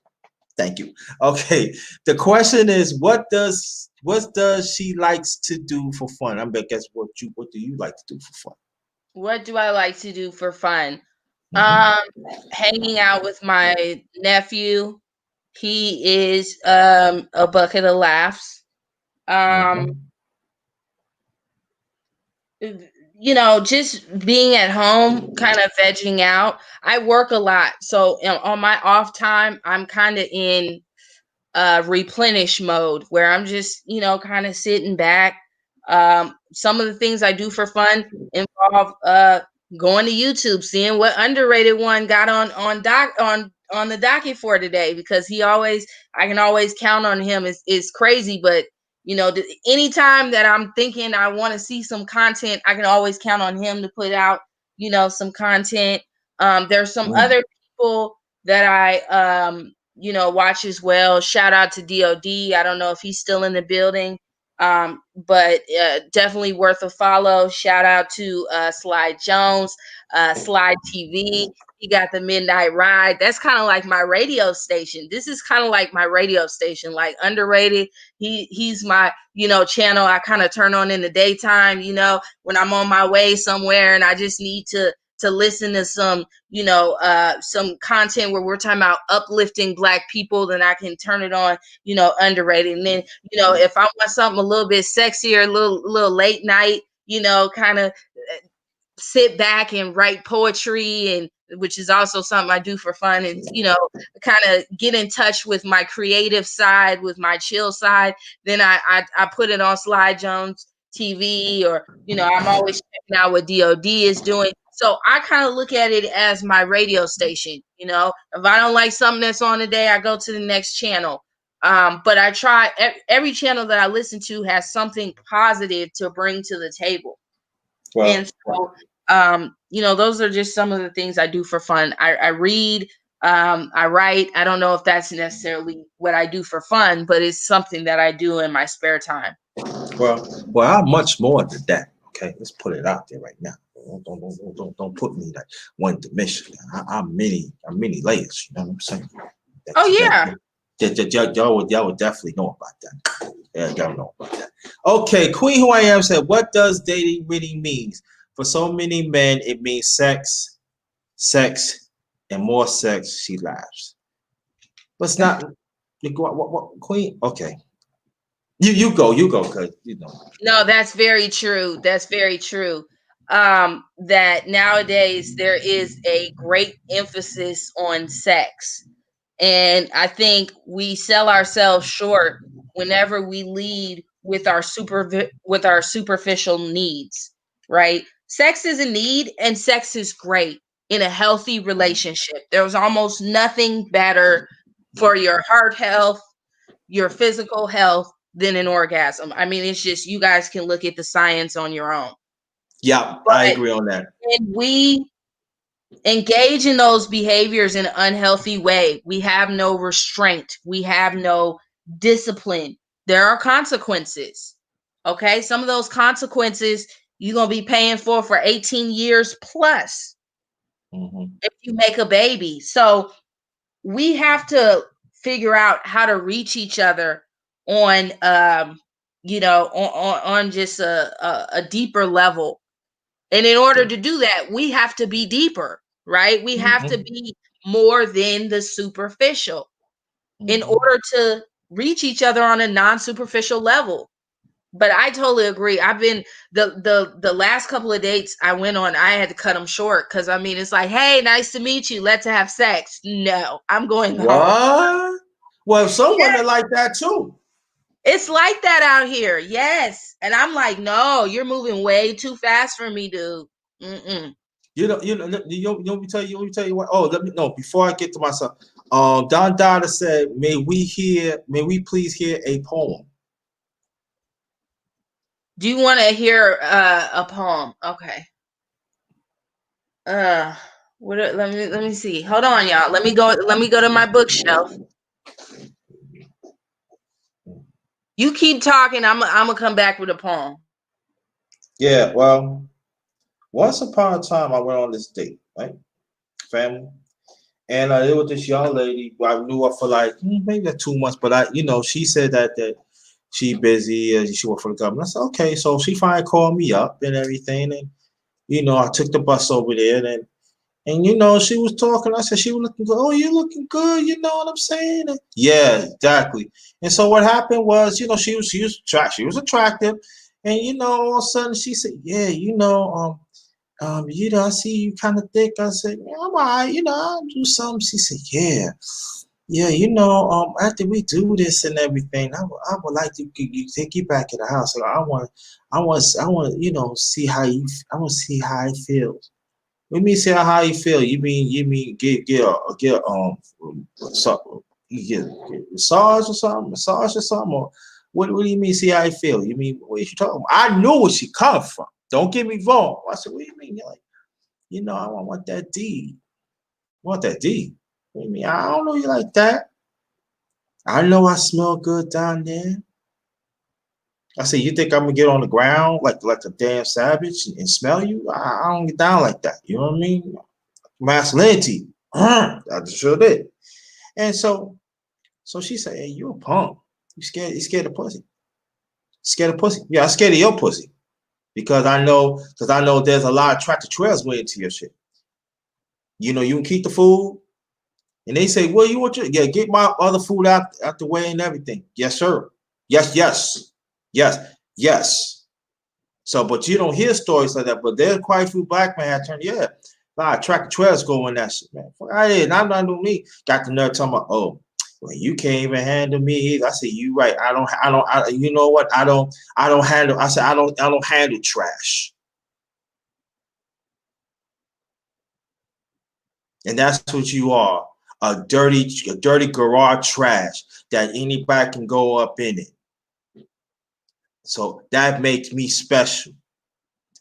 Thank you. Okay. The question is, what does she likes to do for fun? I guess what do you like to do for fun? What do I like to do for fun? Hanging out with my nephew. He is a bucket of laughs. Just being at home, kind of vegging out. I work a lot, so on my off time, I'm kind of in replenish mode where I'm just, kind of sitting back. Some of the things I do for fun involve going to YouTube, seeing what underrated one got on the docket for today, because I can always count on him. It's crazy, but anytime that I'm thinking I want to see some content, I can always count on him to put out, some content. There's some other people that I watch as well. Shout out to DOD. I don't know if he's still in the building, but definitely worth a follow. Shout out to Slide Jones, Slide TV. He got the Midnight Ride. That's kind of like my radio station. This is kind of like my radio station, like underrated. He's my, channel I kind of turn on in the daytime, when I'm on my way somewhere and I just need to listen to some, some content where we're talking about uplifting Black people, then I can turn it on, underrated. And then, if I want something a little bit sexier, a little late night, kind of sit back and write poetry, and which is also something I do for fun, and kind of get in touch with my creative side, with my chill side, then I put it on Slide Jones TV, or I'm always checking out what DOD is doing. So I kind of look at it as my radio station. If I don't like something that's on today, I go to the next channel. But I try, every channel that I listen to has something positive to bring to the table. Wow. And so those are just some of the things I do for fun. I read, I write. I don't know if that's necessarily what I do for fun, but it's something that I do in my spare time. Well, I'm much more than that. Okay, let's put it out there right now. Don't put me like one dimension. I'm many layers. You know what I'm saying? Yeah. Y'all would definitely know about that. Yeah, you gotta know about that. Okay, Queen Who I Am said, what does dating really mean? For so many men, it means sex, sex, and more sex. She laughs. But it's not. What Queen? Okay, you go, cause you know. No, that's very true. That's very true. That nowadays there is a great emphasis on sex. And I think we sell ourselves short whenever we lead with our superficial needs, right? Sex is a need and sex is great in a healthy relationship. There's almost nothing better for your heart health, your physical health than an orgasm. I mean, it's just you guys can look at the science on your own. Yeah, I But agree on that. when we engage in those behaviors in an unhealthy way, we have no restraint, we have no discipline. There are consequences. Okay, some of those consequences you're gonna be paying for 18 years plus if you make a baby. So we have to figure out how to reach each other on on just a deeper level. And in order to do that, we have to be deeper, right? We have to be more than the superficial in order to reach each other on a non-superficial level. But I totally agree. I've been the last couple of dates I went on, I had to cut them short because I mean it's like, hey, nice to meet you. Let's have sex. No, I'm going home. What? Well, some Yes, women like that too. it's like that out here. Yes. And I'm like, no, you're moving way too fast for me, dude. Mm-mm. Let me tell you what. Oh, let me know before I get to myself. Don Dada said, may we please hear a poem. Do you want to hear a poem? Okay. Let me see. Hold on, y'all. Let me go to my bookshelf. You keep talking. I'm gonna come back with a poem. Yeah, well, once upon a time, I went on this date, right? Family. And it was this young lady who I knew her for like maybe 2 months, but she said that she busy and she worked for the government. I said, okay. So she finally called me up and everything. And, I took the bus over there and she was talking. I said, she was looking good. Oh, you looking good. You know what I'm saying? And, yeah, exactly. And so what happened was, she was attractive. And, all of a sudden she said, yeah, I see you kind of thick. I said, yeah, I'm all right, I'll do something. She said, yeah, after we do this and everything, I would like to take you back to the house. So I want, see how I want to see how it feels. What me see how you feel? You mean something, get massage or something, or what do you mean? See how I feel? You mean what you talking about? I knew where she come from. Don't get me wrong. I said, what do you mean? You're like, I want that D. Want that D? What do you mean? I don't know you like that. I know I smell good down there. I said, you think I'm gonna get on the ground like a damn savage and smell you? I don't get down like that. You know what I mean? Masculinity. I sure did. And so she said, hey, you a punk. You scared of pussy. Scared of pussy. Yeah, I'm scared of your pussy. Because I know there's a lot of tractor trailers waiting to your shit. You can keep the food. And they say, well, you want your get my other food out the way and everything. Yes, sir. Yes. So, but you don't hear stories like that. But there's quite a few black men have turned, yeah. A lot of tractor trailers go in that shit, man. I did. I'm not doing me. Got the nerve talking about, oh, well, you can't even handle me either. I said, you right. You know what? I don't handle. I said, I don't handle trash. And that's what you are. A dirty garage trash that anybody can go up in it. So that makes me special.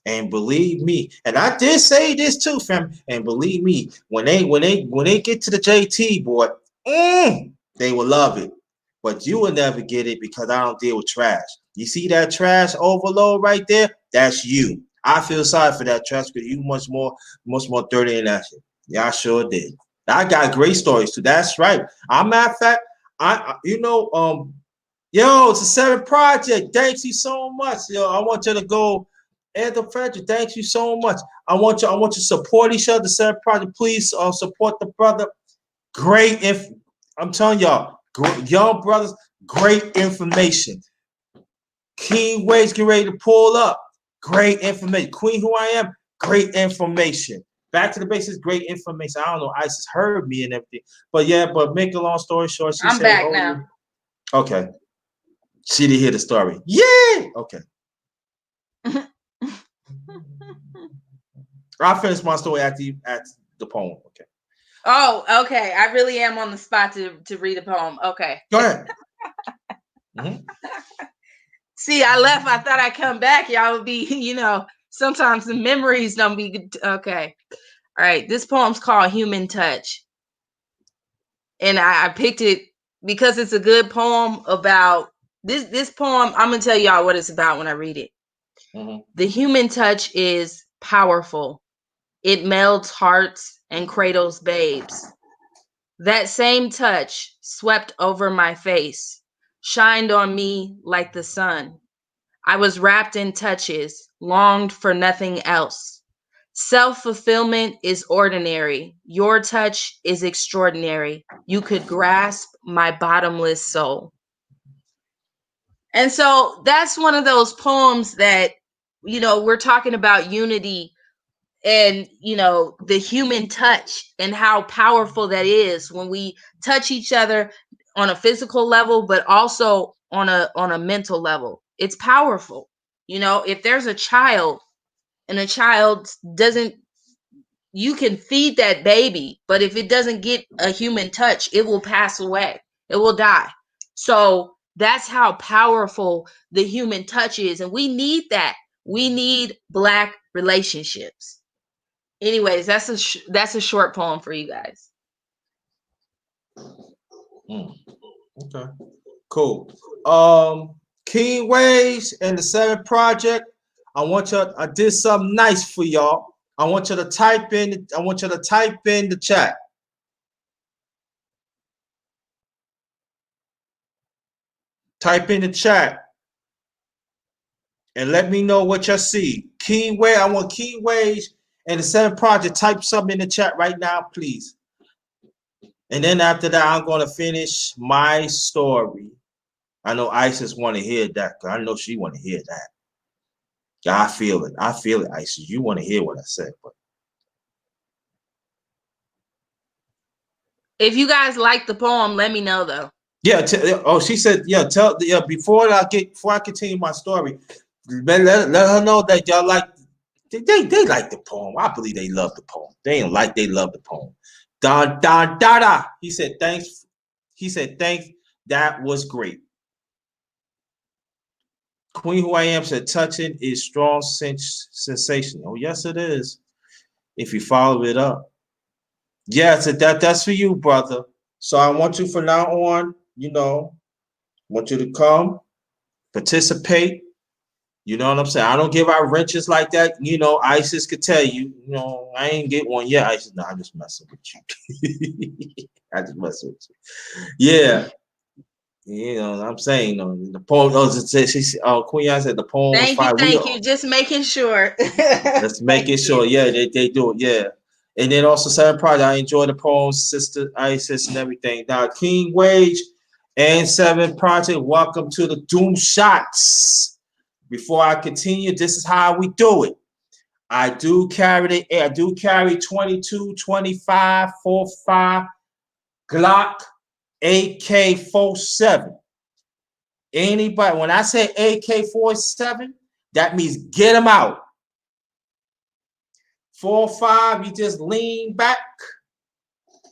And believe me, and I did say this too, fam. And believe me, when they get to the JT boy, they will love it. But you will never get it because I don't deal with trash. You see that trash overload right there? That's you. I feel sorry for that trash because you much more dirty than that shit. Yeah, I sure did. I got great stories too. That's right. I'm matter of fact, Yo, it's a 7 project. Thank you so much. Yo, I want you to go. Anthem Frederick, thank you so much. I want you to support each other. 7 project, please support the brother. Great I'm telling y'all, young brothers, great information. King Waves get ready to pull up. Great information. Queen Who I Am, great information. Back to the basics, great information. I don't know, Isis heard me and everything. But yeah, but make a long story short, she I'm said, back now. Okay. She didn't hear the story. Yeah. Okay. I'll finish my story at the poem. Okay. Oh, okay. I really am on the spot to read a poem. Okay. Go ahead. See, I left. I thought I'd come back. Y'all would be, sometimes the memories don't be good. Okay. All right. This poem's called Human Touch. And I picked it because it's a good poem about this poem. I'm going to tell y'all what it's about when I read it. The human touch is powerful. It melds hearts and cradles babes. That same touch swept over my face, shined on me like the sun. I was wrapped in touches, longed for nothing else. Self-fulfillment is ordinary. Your touch is extraordinary. You could grasp my bottomless soul. And so that's one of those poems that, we're talking about unity and, the human touch and how powerful that is when we touch each other on a physical level, but also on a mental level. It's powerful. If there's a child and a child doesn't, you can feed that baby, but if it doesn't get a human touch, it will pass away. It will die. So that's how powerful the human touch is. And we need that. We need Black relationships. Anyways, that's a short poem for you guys. Okay. Cool. King Waves and the 7 Project. I did something nice for y'all. I want you to type in the chat. Type in the chat and let me know what you see. King Wave, I want King Waves and the 7 Project. Type something in the chat right now, please. And then after that, I'm going to finish my story. I know Isis want to hear that. I know she want to hear that. Yeah, I feel it. I feel it, Isis. You want to hear what I said, but if you guys like the poem, let me know though. Yeah. She said, yeah. Before I continue my story, let her know that y'all like. They like the poem. I believe they love the poem. They love the poem. Don Dada. He said thanks. That was great. Queen Who I Am said touching is strong sensation. Oh yes, it is. If you follow it up. Yeah, so that's for you, brother. So I want you from now on, want you to come, participate. You know what I'm saying? I don't give out wrenches like that. Isis could tell you, I ain't get one yet. Isis, no, I'm just messing with you. I just messing with you. Yeah. I'm saying, the poem, Queen I said the poem was fire. Thank you. Just making sure. Just making sure. Yeah, they do it. Yeah. And then also 7 Project. I enjoy the poems, Sister Isis and everything. Now, King Wage and 7 Project, welcome to the Doom Shots. Before I continue, this is how we do it. I do carry 22, 25, 45, Glock, AK-47. Anybody, when I say AK-47, that means get them out. 4-5, you just lean back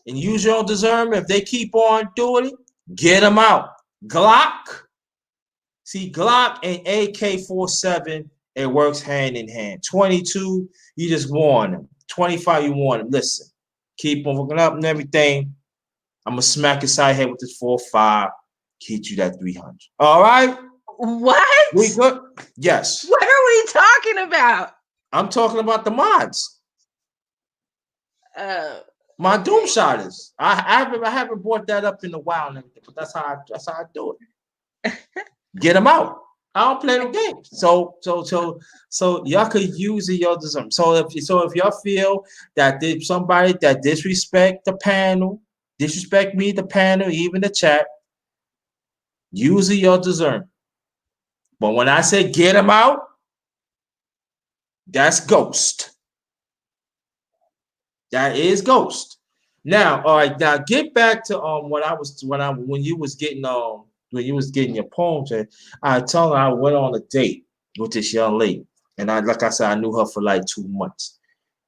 and use your own discernment. If they keep on doing it, get them out. Glock. See, Glock and AK-47, it works hand in hand. 22, you just warn them. 25, you warn them. Listen, keep on looking up and everything. I'm going to smack your side head with this 4-5, hit you that 300. All right? What? We good? Yes. What are we talking about? I'm talking about the mods. My Doom Shotters. I haven't brought that up in a while, but that's how I do it. Get them out. I don't play no games. So y'all could use it your discernment. So if y'all feel that there's somebody that disrespect the panel, disrespect me, the panel, even the chat, use it your discernment. But when I say get them out, that's ghost. That is ghost. Now, all right. Now get back to when you was getting your poems. And I told her I went on a date with this young lady, and like I said, I knew her for like 2 months.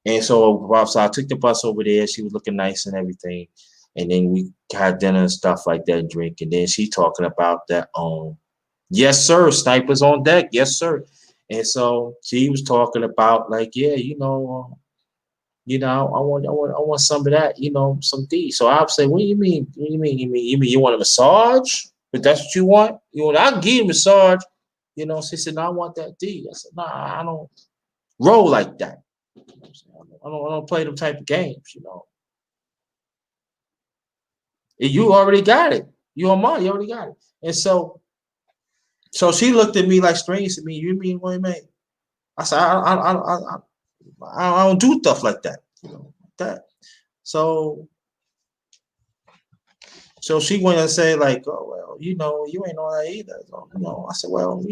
And so I took the bus over there. She was looking nice and everything, and then we had dinner and stuff like that, and drink. And then she talking about that. Yes, sir. Snipers on deck. Yes, sir. And so she was talking about like, yeah, I want some of that, some D. So I'll say, what do you mean? What do you mean? You want a massage? But that's what you want? I'll give you a massage. She said, no, I want that D. I said, nah, I don't roll like that. I don't play them type of games, You already got it. You on mine, you already got it. And so she looked at me like strange to me. You mean what you mean? I said, I don't do stuff like that, that. So she went and say like, oh well, you ain't all that either. So, I said, well,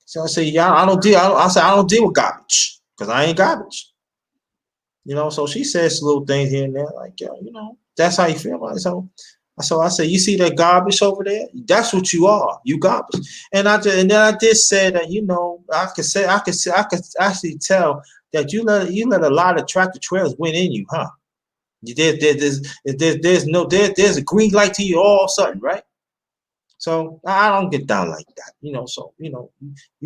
So I said, yeah, I don't deal with garbage because I ain't garbage. So she says little things here and there, like, that's how you feel about it. So I said, you see that garbage over there? That's what you are. You garbage. And then I did say that, I could actually tell that you let a lot of tractor trailers win in you, huh? There's a green light to you all of a sudden, right? So I don't get down like that, So you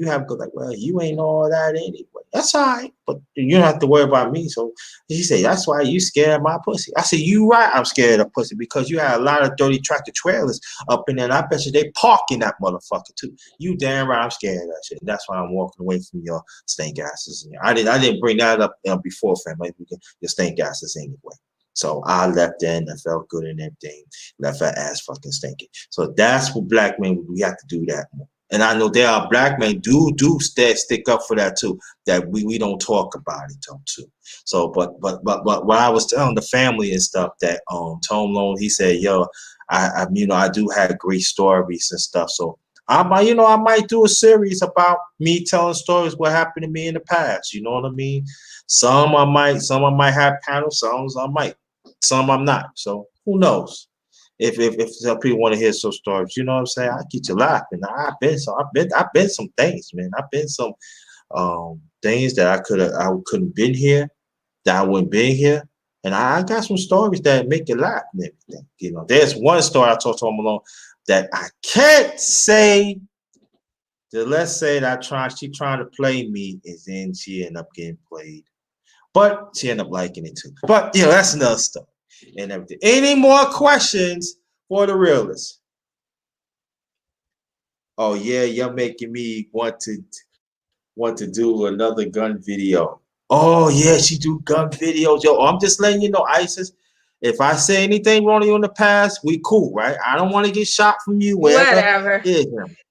have to go like, well, you ain't all that anyway. That's all right, but you don't have to worry about me. So she said, that's why you scared of my pussy. I said, you right, I'm scared of pussy because you had a lot of dirty tractor trailers up in there. And I bet you they parking that motherfucker too. You damn right, I'm scared of that shit. That's why I'm walking away from your stink asses. I didn't bring that up before, family. Your stink asses anyway. So I left there and I felt good and everything. Left her ass fucking stinking. So that's what black men, we have to do that more. And I know there are black men do stick up for that too. That we don't talk about it too. So but what I was telling the family and stuff that Tone Lone, he said, yo, I do have great stories and stuff. So I might do a series about me telling stories what happened to me in the past. You know what I mean? Some I might have panels, some I might. Some I'm not. So who knows? If some people want to hear some stories, you know what I'm saying? I keep you laughing. I've been some things, man. I've been some things that I couldn't been here, that I wouldn't been here. And I got some stories that make you laugh and everything. There's one story I told Tom Malone that I can't say that, let's say that she trying to play me, and then she ended up getting played. But she ended up liking it too. But that's another story and everything. Any more questions for the realist? Oh yeah, you're making me want to do another gun video. Oh yeah, she do gun videos. Yo, I'm just letting you know, Isis. If I say anything wrong to you in the past, we cool, right? I don't want to get shot from you. Whatever. Yeah.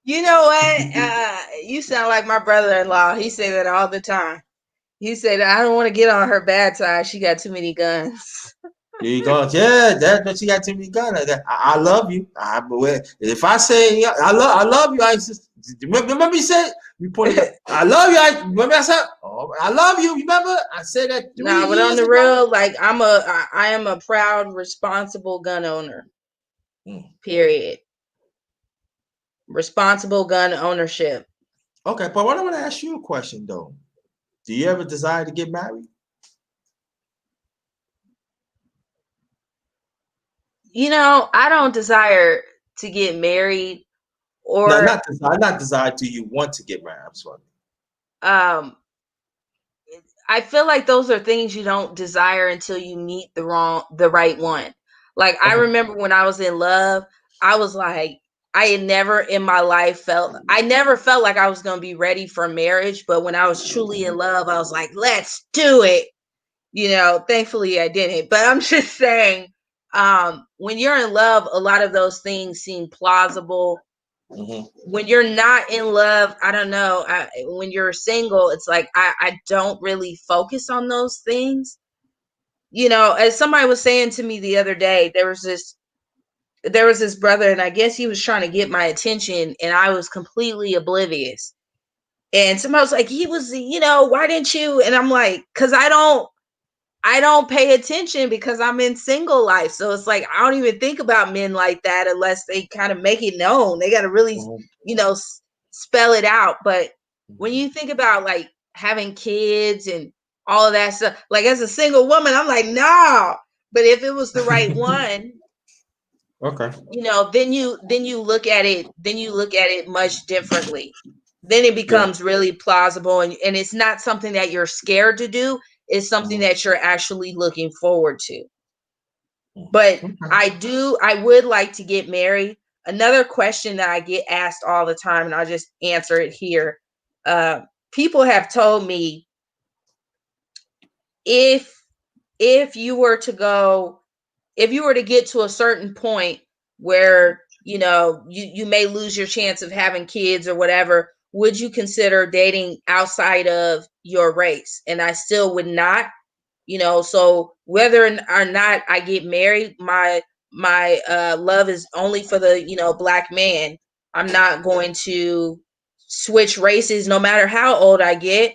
You know what? You sound like my brother-in-law. He say that all the time. He said, I don't want to get on her bad side. She got too many guns. There you go. Yeah, that's what she got too many guns. I love you. If I say I love you, I just remember you said you pointed. I love you. Remember I said, I love you. Remember I said that. No, but on the real, like I am a proud, responsible gun owner. Period. Responsible gun ownership. Okay, but I want to ask you a question though. Do you ever desire to get married? I don't desire to get married, or no, not desire. Do you want to get married? I'm sorry. I feel like those are things you don't desire until you meet the right one. Like I remember when I was in love, I was like, I had never in my life I never felt like I was going to be ready for marriage. But when I was truly in love, I was like, let's do it. Thankfully I didn't. But I'm just saying, when you're in love, a lot of those things seem plausible. When you're not in love, I don't know. When you're single, it's like I don't really focus on those things. You know, as somebody was saying to me the other day, there was this brother, and I guess he was trying to get my attention, and I was completely oblivious. And somebody was like, he was, you know, why didn't you? And I'm like, because I don't pay attention because I'm in single life. So it's like I don't even think about men like that unless they kind of make it known. They got to really, you know, spell it out. But when you think about like having kids and all of that stuff, like as a single woman, I'm like, no. But if it was the right one, Okay. you know, then you look at it much differently. Then it Yeah. becomes really plausible, and it's not something that you're scared to do. It's something that you're actually looking forward to. But I would like to get married. Another question that I get asked all the time, and I'll just answer it here. People have told me, if you were to go, if you were to get to a certain point where, you know, you may lose your chance of having kids or whatever, would you consider dating outside of your race? And I still would not. You know, so whether or not I get married, my love is only for the, you know, Black man. I'm not going to switch races no matter how old I get,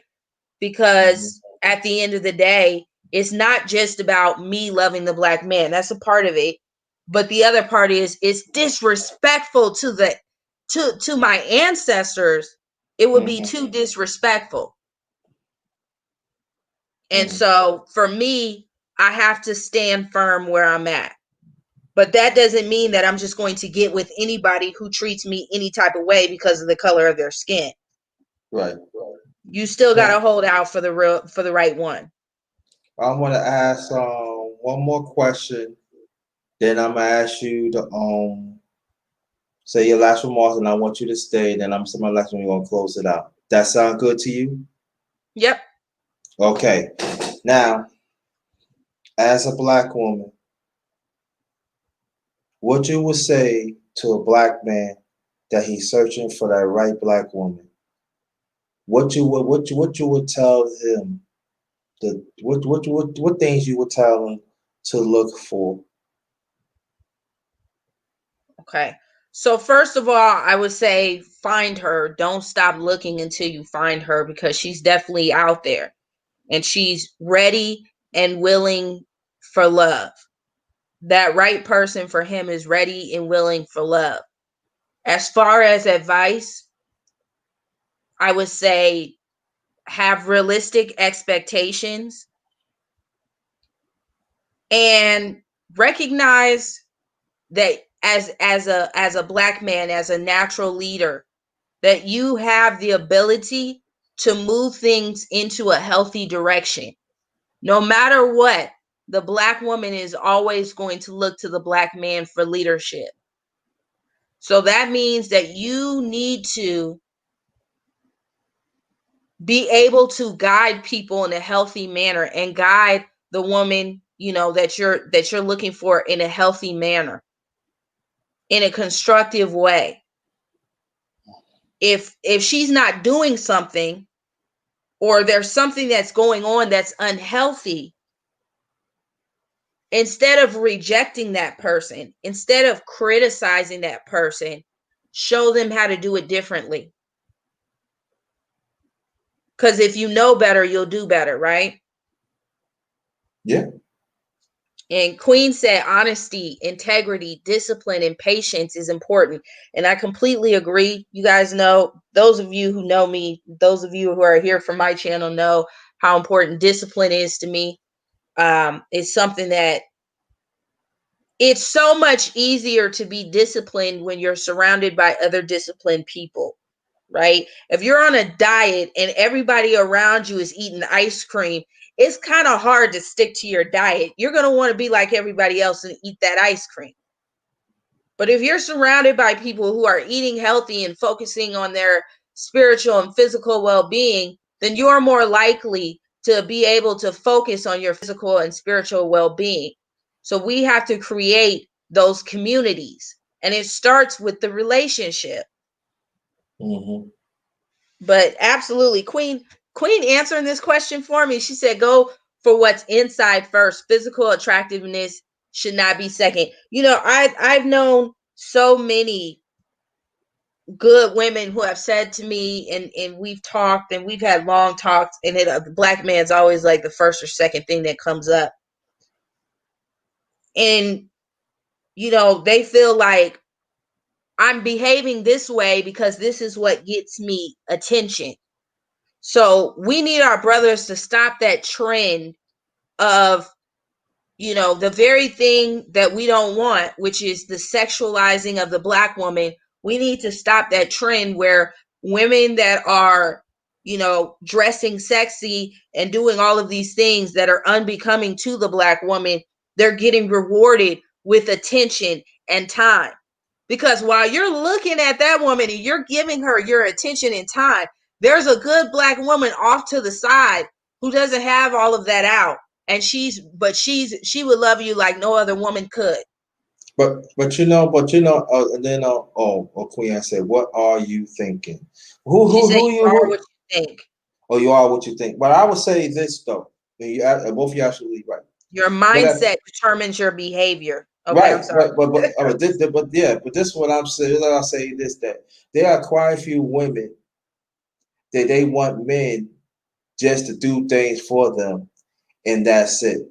because at the end of the day, it's not just about me loving the Black man. That's a part of it. But the other part is it's disrespectful to to my ancestors. It would be too disrespectful. And so for me, I have to stand firm where I'm at. But that doesn't mean that I'm just going to get with anybody who treats me any type of way because of the color of their skin. Right. You still got to hold out for the right one. I'm gonna ask one more question. Then I'm gonna ask you to say your last remarks, and I want you to stay. Then I'm saying my last one. We're gonna close it out. That sound good to you? Yep. Okay. Now, as a Black woman, what you would say to a Black man that he's searching for that right Black woman? What you would tell him? What things you would tell him to look for? Okay. So first of all, I would say find her. Don't stop looking until you find her, because she's definitely out there and she's ready and willing for love. That right person for him is ready and willing for love. As far as advice, I would say have realistic expectations and recognize that as a Black man, as a natural leader, that you have the ability to move things into a healthy direction. No matter what, the Black woman is always going to look to the Black man for leadership. So that means that you need to be able to guide people in a healthy manner and guide the woman, you know, that you're looking for in a healthy manner, in a constructive way. If she's not doing something, or there's something that's going on that's unhealthy, instead of rejecting that person, instead of criticizing that person, show them how to do it differently. Because if you know better, you'll do better, right? Yeah. And Queen said honesty, integrity, discipline, and patience is important. And I completely agree. You guys know, those of you who know me, those of you who are here from my channel know how important discipline is to me. It's something that it's so much easier to be disciplined when you're surrounded by other disciplined people, right? If you're on a diet and everybody around you is eating ice cream, it's kind of hard to stick to your diet. You're going to want to be like everybody else and eat that ice cream. But if you're surrounded by people who are eating healthy and focusing on their spiritual and physical well-being, then you're more likely to be able to focus on your physical and spiritual well-being. So we have to create those communities, and it starts with the relationship. Mm-hmm. But absolutely, Queen answering this question for me. She said, "Go for what's inside first. Physical attractiveness should not be second." You know, I've known so many good women who have said to me, and we've talked and we've had long talks, and the black man's always like the first or second thing that comes up, and you know, they feel like I'm behaving this way because this is what gets me attention. So we need our brothers to stop that trend of, you know, the very thing that we don't want, which is the sexualizing of the black woman. We need to stop that trend where women that are, you know, dressing sexy and doing all of these things that are unbecoming to the black woman, they're getting rewarded with attention and time. Because while you're looking at that woman and you're giving her your attention and time, there's a good black woman off to the side who doesn't have all of that out, and she would love you like no other woman could. But and then Queen, I said, what are you thinking? She said Who you are what you think. Oh, you are what you think. But I would say this though, and both of you absolutely right. Your But mindset determines your behavior. Okay, I'm right, sorry. but this is what I'm saying. I'll say this, that there are quite a few women that they want men just to do things for them, and that's it.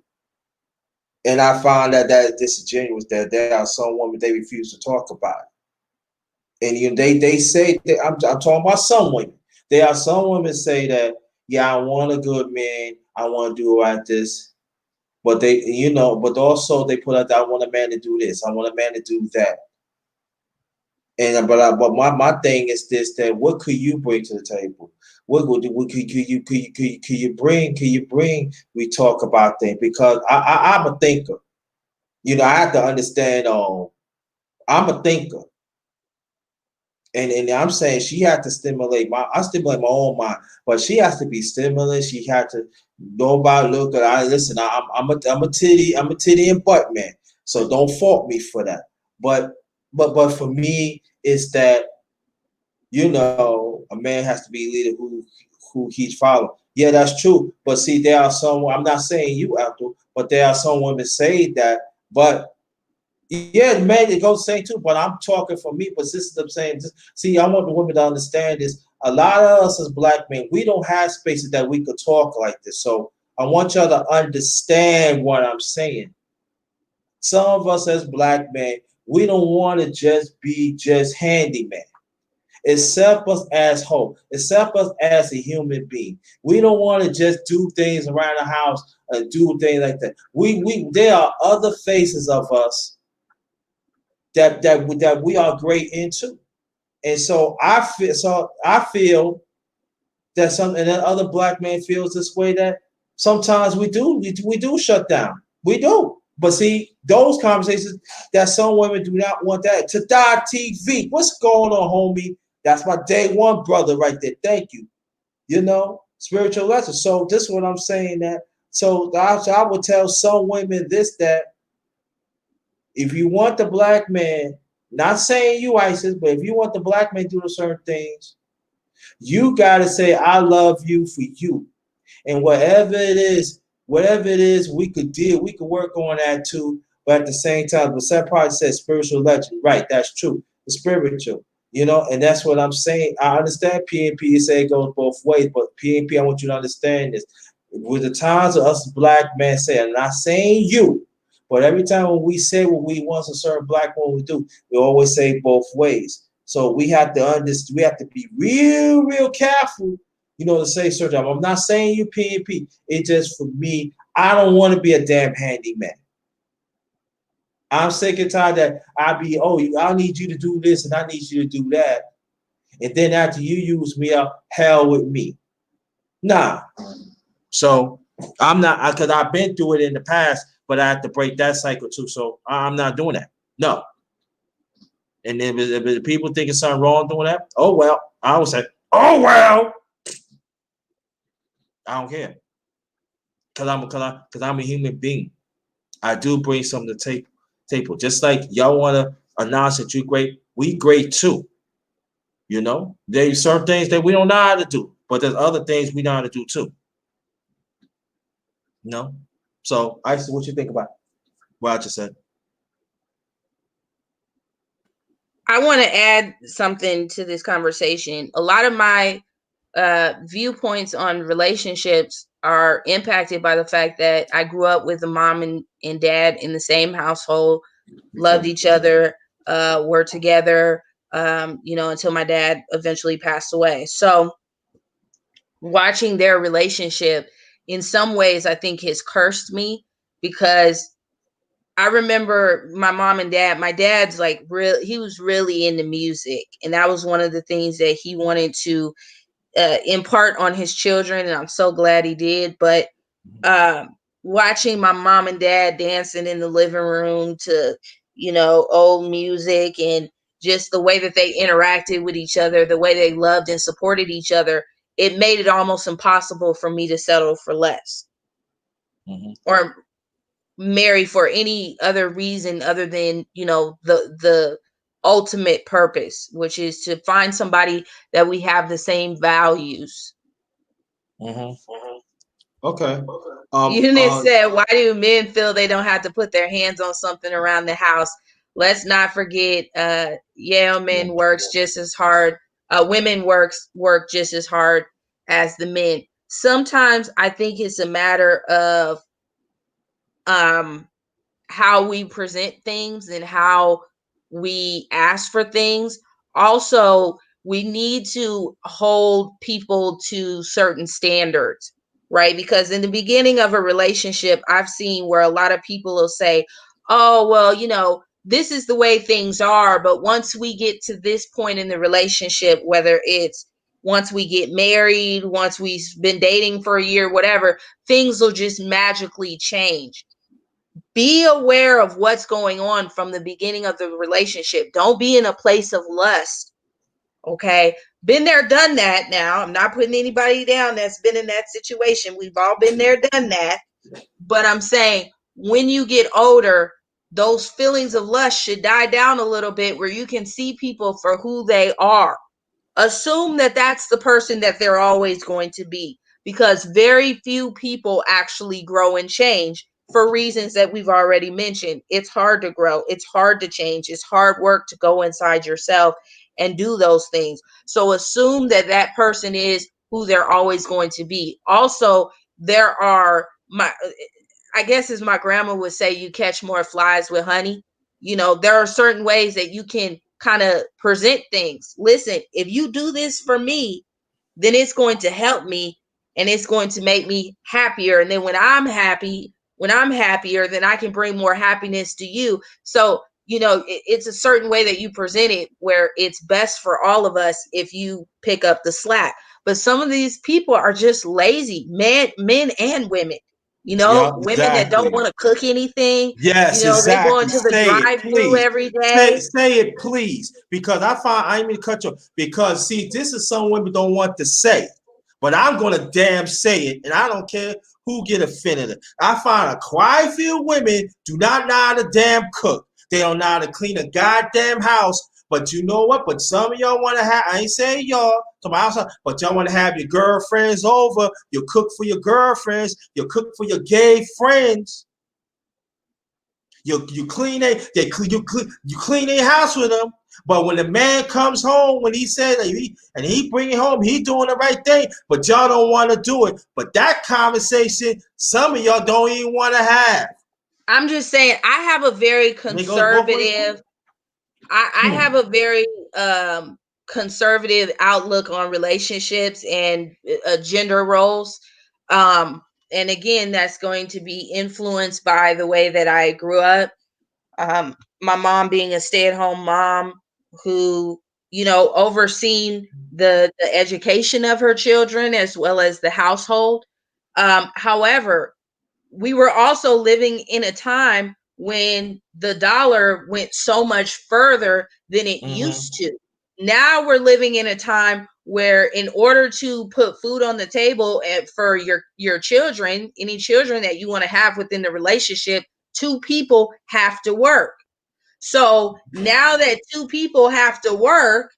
And I found that is disingenuous. That there are some women they refuse to talk about it. And you know, they say that, I'm talking about some women. There are some women say that, yeah, I want a good man. I want to do like this. But they, you know, but also they put out that I want a man to do this. I want a man to do that. And but my thing is this: that what could you bring to the table? What could you bring? Can you bring? We talk about things because I'm a thinker. You know, I have to understand. I'm a thinker. And I'm saying she had to I stimulate my own mind, but she has to be stimulated. She had to know about look at I listen, I'm a titty and butt man. So don't fault me for that. But for me, it's that, you know, a man has to be a leader who he's following. Yeah, that's true. But see, there are some, I'm not saying you, Abdul, but there are some women say that, but yeah, man, it goes saying too, but I'm talking for me. But this is what I'm saying. See, I want the women to understand this. A lot of us as black men, we don't have spaces that we could talk like this. So I want y'all to understand what I'm saying. Some of us as black men, we don't want to just be just handyman. Accept us as whole. Accept us as a human being. We don't want to just do things around the house and do things like that. There are other faces of us that we are great into. And so I feel that some and that other black man feels this way, that sometimes we do shut down. We do. But see, those conversations that some women do not want that. To die TV. What's going on, homie? That's my day one brother right there. Thank you. You know, spiritual lesson. So this is what I'm saying, that so I would tell some women this, that if you want the black man, not saying you, Isis, but if you want the black man to do certain things, you got to say, I love you for you. And whatever it is, we could work on that too. But at the same time, but Seth probably said spiritual legend. Right, that's true. The spiritual, you know, and that's what I'm saying. I understand PNP say it goes both ways, but PNP, I want you to understand this. With the times of us black men say, I'm not saying you, but every time when we say what we want a certain black woman we do, we always say both ways. So we have to understand, we have to be real careful, you know, to say certain. I'm not saying you PNP. It's just for me, I don't want to be a damn handyman. I'm sick and tired that I need you to do this and I need you to do that. And then after you use me up, hell with me. Nah. So I'm not, because I've been through it in the past, but I have to break that cycle too. So I'm not doing that. No. And then if people think it's something wrong doing that, oh well. I would say, oh well. I don't care. Because I'm a human being. I do bring something to the table. Just like y'all want to announce that you're great, we great too. You know, there's certain things that we don't know how to do, but there's other things we know how to do too. You know? So, Isis, what you think about what I just said? I want to add something to this conversation. A lot of my viewpoints on relationships are impacted by the fact that I grew up with a mom and dad in the same household, loved each other, were together, until my dad eventually passed away. So watching their relationship in some ways, I think has cursed me, because I remember my mom and dad. My dad's like he was really into music, and that was one of the things that he wanted to impart on his children, and I'm so glad he did. But watching my mom and dad dancing in the living room to, old music, and just the way that they interacted with each other, the way they loved and supported each other, it made it almost impossible for me to settle for less or marry for any other reason other than, the ultimate purpose, which is to find somebody that we have the same values. Okay. Eunice said, why do men feel they don't have to put their hands on something around the house? Let's not forget, men works just as hard. Women work just as hard as the men. Sometimes I think it's a matter of how we present things and how we ask for things. Also, we need to hold people to certain standards, right? Because in the beginning of a relationship, I've seen where a lot of people will say, oh, well, this is the way things are. But once we get to this point in the relationship, whether it's once we get married, once we've been dating for a year, whatever, things will just magically change. Be aware of what's going on from the beginning of the relationship. Don't be in a place of lust. Okay. Been there, done that. Now, I'm not putting anybody down that's been in that situation. We've all been there, done that. But I'm saying when you get older, those feelings of lust should die down a little bit, where you can see people for who they are. Assume that that's the person that they're always going to be, because very few people actually grow and change for reasons that we've already mentioned. It's hard to grow. It's hard to change. It's hard work to go inside yourself and do those things. So assume that that person is who they're always going to be. Also, there are I guess as my grandma would say, you catch more flies with honey. There are certain ways that you can kind of present things. Listen, if you do this for me, then it's going to help me and it's going to make me happier. And then when I'm happier, then I can bring more happiness to you. So, it's a certain way that you present it where it's best for all of us if you pick up the slack. But some of these people are just lazy, men and women. Yeah, Women that don't exactly. want to cook anything. Yes, They go exactly. into the Say it, drive-through please. every day. Say it, please, because I ain't mean to cut you. Because see, this is some women don't want to say, but I'm gonna damn say it, and I don't care who get offended. I find a quite few women do not know how to damn cook. They don't know how to clean a goddamn house. But you know what? But some of y'all want to have, I ain't saying y'all, to my house, but y'all want to have your girlfriends over. You cook for your girlfriends. You cook for your gay friends. You clean you clean their house with them. But when the man comes home, when he says he bring it home, he doing the right thing. But y'all don't want to do it. But that conversation, some of y'all don't even want to have. I'm just saying, I have a very conservative. I have a very conservative outlook on relationships and gender roles. And again, that's going to be influenced by the way that I grew up. My mom being a stay-at-home mom who, overseen the education of her children as well as the household. However, we were also living in a time when the dollar went so much further than it used to. Now we're living in a time where, in order to put food on the table and for your children, any children that you want to have within the relationship, two people have to work. So now that two people have to work,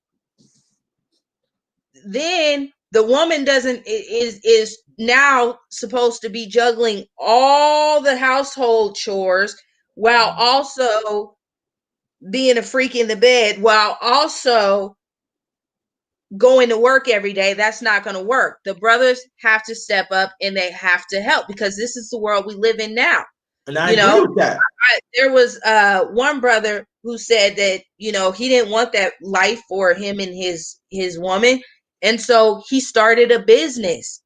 then the woman is now supposed to be juggling all the household chores while also being a freak in the bed, while also going to work every day. That's not going to work. The brothers have to step up and they have to help, because this is the world we live in now. And I agree with that. There was one brother who said that, you know, he didn't want that life for him and his woman, and so he started a business.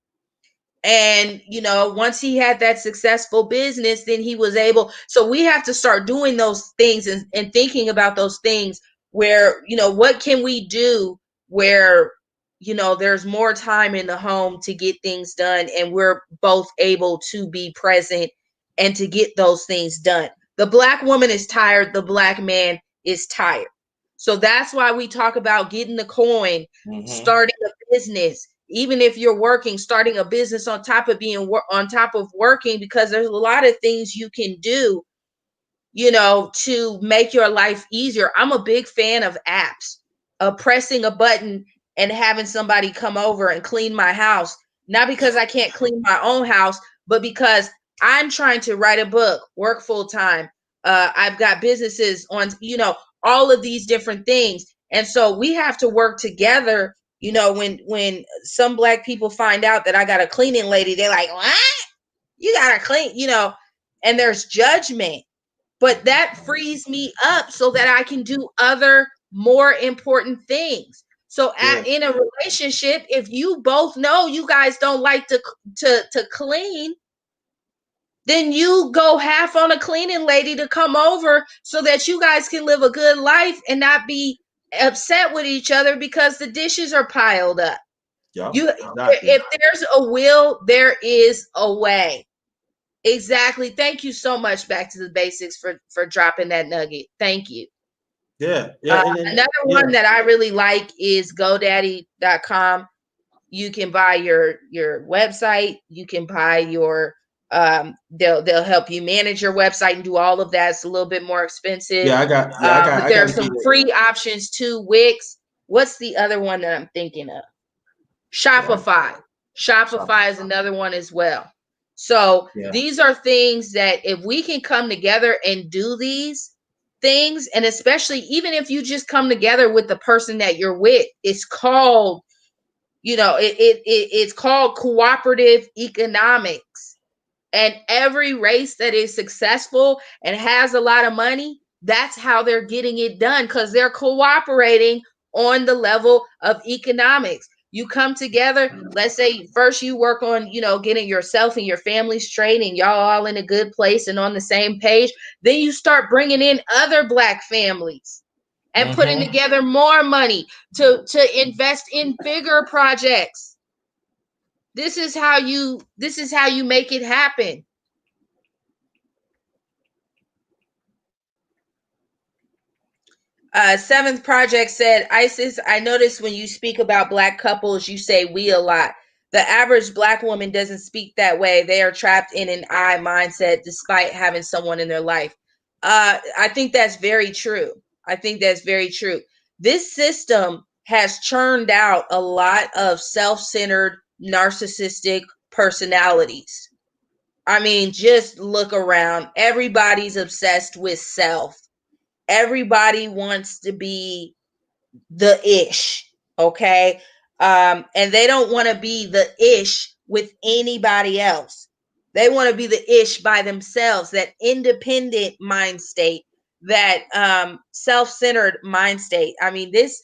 And, you know, once he had that successful business, then he was able. So we have to start doing those things and thinking about those things where, you know, what can we do where, you know, there's more time in the home to get things done, and we're both able to be present and to get those things done. The Black woman is tired. The Black man is tired. So that's why we talk about getting the coin, starting a business. Even if you're working, starting a business on top of on top of working, because there's a lot of things you can do, you know, to make your life easier. I'm a big fan of apps, of pressing a button and having somebody come over and clean my house. Not because I can't clean my own house, but because I'm trying to write a book, work full time. I've got businesses on, you know, all of these different things. And so we have to work together. You know, when some Black people find out that I got a cleaning lady, they're like, what? You got to clean, you know, and there's judgment. But that frees me up so that I can do other more important things. So in a relationship, if you both know you guys don't like to clean, then you go half on a cleaning lady to come over so that you guys can live a good life and not be upset with each other because the dishes are piled up. Yeah, exactly. If there's a will, there is a way. Exactly. Thank you so much, Back to the Basics, for dropping that nugget. Thank you. Yeah. Another one that I really like is GoDaddy.com. You can buy your website. You can buy your they'll help you manage your website and do all of that. It's a little bit more expensive. But there are some free options too. Wix. What's the other one that I'm thinking of? Shopify. Shopify is another one as well. So these are things that if we can come together and do these things, and especially even if you just come together with the person that you're with, it's called, you know, it's called cooperative economics. And every race that is successful and has a lot of money, that's how they're getting it done, because they're cooperating on the level of economics. You come together, let's say first you work on, you know, getting yourself and your family straight and y'all all in a good place and on the same page. Then you start bringing in other Black families and putting together more money to invest in bigger projects. This is how you make it happen. Seventh Project said, Isis, I noticed when you speak about Black couples, you say we a lot. The average Black woman doesn't speak that way. They are trapped in an I mindset despite having someone in their life. I think that's very true. I think that's very true. This system has churned out a lot of self-centered, narcissistic personalities. I mean, just look around. Everybody's obsessed with self. Everybody wants to be the ish, okay? And they don't want to be the ish with anybody else. They want to be the ish by themselves, that independent mind state, that self-centered mind state. I mean, there's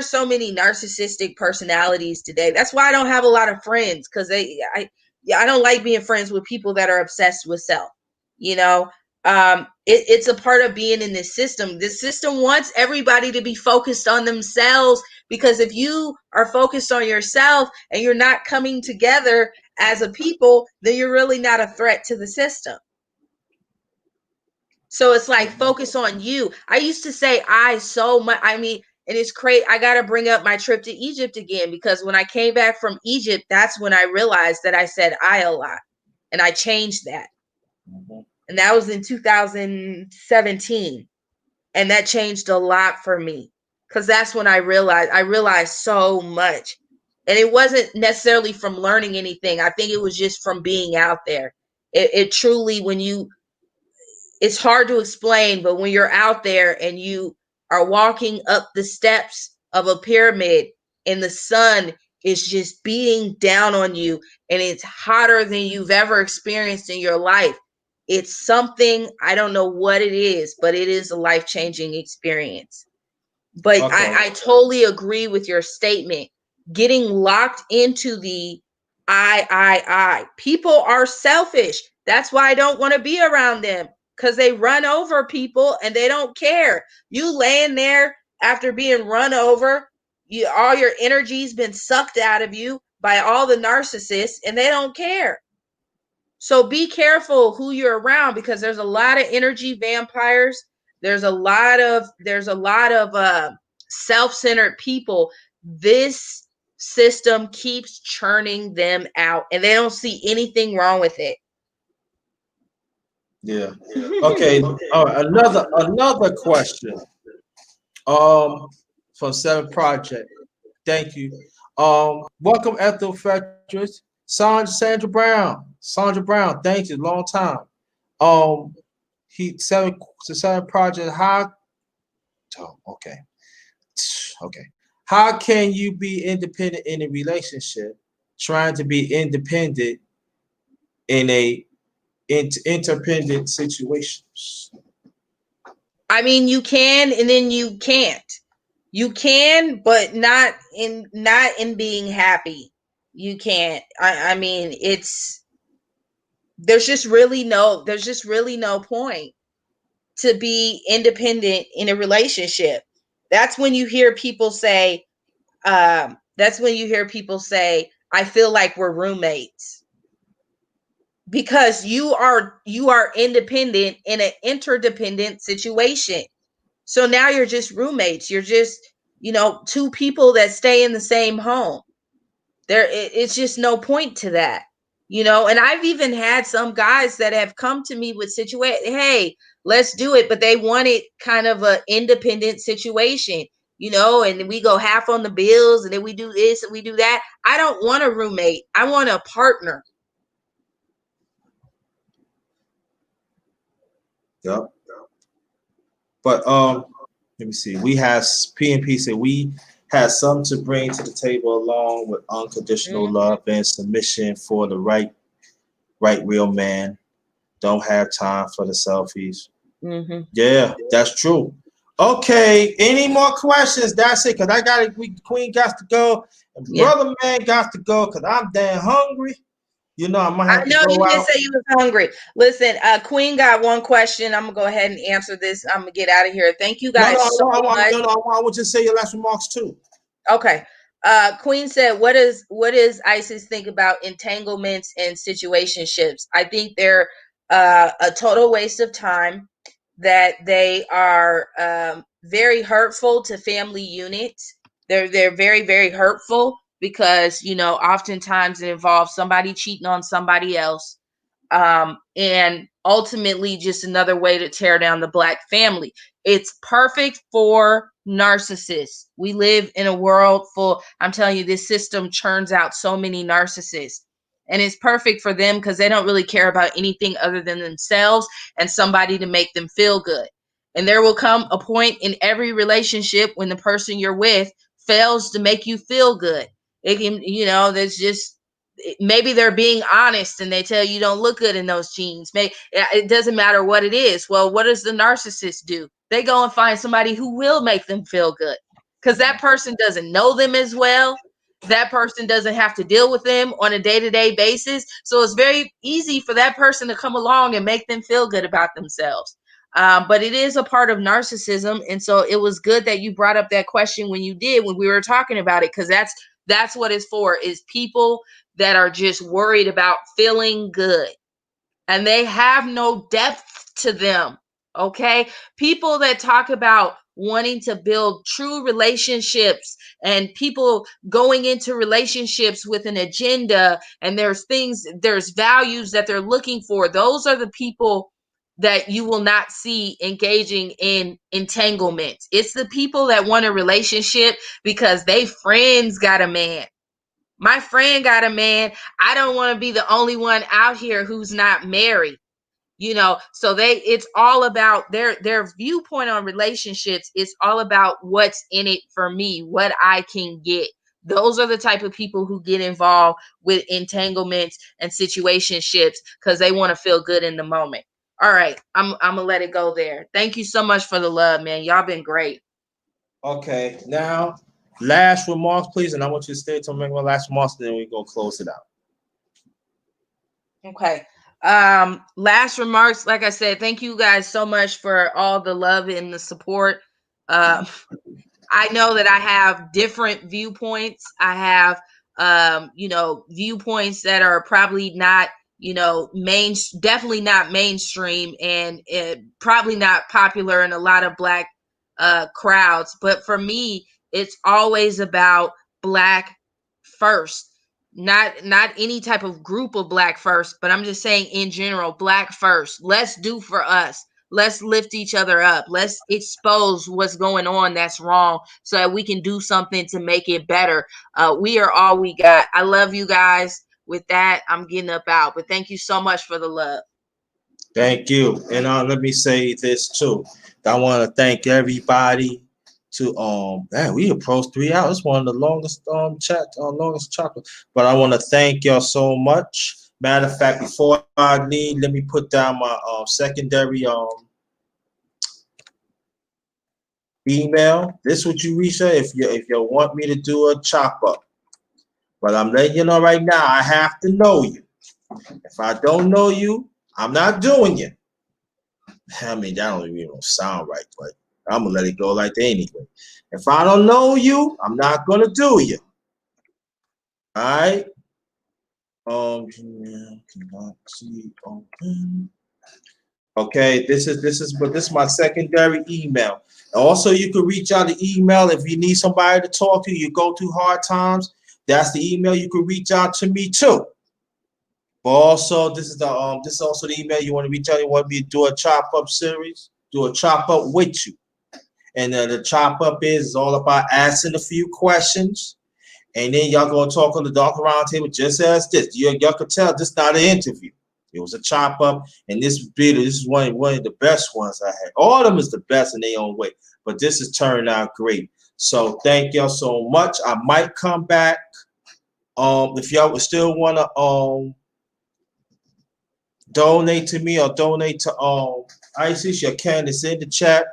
so many narcissistic personalities today. That's why I don't have a lot of friends, because I don't like being friends with people that are obsessed with self, you know. It's a part of being in this system. This system wants everybody to be focused on themselves, because if you are focused on yourself and you're not coming together as a people, then you're really not a threat to the system. So it's like, focus on you. I used to say I so much. I mean, and it's crazy. I got to bring up my trip to Egypt again, because when I came back from Egypt, that's when I realized that I said I a lot, and I changed that. And that was in 2017. And that changed a lot for me, because that's when I realized so much. And it wasn't necessarily from learning anything. I think it was just from being out there. It truly, it's hard to explain, but when you're out there and you are walking up the steps of a pyramid and the sun is just beating down on you and it's hotter than you've ever experienced in your life, it's something, I don't know what it is, but it is a life-changing experience. But Okay. I totally agree with your statement. Getting locked into the I. People are selfish. That's why I don't want to be around them, because they run over people and they don't care. You laying there after being run over, all your energy's been sucked out of you by all the narcissists and they don't care. So be careful who you're around, because there's a lot of energy vampires. There's a lot of self-centered people. This system keeps churning them out and they don't see anything wrong with it. Yeah. Okay. Another question. From Seven Project. Thank you. Welcome, Ethel Frederick. Sandra Brown. Sandra Brown. Thank you. Long time. Seven Project. Okay. Okay. How can you be independent in a relationship, trying to be independent in a interdependent situations? I mean, you can and then you can't. You can, but not in being happy. You can't. I mean, there's just really no point to be independent in a relationship. That's when you hear people say, I feel like we're roommates, because you are independent in an interdependent situation. So now you're just roommates. You're just, two people that stay in the same home. It's just no point to that. And I've even had some guys that have come to me with hey, let's do it, but they wanted kind of an independent situation, and we go half on the bills, and then we do this and we do that. I don't want a roommate. I want a partner. Yep. But let me see. We have PNP said we have something to bring to the table along with unconditional love and submission for the right real man. Don't have time for the selfies. Yeah, that's true. Okay, any more questions? That's it. Cause Queen got to go, and brother man got to go. Cause I'm damn hungry. I might have to go out. You didn't say you was hungry. Listen, Queen got one question. I'm gonna go ahead and answer this. I'm gonna get out of here. Thank you guys so much. I would just say your last remarks too. Okay. Queen said, what does Isis think about entanglements and situationships? I think they're a total waste of time, that they are very hurtful to family units. They're very, very hurtful, because oftentimes it involves somebody cheating on somebody else, and ultimately just another way to tear down the Black family. It's perfect for narcissists. We live in a world full, I'm telling you, this system churns out so many narcissists, and it's perfect for them because they don't really care about anything other than themselves and somebody to make them feel good. And there will come a point in every relationship when the person you're with fails to make you feel good. It can, there's just, maybe they're being honest and they tell you don't look good in those jeans. It doesn't matter what it is. Well, what does the narcissist do? They go and find somebody who will make them feel good, because that person doesn't know them as well. That person doesn't have to deal with them on a day-to-day basis. So it's very easy for that person to come along and make them feel good about themselves. But it is a part of narcissism. And so it was good that you brought up that question when you did, when we were talking about it, because that's what it's for, is people that are just worried about feeling good, and they have no depth to them. Okay. People that talk about wanting to build true relationships, and people going into relationships with an agenda, and there's values that they're looking for. Those are the people that you will not see engaging in entanglements. It's the people that want a relationship because they friends got a man. My friend got a man. I don't want to be the only one out here who's not married. So it's all about their viewpoint on relationships. It's all about what's in it for me, what I can get. Those are the type of people who get involved with entanglements and situationships because they want to feel good in the moment. All right, I'm gonna let it go there. Thank you so much for the love, man. Y'all been great. Okay, now last remarks, please, and I want you to stay to make my last remarks, and then we go close it out. Okay. Last remarks, like I said, thank you guys so much for all the love and the support. I know that I have different viewpoints. I have viewpoints that are probably not, definitely not mainstream, and probably not popular in a lot of Black crowds. But for me, it's always about Black first. Not any type of group of Black first, but I'm just saying in general, Black first. Let's do for us. Let's lift each other up. Let's expose what's going on that's wrong so that we can do something to make it better. We are all we got. I love you guys. With that, I'm getting up out. But thank you so much for the love. Thank you. And let me say this too. I want to thank everybody to man, we approached 3 hours. It's one of the longest longest chocolate. But I want to thank y'all so much. Matter of fact, before I leave, let me put down my secondary email. This is what you reach out if you want me to do a chop up. But I'm letting you know right now, I have to know you. If I don't know you, I'm not doing it. I mean, that don't even sound right, but I'm gonna let it go like that anyway. If I don't know you, I'm not gonna do you. All right. Cannot see open. Okay, this is my secondary email. Also, you can reach out to email if you need somebody to talk to. You go through hard times. That's the email you can reach out to me too. But also, this is also the email you want to reach out. You want me to do a chop up series, do a chop up with you, and the chop up is all about asking a few questions, and then y'all gonna talk on the dark round table just as this. Y'all can tell this is not an interview. It was a chop up, and this is one of the best ones I had. All of them is the best in their own way, but this has turned out great. So thank y'all so much. I might come back. If y'all would still want to donate to me or donate to ISIS, you can. It's in the chat.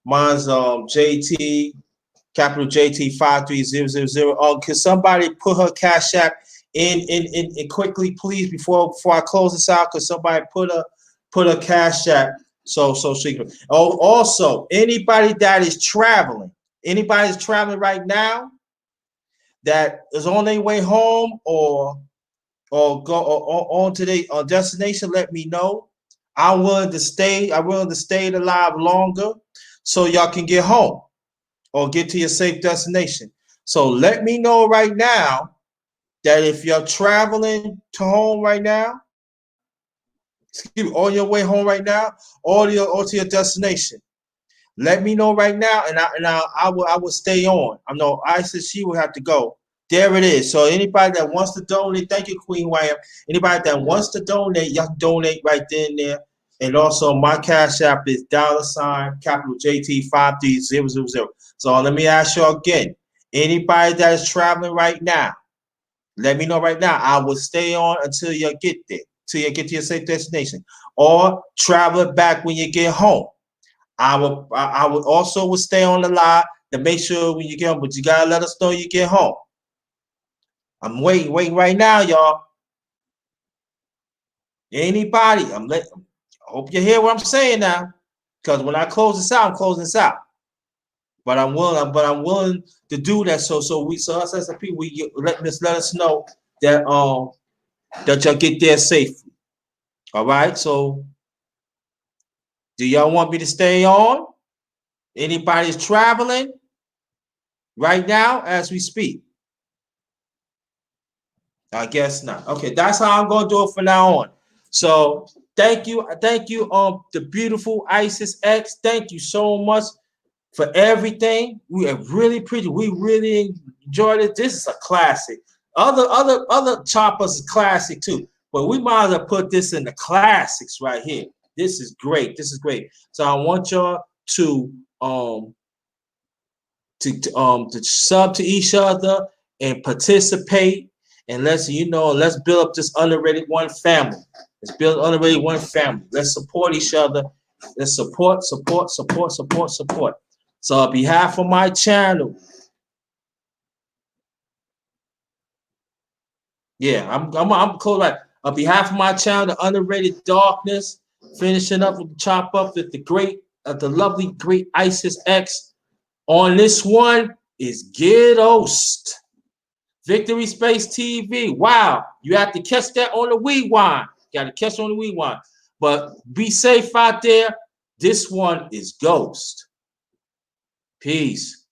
Mine's JT, capital JT 53000. Can somebody put her Cash App in quickly, please, before I close this out? Could somebody put a Cash App so she can. Oh, also, anybody that is traveling, right now that is on their way home or go on to their destination, let me know. I'm willing to stay alive longer so y'all can get home or get to your safe destination. So let me know right now that if you're traveling to home right now, on your way home right now, or to your destination, let me know right now, and I will stay on. I know Isis, she will have to go. There it is. So anybody that wants to donate, thank you, Queen Wham. Anybody that wants to donate, y'all can donate right then and there. And also my Cash App is capital JT 53000. So let me ask you again. Anybody that is traveling right now, let me know right now. I will stay on until you get there, till you get to your safe destination. Or travel it back when you get home. I would also stay on the line to make sure when you get home, but you gotta let us know you get home. I'm waiting right now, y'all. Anybody, I hope you hear what I'm saying now, because when I close this out, I'm closing this out. But I'm willing to do that. So us as a people, let us know that that y'all get there safely. All right. So do y'all want me to stay on? Anybody's traveling right now as we speak? I guess not. Okay, that's how I'm going to do it from now on. So Thank you, the beautiful Isis X. Thank you so much for everything. We have really appreciate. We really enjoyed it. This is a classic. Other choppers is classic too, but we might as well put this in the classics right here. This is great. This is great. So I want y'all to to sub to each other and participate, and let's build up this underrated one family. Let's build underrated one family. Let's support each other. Let's support. So on behalf of my channel, yeah, I'm cool. Like on behalf of my channel, the Underrated Darkness, finishing up with chop up with the lovely great Isis X. On this one is Ghost. Victory Space TV. Wow, you have to catch that on the rewind. You got to catch on the rewind. But be safe out there. This one is Ghost. Peace.